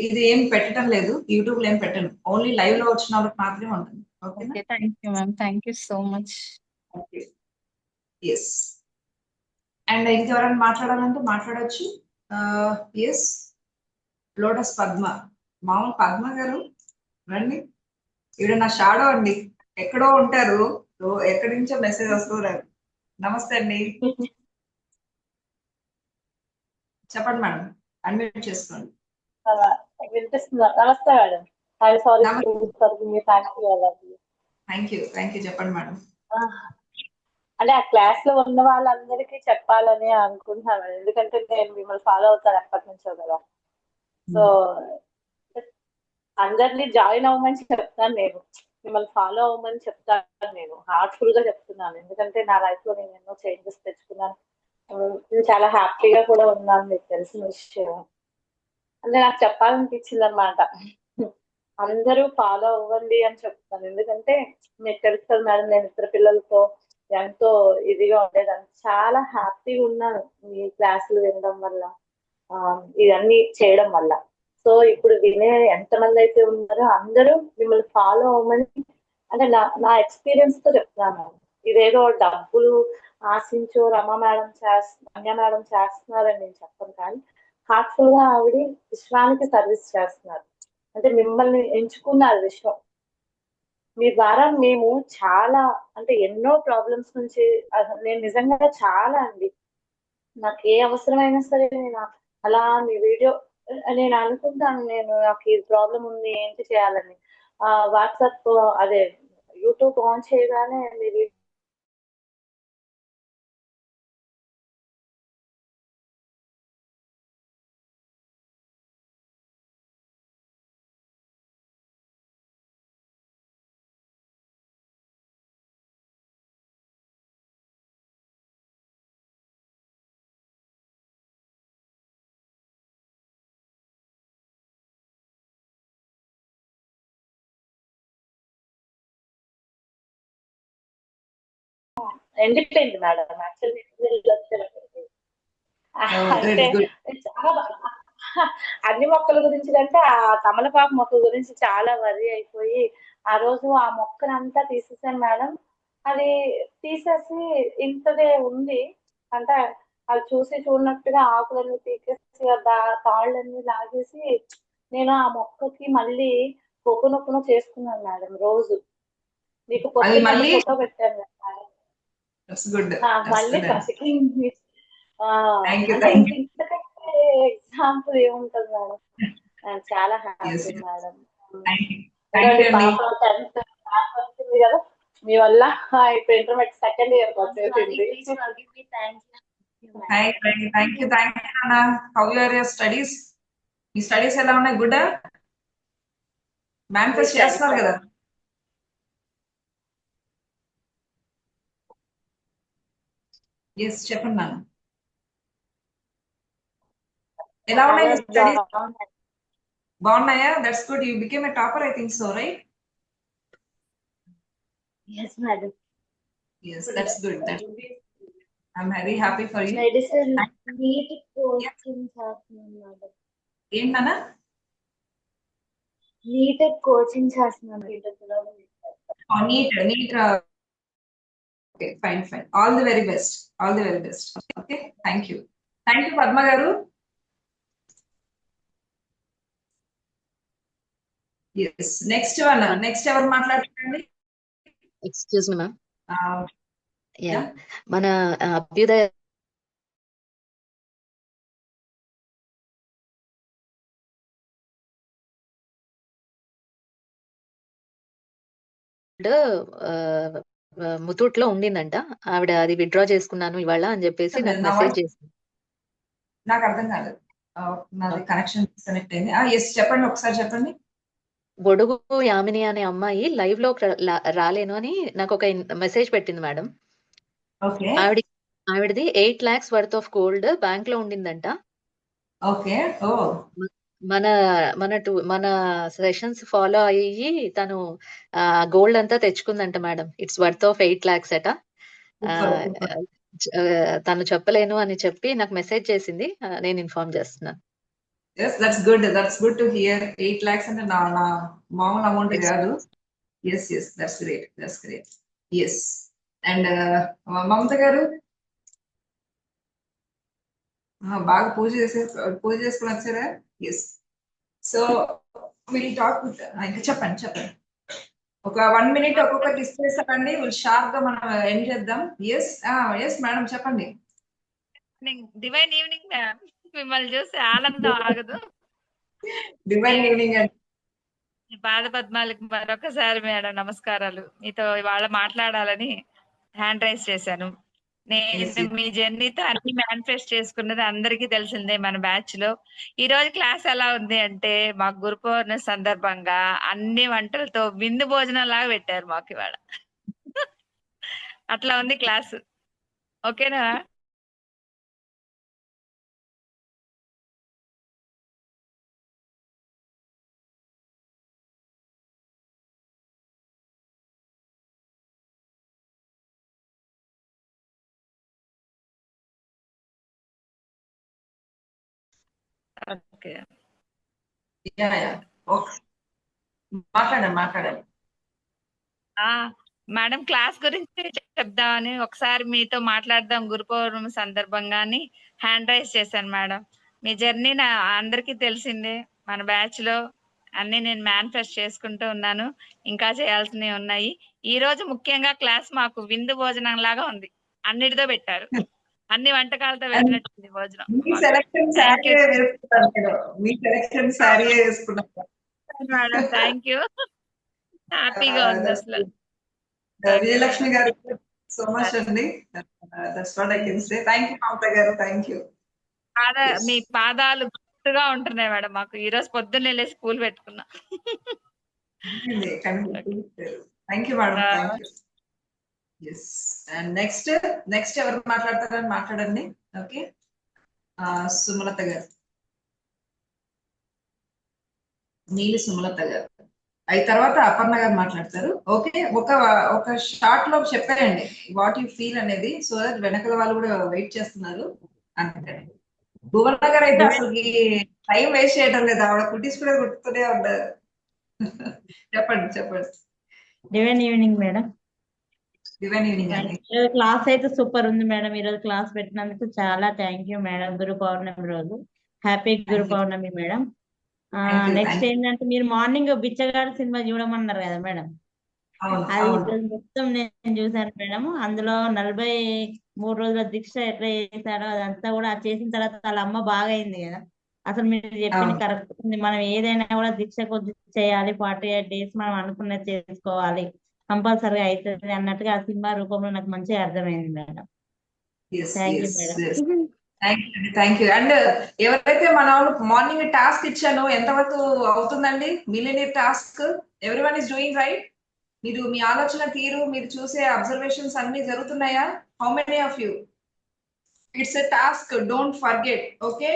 ఇది ఏం పెట్టడం లేదు, యూట్యూబ్ లో ఏం పెట్టను, ఓన్లీ లైవ్ లో వచ్చిన వాళ్ళకి మాత్రమే ఉంటుంది. Okay. Thank you ma'am, thank you so much. Yes. And ఇంకెవరైనా మాట్లాడాలంటే మాట్లాడచ్చు. ఎస్. లోటస్ పద్మ, మామూలు పద్మ గారు రండి. ఈవిడ నా షాడో అండి, ఎక్కడో ఉంటారు, ఎక్కడి నుంచో మెసేజ్ వస్తున్నారు. నమస్తే అండి, చెప్పండి మేడం, అన్మ్యూట్ చేసుకోండి. వినిపిస్తుందా? నమస్తే మేడం. Thank you. చెప్పండి మేడం. అంటే ఆ క్లాస్ లో ఉన్న వాళ్ళందరికీ చెప్పాలని అనుకుంటున్నాను, ఎందుకంటే నేను మిమ్మల్ని ఫాలో అవుతాను ఎప్పటి నుంచో కదా. సో అందరినీ జాయిన్ అవ్వమని చెప్తాను, నేను మిమ్మల్ని ఫాలో అవ్వమని చెప్తాను, నేను హార్ట్ఫుల్ గా చెప్తున్నాను. ఎందుకంటే నా లైఫ్ లో నేను ఎన్నో చేంజెస్ తెచ్చుకున్నాను, నేను చాలా హ్యాపీగా కూడా ఉన్నాను, మీకు తెలిసిన విషయం. అంటే నాకు చెప్పాలనిపించింది అనమాట, అందరూ ఫాలో అవ్వండి అని చెప్తాను. ఎందుకంటే మీకు తెలుసు కదా మేడం, నేను ఇద్దరు పిల్లలతో ఎంతో ఇదిగా ఉండేదాన్ని, చాలా హ్యాపీగా ఉన్నాను మీ క్లాసులు వినడం వల్ల, ఇవన్నీ చేయడం వల్ల. సో ఇప్పుడు వినే ఎంతమంది అయితే ఉన్నారో అందరూ మిమ్మల్ని ఫాలో అవ్వమని అంటే నా ఎక్స్పీరియన్స్ తో చెప్తున్నాను. ఇదేదో డబ్బులు ఆశించో రమ మేడం రమ్య మేడం చేస్తున్నారని నేను చెప్పను, కానీ హార్ట్ఫుల్ గా ఆవిడ విశ్వానికి సర్వీస్ చేస్తున్నారు. అంటే మిమ్మల్ని ఎంచుకున్నారు విశ్వం. మీ ద్వారా మేము చాలా, అంటే ఎన్నో ప్రాబ్లమ్స్ నుంచి నేను నిజంగా చాలా అండి, నాకు ఏ అవసరమైనా సరే నేను అలా మీ వీడియో నేను అనుకుంటాను, నాకు ఈ ప్రాబ్లం ఉంది ఏంటి చేయాలని, వాట్సాప్ అదే యూట్యూబ్ ఆన్ చేయగానే మీ ఎండిపోయింది మేడం యాక్చువల్లీ. అంటే చాలా అన్ని మొక్కల గురించి కంటే ఆ తమలపాకు మొక్క గురించి చాలా వరి అయిపోయి ఆ రోజు ఆ మొక్కనంతా తీసేసాను మేడం. అది తీసేసి ఇంతదే ఉంది, అంటే అది చూడనట్టుగా ఆకులన్నీ తీసేసి తాళ్ళన్నీ లాగేసి నేను ఆ మొక్కకి మళ్ళీ కొప్పునొప్పున చేసుకున్నాను మేడం. రోజు మీకు పొద్దున్న ఫోటో పెట్టాను మేడం. మళ్ళీ బతికింది. అంటే ఇంతకంటే ఎగ్జాంపుల్ ఏముంటది మేడం. చాలా హ్యాపీ మేడం. పాప 10th క్లాస్ వచ్చింది కదా మీ వల్ల, ఇప్పుడు ఇంటర్మీడియట్ సెకండ్ ఇయర్ వచ్చేసింది. థ్యాంక్ యూ అన్న. How are your studies? మీ స్టడీస్ ఎలా ఉన్నాయి? గుడ్ మేనిఫెస్ట్ చేస్తున్నారు కదా? ఎస్ చెప్పండి నాన్న. ఎలా ఉన్నాయి స్టడీస్? బాగున్నాయా? That's good. You became a topper I think so, right? Yes madam. Yes, that's good. I'm very happy for you. Medicine NEET coaching చేస్తున్నాను మేడం. ఏంటన్నా? NEET కోచింగ్ చేస్తున్నాను. NEET. Okay, fine. All the very best. Okay, thank you Padma garu. Yes, next ఎవరు మాట్లాడుతున్నారు? Excuse me ma'am. Yeah, మన అభ్యుదయ ముతూట్ లో ఉండిందంట. ఆవిడ అది విత్డ్రా చేసుకున్నాను ఇవాళ అని చెప్పేసి నాకు మెసేజ్ చేసింది. నాకు అర్థం కాలేదు, నాది కనెక్షన్ డిస్కనెక్ట్ అయింది. ఎస్ చెప్పండి, ఒకసారి చెప్పండి. బొడుగు యామిని అనే అమ్మాయి లైవ్ లో రాలేను అని నాకు ఒక మెసేజ్ పెట్టింది మేడం. ఆవిడది 8 lakhs worth of gold bank లో ఉండిందంట. మన సెషన్స్ ఫాలో అయ్యి తను గోల్డ్ అంతా తెచ్చుకుందంట madam. It's worth of 8 lakhs అట. తను చెప్పలేను అని చెప్పి నాకు మెసేజ్ చేసింది, నేను ఇన్ఫార్మ్ చేస్తున్నాను. Yes, that's good to hear. 8 lakhs అంటే నా మామూలు అమౌంట్ కాదు. Yes, that's great. Yes, and మమత గారు బాగా పూజ చేసుకుని వచ్చారా? ఎస్. సో విల్ టాక్ ఇంకా చెప్పండి. ఒక 1 minute ఒక్కొక్కటి ఇచ్చేసారండి. షార్ప్ గా మనం ఎండ్ చేద్దాం. ఎస్ మేడం చెప్పండి. డివైన్ ఈవినింగ్ మ్యామ్, మిమ్మల్ని చూసి ఆనందం ఆగదు. డివైన్ ఈవినింగ్ అండి. పాద పద్మాలకు మరొకసారి మేడం నమస్కారాలు. మీతో ఇవాళ మాట్లాడాలని హ్యాండ్ రైజ్ చేశాను. నేను మీ జర్నీతో అన్ని మేనిఫెస్ట్ చేసుకున్నది అందరికీ తెలిసిందే మన బ్యాచ్ లో. ఈ రోజు క్లాస్ ఎలా ఉంది అంటే, మాకు గురు పౌర్ణమి సందర్భంగా అన్ని వంటలతో విందు భోజనం లాగా పెట్టారు మాకు ఇవాళ. అట్లా ఉంది క్లాసు. ఓకేనా? ఓకే, మాట్లాడండి. ఆ మేడం క్లాస్ గురించి చెప్దామని ఒకసారి మీతో మాట్లాడదాం గురు పౌర్ణమి సందర్భంగాని హ్యాండ్ రైజ్ చేశాను మేడం. మీ జర్నీ అందరికీ తెలిసిందే. మన బ్యాచ్ లో అన్ని నేను మేనిఫెస్ట్ చేసుకుంటూ ఉన్నాను. ఇంకా చేయాల్సినవి ఉన్నాయి. ఈ రోజు ముఖ్యంగా క్లాస్ మాకు విందు భోజనం లాగా ఉంది. అన్నిటితో పెట్టారు. అన్ని వంటకాలతో పెట్టినట్టుంది భోజనం. మీ సెలక్షన్ శారీ వేసుకున్నాను నేను. మీ సెలక్షన్ శారీ వేసుకున్నాను మేడం థ్యాంక్ యూ. హ్యాపీగా ఉంది అసలు. విజయలక్ష్మి గారు సో మచ్ అండి. That's what I can say. Thank you Mamata గారు. Thank you. మీ పాదాలు గుర్తుగా ఉంటున్నాయి మేడం మాకు. ఈ రోజు పొద్దున్నే వెళ్ళి స్కూల్ పెట్టుకున్నా. Thank you madam. Thank you. Yes and next ఎవరు మాట్లాడతారని మాట్లాడండి. ఓకే సుమలత గారు, నీలి సుమలత గారు. అయిన తర్వాత అపర్ణ గారు మాట్లాడతారు. ఓకే ఒక షార్ట్ లో చెప్పారండి వాట్ యు ఫీల్ అనేది. సో దట్ వెనకల వాళ్ళు కూడా వెయిట్ చేస్తున్నారు. అంతే భువన గారు అయితే అసలు టైం వేస్ట్ చేయడం లేదు. ఆవిడ కుటీస్ కూడా కుట్టుతూనే ఉన్నారు. చెప్పండి. Divine evening madam. Divine evening అండి. క్లాస్ అయితే సూపర్ ఉంది మేడం. ఈ రోజు క్లాస్ పెట్టినందుకు చాలా థ్యాంక్ యూ మేడం. గురు పౌర్ణమి రోజు హ్యాపీ గురు పౌర్ణమి మేడం. నెక్స్ట్ ఏంటంటే మీరు మార్నింగ్ బిచ్చగాడు సినిమా చూడమన్నారు కదా మేడం. అది ఈరోజు మొత్తం నేను చూసాను మేడం. అందులో 43 రోజుల దీక్ష ఎట్లా చేశాడో అదంతా కూడా చేసిన తర్వాత వాళ్ళ అమ్మ బాగా అయింది కదా. అసలు మీరు చెప్పింది కరెక్ట్ ఉంది. మనం ఏదైనా కూడా దీక్ష కొద్ది చేయాలి. 48 days మనం అనుకున్నది చేసుకోవాలి, కంపల్సరీగా అవుతుంది అన్నట్టుగా ఆ సినిమా రూపంలో నాకు మంచిగా అర్థమైంది madam. Thank you madam. Thank you. And ఎవరైతే మన మార్నింగ్ టాస్క్ ఇచ్చానో ఎంతవరకు అవుతుందండి millionaire task? Everyone is doing right? మీరు మీ ఆలోచన తీరు, మీరు చూసే అబ్జర్వేషన్స్ అన్ని జరుగుతున్నాయా? How many of you? It's a task, don't forget. Okay,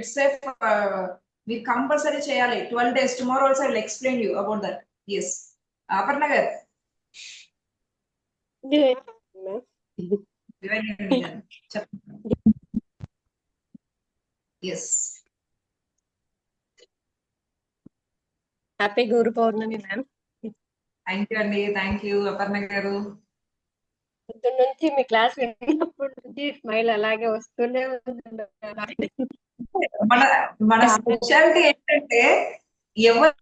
it's a మీరు కంపల్సరీ చేయాలి. 12 days. Tomorrow also I will explain you about that. Yes Aparna garu. చెప్పండి. Yes happy Guru Purnima ma'am. Thank you అండి. థ్యాంక్ యూ అపర్ణ గారు. పొద్దున్న నుంచి మీ class విన్నప్పటి నుంచి smile అలాగే వస్తూనే ఉంది. మన స్పెషాలిటీ ఏంటంటే ఎవరు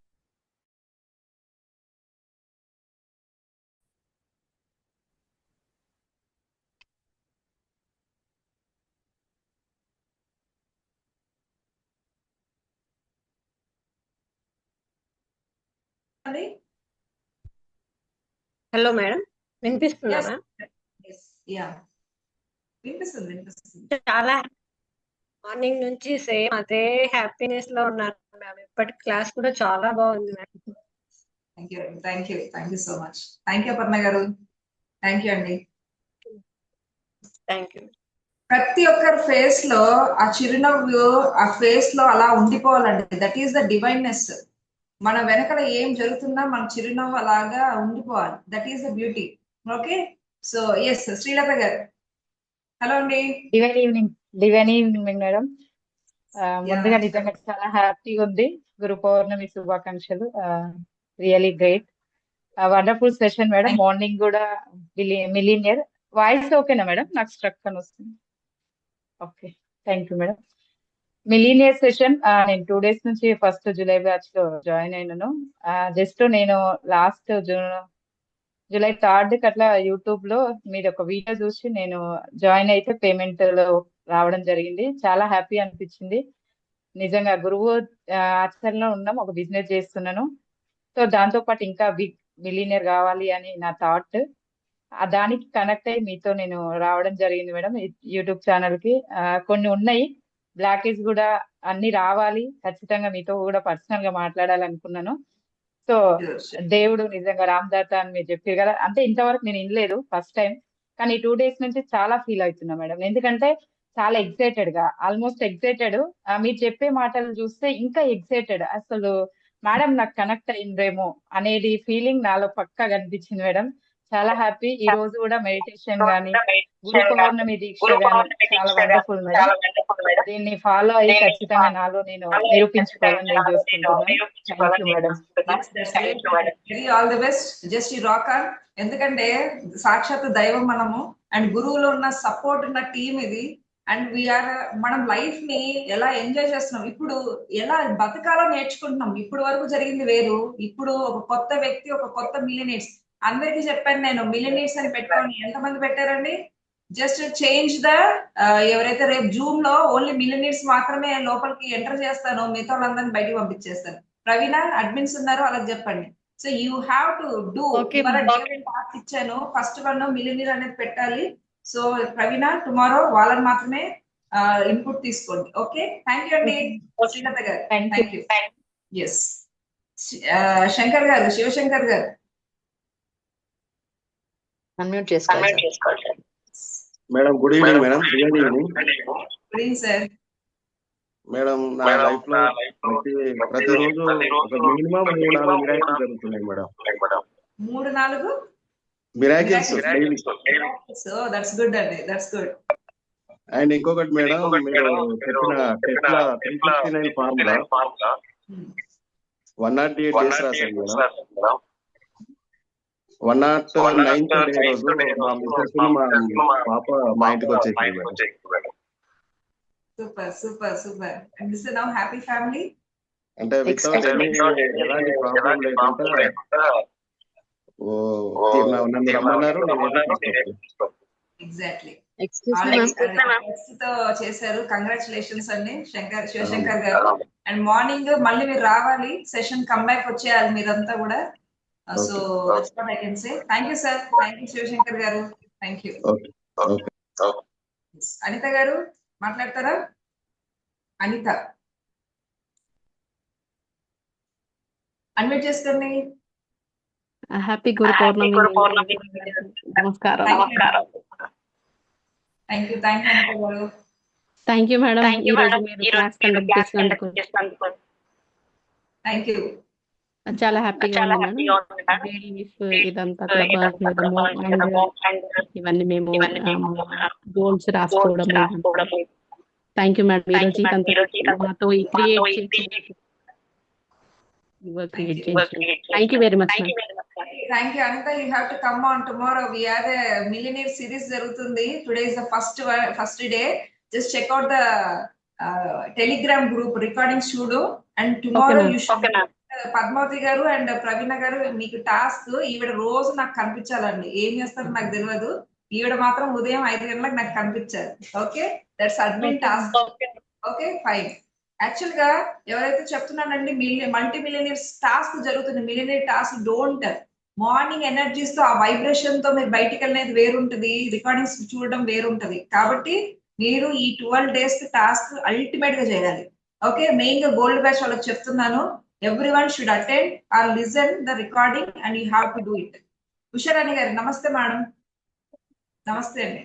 హలో మేడం, వినిపిస్తుందా మ్యామ్? వినిపిస్తుంది. చాలా మార్నింగ్ నుంచి సేమ్ అదే హ్యాపీనెస్ లో ఉన్నాను మ్యామ్. ఇప్పటి క్లాస్ కూడా చాలా బాగుంది ma'am. Thank you so much. Thank you Aparna గారు. థ్యాంక్ యూ అండి. Thank you. ప్రతి ఒక్కరి ఫేస్ లో ఆ చిరునవ్వు ఆ ఫేస్ లో అలా ఉండిపోవాలండి. That is the divineness. మన వెనకల ఏం జరుగుతున్నా మన చిరునవ్వు అలాగా ఉండిపోవాలి. That is the beauty. Okay, so yes Srilatha గారు. హలో అండి. Divine evening madam. ముందుగా నిజంగా చాలా హ్యాపీగా ఉంది. గురు పౌర్ణమి శుభాకాంక్షలు. Really great, wonderful session madam. Morning కూడా మిలీనియర్ వాయిస్ ఓకేనా మేడం? నాకు స్ట్రక్ అని వస్తుంది. Okay, thank you madam. Millionaire session నేను 2 days నుంచి ఫస్ట్ జూలై బ్యాచ్ లో జాయిన్ అయినాను. జస్ట్ నేను లాస్ట్ జూలై 3rd అట్లా యూట్యూబ్ లో మీరు ఒక వీడియో చూసి నేను జాయిన్ అయితే పేమెంట్ లో రావడం జరిగింది. చాలా హ్యాపీ అనిపించింది నిజంగా. గురువు ఆచరణలో ఉన్నాం, ఒక బిజినెస్ చేస్తున్నాను. సో దాంతో పాటు ఇంకా బిగ్ మిలీనియర్ కావాలి అని నా థాట్. దానికి కనెక్ట్ అయ్యి మీతో నేను రావడం జరిగింది మేడం. యూట్యూబ్ ఛానల్ కి కొన్ని ఉన్నాయి బ్లాకేజ్ కూడా, అన్ని రావాలి. ఖచ్చితంగా మీతో కూడా పర్సనల్ గా మాట్లాడాలనుకున్నాను. సో దేవుడు నిజంగా రామ్దాత అని మీరు చెప్పారు కదా, అంటే ఇంతవరకు నేను వినలేదు, ఫస్ట్ టైం. కానీ 2 days నుంచి చాలా ఫీల్ అవుతున్నా మేడం. ఎందుకంటే చాలా ఎక్సైటెడ్ గా, ఆల్మోస్ట్ ఎక్సైటెడ్. మీరు చెప్పే మాటలు చూస్తే ఇంకా ఎక్సైటెడ్. అసలు మేడం నాకు కనెక్ట్ అయిందేమో అనేది ఫీలింగ్ నాలో పక్కా కనిపించింది మేడం. చాలా హ్యాపీ. ఈ రోజు కూడా మెడిటేషన్ గానీ గురు పౌర్ణమి దీక్ష గానీ చాలా వండర్ఫుల్ మేడం. దీన్ని ఫాలో అయ్యి ఖచ్చితంగా నాలో నేను నిరూపించుకోవాలని నేను చూసుకుంటున్నాను. Thank you madam. Very all the best. Just ఈ రాక్ ఆన్. ఎందుకంటే సాక్షాత్ దైవం మనము అండ్ గురువులో ఉన్న సపోర్ట్ ఉన్న టీం ఇది. అండ్ వీఆర్ మనం లైఫ్ ని ఎలా ఎంజాయ్ చేస్తున్నాం, ఇప్పుడు ఎలా బతకాలో నేర్చుకుంటున్నాం. ఇప్పుడు వరకు జరిగింది వేరు. ఇప్పుడు ఒక కొత్త వ్యక్తి, ఒక కొత్త మిలియనీర్స్. అందరికీ చెప్పాను నేను, మిలియనీర్స్ అని పెట్టుకోండి. ఎంతమంది పెట్టారండి? జస్ట్ చేంజ్ ద ఎవరైతే రేపు జూమ్ లో ఓన్లీ మిలియనీర్స్ మాత్రమే లోపలికి ఎంటర్ చేస్తాను, మిగతా వాళ్ళందరినీ బయటికి పంపించేస్తాను. ప్రవీణ అడ్మిన్స్ ఉన్నారు, అలా చెప్పండి. So you have to do. Task ఇచ్చాను, ఫస్ట్ వన్ మిలియనీర్ అనేది పెట్టాలి. సో ప్రవీణ టుమారో వాళ్ళని మాత్రమే ఇన్పుట్ తీసుకోండి. ఓకే, థ్యాంక్ యూ అండి శ్రీలత గారు. Thank you. ఎస్, శంకర్ గారు, శివశంకర్ గారు అన్మ్యూట్ చేసుకోవాలి. Madam good evening madam. Good evening. Good evening sir. Madam నా లైఫ్ లో ప్రతిరోజు ఒక మినిమం 3-4 మిరాకిల్స్ జరుగుతున్నాయి madam. 3-4 miracles daily. So that's good అండి, దట్స్ గుడ్. అండ్ ఇంకొకటి మేడం, మీరు చెప్పిన టెస్లా 369 ఫార్ములా 108 డేస్ రాశాను మేడం. 109th డే రోజు మా మిస్సెస్ మా పాప మా ఇంటికి వచ్చేసింది madam. Super super super. And this is now happy family. అంటే వితౌట్ ఎలాంటి ప్రాబ్లం లేకుండా నన్ను రమ్మన్నారు. ఎగ్జాక్ట్లీ తో చేశారు. కంగ్రాచులేషన్స్ అండి శివశంకర్ గారు. అండ్ మార్నింగ్ మళ్ళీ మీరు రావాలి, సెషన్ కమ్బ్యాక్ వచ్చేయాలి మీరంతా కూడా. So that's what I can say. Thank you sir. Thank you Shivashankar గారు. Thank you. అనిత గారు మాట్లాడతారా? అనిత అన్మ్యూట్ చేసుకోండి. హ్యాపీ గురు పౌర్ణమి. నమస్కారం. థ్యాంక్ యూ అనిత గారు. థ్యాంక్ యూ మేడం, ఈ రోజు మీరు క్లాస్ కండక్ట్ చేసినందుకు. Thank you. చాలా హ్యాపీగా ఉంది మేడం. ఇదంతా ఇవన్నీ మేము గోల్స్ రాసుకోవడం. Thank you madam. ఈ రోజు ఇదంతా మాతో క్రియేట్ చేసి thank you very much. Thank you Anitha. You have to come on tomorrow. We are the millionaire series జరుగుతుంది. Today is the first day. Just check out the Telegram group recordings చూడు. And tomorrow you should. Padmavathi గారు and ప్రవీణ గారు మీకు task, ఈవిడ రోజు నాకు కనిపించాలండి. ఏం చేస్తారో నాకు తెలియదు, ఈవిడ మాత్రం ఉదయం 5 గంటలకు నాకు కనిపించారు. Okay, that's admin task. Okay fine. Actual గా ఎవరైతే చెప్తున్నానండి మల్టీ మిలియనీర్స్ టాస్క్ జరుగుతుంది. Millionaire task don't morning energies తో ఆ వైబ్రేషన్ తో మీరు బయటికి వెళ్ళినది వేరుంటది, రికార్డింగ్స్ చూడడం వేరుంటది. కాబట్టి మీరు ఈ 12 days టాస్క్ అల్టిమేట్ గా చేయాలి. ఓకే, మెయిన్ గా గోల్డ్ బ్యాచ్ వాళ్ళకి చెప్తున్నాను, everyone should attend or listen the recording and you have to do it. Usharani గారు నమస్తే మేడం. నమస్తే అండి.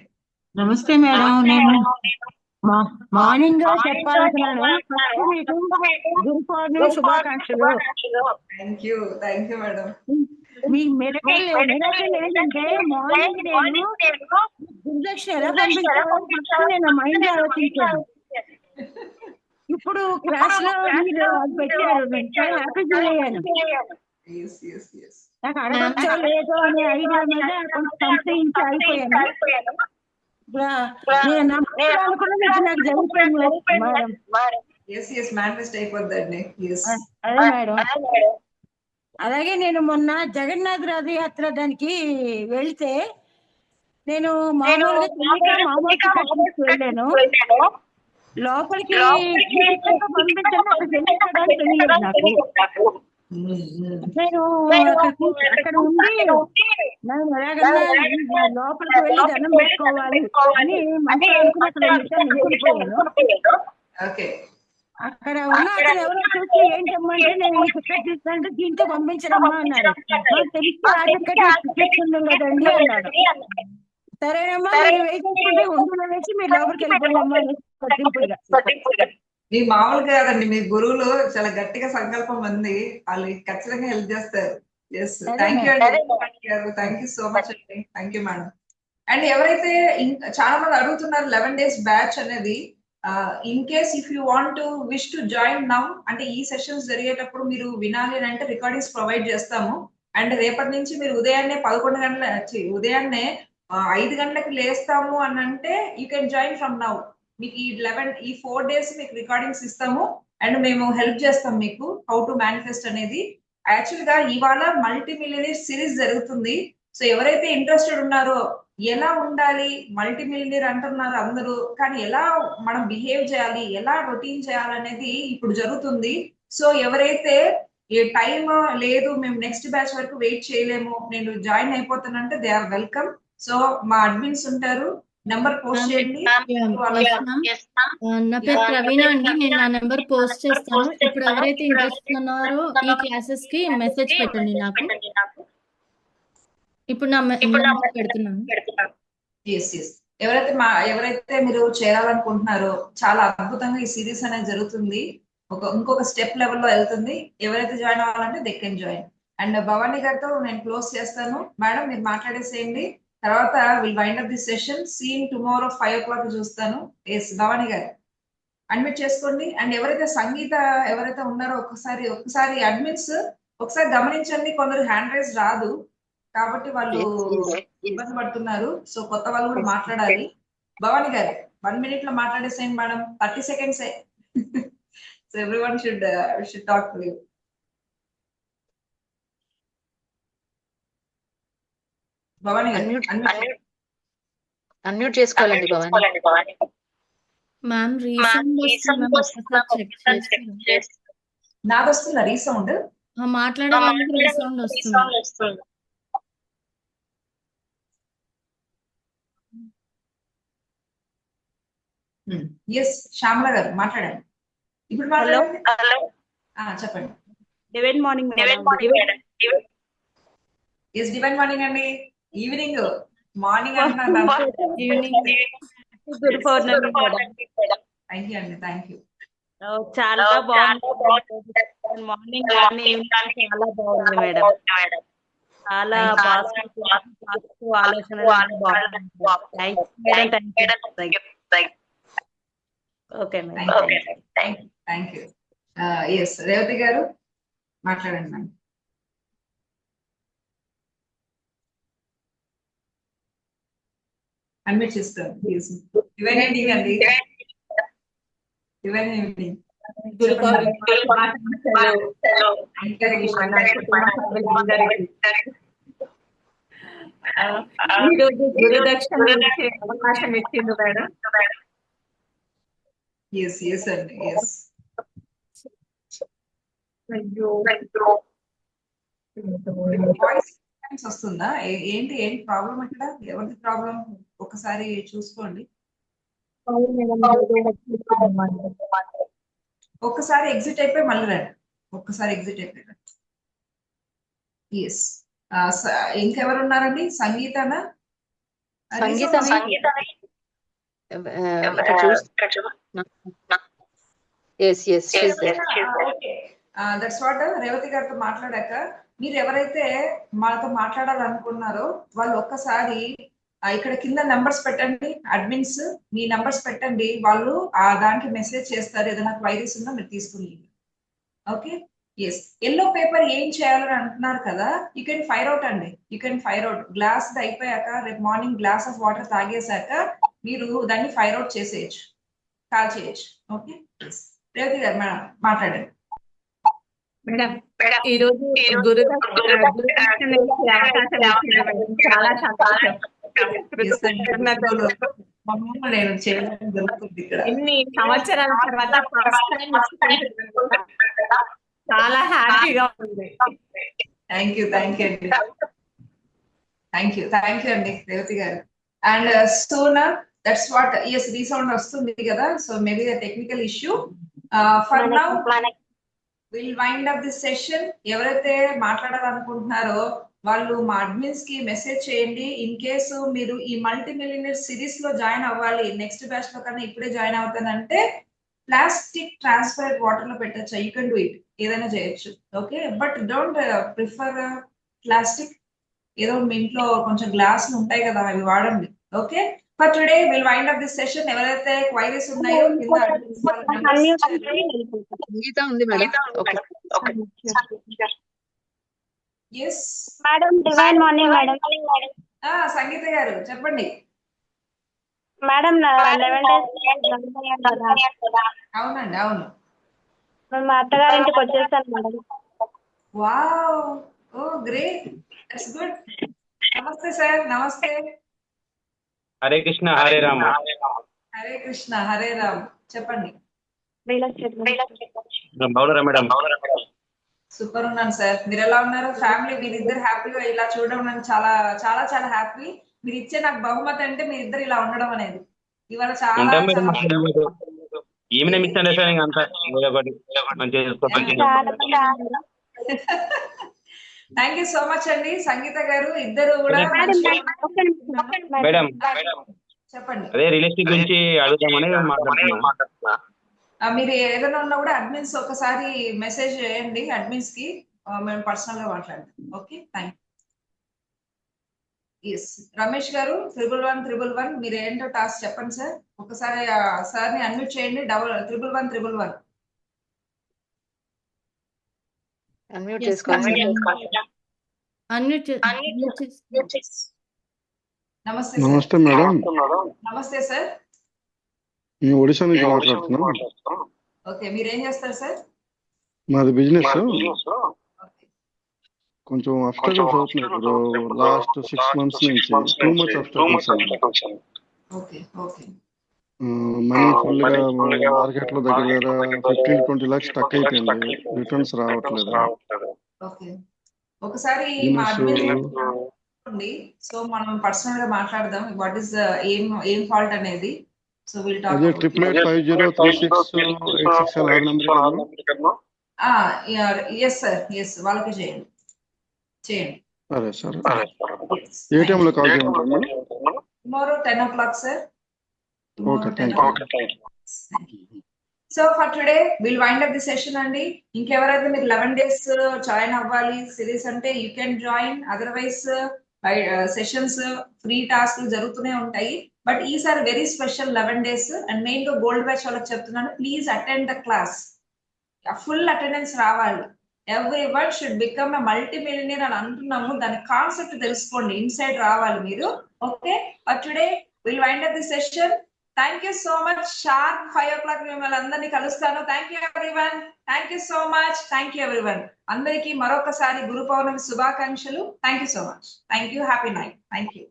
నమస్తే మేడం. నేను మార్నింగ్ చెప్పాలనుకున్నాను. గురు పౌర్ణమి శుభాకాంక్షలు. Thank you madam. Me medical ఏంటంటే మార్నింగ్ నేను గురుదక్షిణ ఎలా పంపించాలో నేను మైండ్ ఆలోచించాను. ఇప్పుడు క్లాస్ లో మీరు పెట్టారు, చాలా హ్యాపీ ఫీల్ అయ్యాను. నాకు అడగచ్చో లేదో అనే ఐడియా మీద కొంచెం సంశయించి అయిపోయాను. నేను నమ్మాలనుకున్నది నాకు జరిగిపోయింది మేడం. అదే మేడం. అలాగే నేను మొన్న జగన్నాథ్ రథయాత్ర దానికి వెళ్తే నేను మామూలుగా వెళ్ళాను. లోపలికి తెలియదు నాకు. నేను అక్కడ ఉండి నేను ఎలాగన్నా లోపలికి వెళ్ళి దండం పెట్టుకోవాలి అని మంచి అనుకుని అక్కడ ఉన్న అతను ఎవరో చూసి ఏంటమ్మంటే నేను ఈ టికెట్ ఇస్తానంటే దీంతో పంపించడమ్మా అన్నారు. తెలిసి ఆ టికెట్ కదండి అన్నాడు. సరేనమ్మా మీరు వేసుకుంటే ఉండులో వేసి మీరు లోపలికి వెళ్ళిపోయామ్మా. మీ మామూలు కాదండి, మీ గురువులు చాలా గట్టిగా సంకల్పం ఉంది, వాళ్ళు ఖచ్చితంగా హెల్ప్ చేస్తారు. థ్యాంక్ యూ అండి గారు, థ్యాంక్ యూ సో మచ్ అండి, థ్యాంక్ యూ మేడం. అండ్ ఎవరైతే చాలా మంది అడుగుతున్నారు 11 days బ్యాచ్ అనేది, in case if you want to wish to join now, అంటే ఈ సెషన్స్ జరిగేటప్పుడు మీరు వినాలి అని అంటే రికార్డింగ్స్ ప్రొవైడ్ చేస్తాము. అండ్ రేపటి నుంచి మీరు ఉదయాన్నే 11 గంటల ఉదయాన్నే 5 గంటలకు లేస్తాము అని అంటే you can join from now. మీకు ఈ 4 days మీకు రికార్డింగ్స్ ఇస్తాము అండ్ మేము హెల్ప్ చేస్తాం మీకు హౌ టు మేనిఫెస్ట్ అనేది. యాక్చువల్ గా ఇవాళ మల్టీ మిలియనీర్ సిరీస్ జరుగుతుంది. సో ఎవరైతే ఇంట్రెస్టెడ్ ఉన్నారో ఎలా ఉండాలి, మల్టీ మిలియనీర్ అంటున్నారు అందరూ, కానీ ఎలా మనం బిహేవ్ చేయాలి, ఎలా రొటీన్ చేయాలనేది ఇప్పుడు జరుగుతుంది. సో ఎవరైతే ఏ టైం లేదు మేము నెక్స్ట్ బ్యాచ్ వరకు వెయిట్ చేయలేము, నేను జాయిన్ అయిపోతానంటే దే ఆర్ వెల్కమ్. సో మా అడ్మిన్స్ ఉంటారు, నెంబర్ పోస్ట్ చేయండి. నా పేరు ప్రవీణ అండి, నేను నా నెంబర్ పోస్ట్ చేస్తాను. ఇప్పుడు ఎవరైతే ఇంట్రెస్ట్ ఉన్నారో ఈ క్లాసెస్ కి మెసేజ్ పెట్టండి నాకు. ఇప్పుడు నా నెంబర్ పెడుతున్నాను. ఎవరైతే మీరు చేరాలనుకుంటున్నారో చాలా అద్భుతంగా ఈ సిరీస్ అనేది జరుగుతుంది, ఇంకొక స్టెప్ లెవెల్లో వెళ్తుంది. ఎవరైతే జాయిన్ అవ్వాలంటే they can join. And Bhavani గారితో నేను క్లోజ్ చేస్తాను. మేడం మీరు మాట్లాడేసేయండి, తర్వాత will wind up the session. సీన్ టుమారో 5 o'clock చూస్తాను. ఎస్ భవానీ గారు అడ్మిట్ చేసుకోండి. అండ్ ఎవరైతే సంగీత ఎవరైతే ఉన్నారో ఒక్కసారి అడ్మిన్స్ ఒకసారి గమనించండి, కొందరు హ్యాండ్ రైజ్ రాదు కాబట్టి వాళ్ళు ఇబ్బంది పడుతున్నారు. సో కొత్త వాళ్ళు కూడా మాట్లాడాలి. భవానీ గారు 1 minute లో మాట్లాడేసేయండి మేడం, 30 seconds. So everyone should talk to you. Bhavani గారు అన్మ్యూట్ చేసుకోవాలండి భవానీ. మ్యామ్ రీసౌండ్ నాది వస్తుందా రీసౌండ్? మాట్లాడే వాళ్ళకి రీసౌండ్ వస్తుంది. ఎస్ శ్యామల గారు మాట్లాడండి. ఇప్పుడు మాట్లాడండి. చెప్పండి. Divine morning yes divine morning అండి. ఈవినింగ్ మార్నింగ్ అంటున్నారు. గురు పౌర్ణమి. థ్యాంక్ యూ అండి, థ్యాంక్ యూ. చాలా బాగుంది మార్నింగ్ చాలా బాగుంది మేడం. చాలా పాజిటివ్ ఆలోచన. Okay madam, thank you. Yes Revathi garu మాట్లాడండి మేడం. అడ్మిట్ చేస్తాను. డివైన్ ఈవినింగ్ అండి. Divine evening. అవకాశం ఇచ్చింది మేడం. ఎస్ ఎస్ అండి, ఎస్. వాయిస్ వస్తుందా? ఏంటి ప్రాబ్లం ఇక్కడ? ఎవరిది ప్రాబ్లం ఒకసారి చూసుకోండి. ఒక్కసారి ఎగ్జిట్ అయిపోయి మళ్ళీ రండి. ఒక్కసారి ఎగ్జిట్ అయిపోయి రండి. ఎస్. ఇంకెవరు ఉన్నారండి? సంగీతనా? That's what. రేవతి గారితో మాట్లాడాక మీరు ఎవరైతే మాతో మాట్లాడాలనుకున్నారో వాళ్ళు ఒక్కసారి ఇక్కడ కింద నెంబర్స్ పెట్టండి. అడ్మిన్స్ మీ నెంబర్స్ పెట్టండి, వాళ్ళు దానికి మెసేజ్ చేస్తారు. ఏదైనా క్వైరీస్ ఉన్నా మీరు తీసుకుని. ఓకే. ఎస్. ఎల్లో పేపర్ ఏం చేయాలని అంటున్నారు కదా, యూ కెన్ ఫైర్ అవుట్ అండి. You can fire out. Glass అయిపోయాక రేపు మార్నింగ్ గ్లాస్ ఆఫ్ వాటర్ తాగేశాక మీరు దాన్ని ఫైర్ అవుట్ చేసేయచ్చు, కాల్ చేయొచ్చు. ఓకే. రేవతి గారు మేడం మాట్లాడండి. మేడం ఈ రోజు చాలా సంతోషం. ఎన్ని సంవత్సరాల తర్వాత చాలా హ్యాపీగా ఉంది. థ్యాంక్ యూ అండి. థ్యాంక్ యూ అండి రేవతి గారు. అండ్ సోనా దట్స్ వాట్. ఎస్ రీసౌండ్ వస్తుంది కదా, so maybe the technical issue. For now will wind up this session. ఎవరైతే మాట్లాడాలనుకుంటున్నారో వాళ్ళు మా అడ్మిన్స్ కి మెసేజ్ చేయండి. ఇన్ కేసు మీరు ఈ మల్టీ మిలియనర్ సిరీస్ లో జాయిన్ అవ్వాలి, నెక్స్ట్ బ్యాచ్ లో కన్నా ఇప్పుడే జాయిన్ అవుతానంటే ప్లాస్టిక్ ట్రాన్స్పరెంట్ వాటర్ లో పెట్టచ్చు. యూ కెన్ డూ ఇట్, ఏదైనా చేయొచ్చు. Okay. But don't prefer plastic ఏదో మీ ఇంట్లో కొంచెం గ్లాసులు ఉంటాయి కదా, అవి వాడండి. Okay, for today will wind up this session. ఎవరైతే క్వైరీస్ ఉన్నాయో కింద admins వాళ్ళ numbers ఇచ్చారు. సంగీత ఉంది మేడం. Okay. Yes. Madam divine morning madam. Sangeetha గారు చెప్పండి. మేడం 11 days కదా. అవునండి, అవును. మా అత్తగారింటికి వచ్చేసాను మేడం. Wow, oh great, that's good. నమస్తే సార్. నమస్తే. హరే కృష్ణ హరే రామ. హరే కృష్ణ హరే రామ్. చెప్పండి. బాగున్నారా మేడం? సూపర్ ఉన్నాను సార్. మీరు ఎలా ఉన్నారు? ఫ్యామిలీ మీరిద్దరు హ్యాపీగా ఇలా చూడడం నాకు చాలా చాలా చాలా హ్యాపీ. మీరు ఇచ్చే నాకు బహుమతి అంటే మీరిద్దరు ఇలా ఉండడం అనేది ఇవాళ చాలా ఉంటాం మేడం. చాలా ఈమెనే మిస్ అండర్స్టాండింగ్ అంతా ఒకటి మంచిగా థ్యాంక్ యూ సో మచ్ అండి. సంగీత గారు ఇద్దరు కూడా మేడం చెప్పండి. అదే రియల్ ఎస్టేట్ గురించి అడుగుదామని మాట్లాడుతున్నా. మీరు ఏదైనా ఉన్నా కూడా అడ్మిన్స్ ఒకసారి మెసేజ్ చేయండి అడ్మిన్స్ కి, మేము పర్సనల్ గా మాట్లాడతాం. Okay, thank you. Yes Ramesh garu 111 మీరు ఏంటో టాస్క్ చెప్పండి సార్. ఒకసారి సార్ ని అన్మ్యూట్ చేయండి. 111 అన్మ్యూట్ Yes, చేసుకోవాలి. అన్మ్యూట్ నమస్తే నమస్తే మేడం. నమస్తే సార్. మేము ఒడిశా నుంచి మాట్లాడుతున్నాం. ఓకే, మీరు ఏం చేస్తారు సార్? మాది బిజినెస్. కొంచెం అబ్స్టకల్స్ అవుతున్నాయి ఇప్పుడు లాస్ట్ 6 months నుంచి. టూ మచ్ అబ్స్టకల్స్ అన్నమాట. Okay okay. మనీ ఫుల్ గా మార్కెట్ లో దగ్గర 15-20 lakhs స్టక్ అయిపోయింది. రిటర్న్స్ రావట్లేదు. ఓకే, ఒకసారి మా అడ్మిన్ సో మనం పర్సనల్ గా మాట్లాడదాం. వాట్ ఈస్ ఏం ఫాల్ట్ అనేది. So will talk. అదే 88503686 అలా నెంబర్ కదా. ఎస్ సార్, ఎస్ వాళ్ళకి చేయండి. సరే సరే. ఏ టైంలో కాల్ చేయమంటారు? Tomorrow 10 o'clock sir. Okay, thank you. So for today will wind up the session అండి. ఇంకెవరైతే మీరు 11 days జాయిన్ అవ్వాలి సిరీస్ అంటే you can join. Otherwise sessions free task జరుగుతూనే ఉంటాయి. బట్ ఈసారి very special 11 days and main గా గోల్డ్ బ్యాచ్ వాళ్ళకి చెప్తున్నాను, please attend the class. Full attendance రావాలి. Every one should become a multi millionaire అని అంటున్నాము. దాని కాన్సెప్ట్ తెలుసుకోండి, ఇన్సైడ్ రావాలి మీరు. Okay, but today will wind up the session. Thank you so much. Sharp 5 o'clock మిమ్మల్ని అందరినీ కలుస్తాను. Thank you everyone. Thank you so much. Thank you everyone. అందరికీ మరొకసారి గురు పౌర్ణమి శుభాకాంక్షలు. Thank you so much. Thank you. Happy night. Thank you.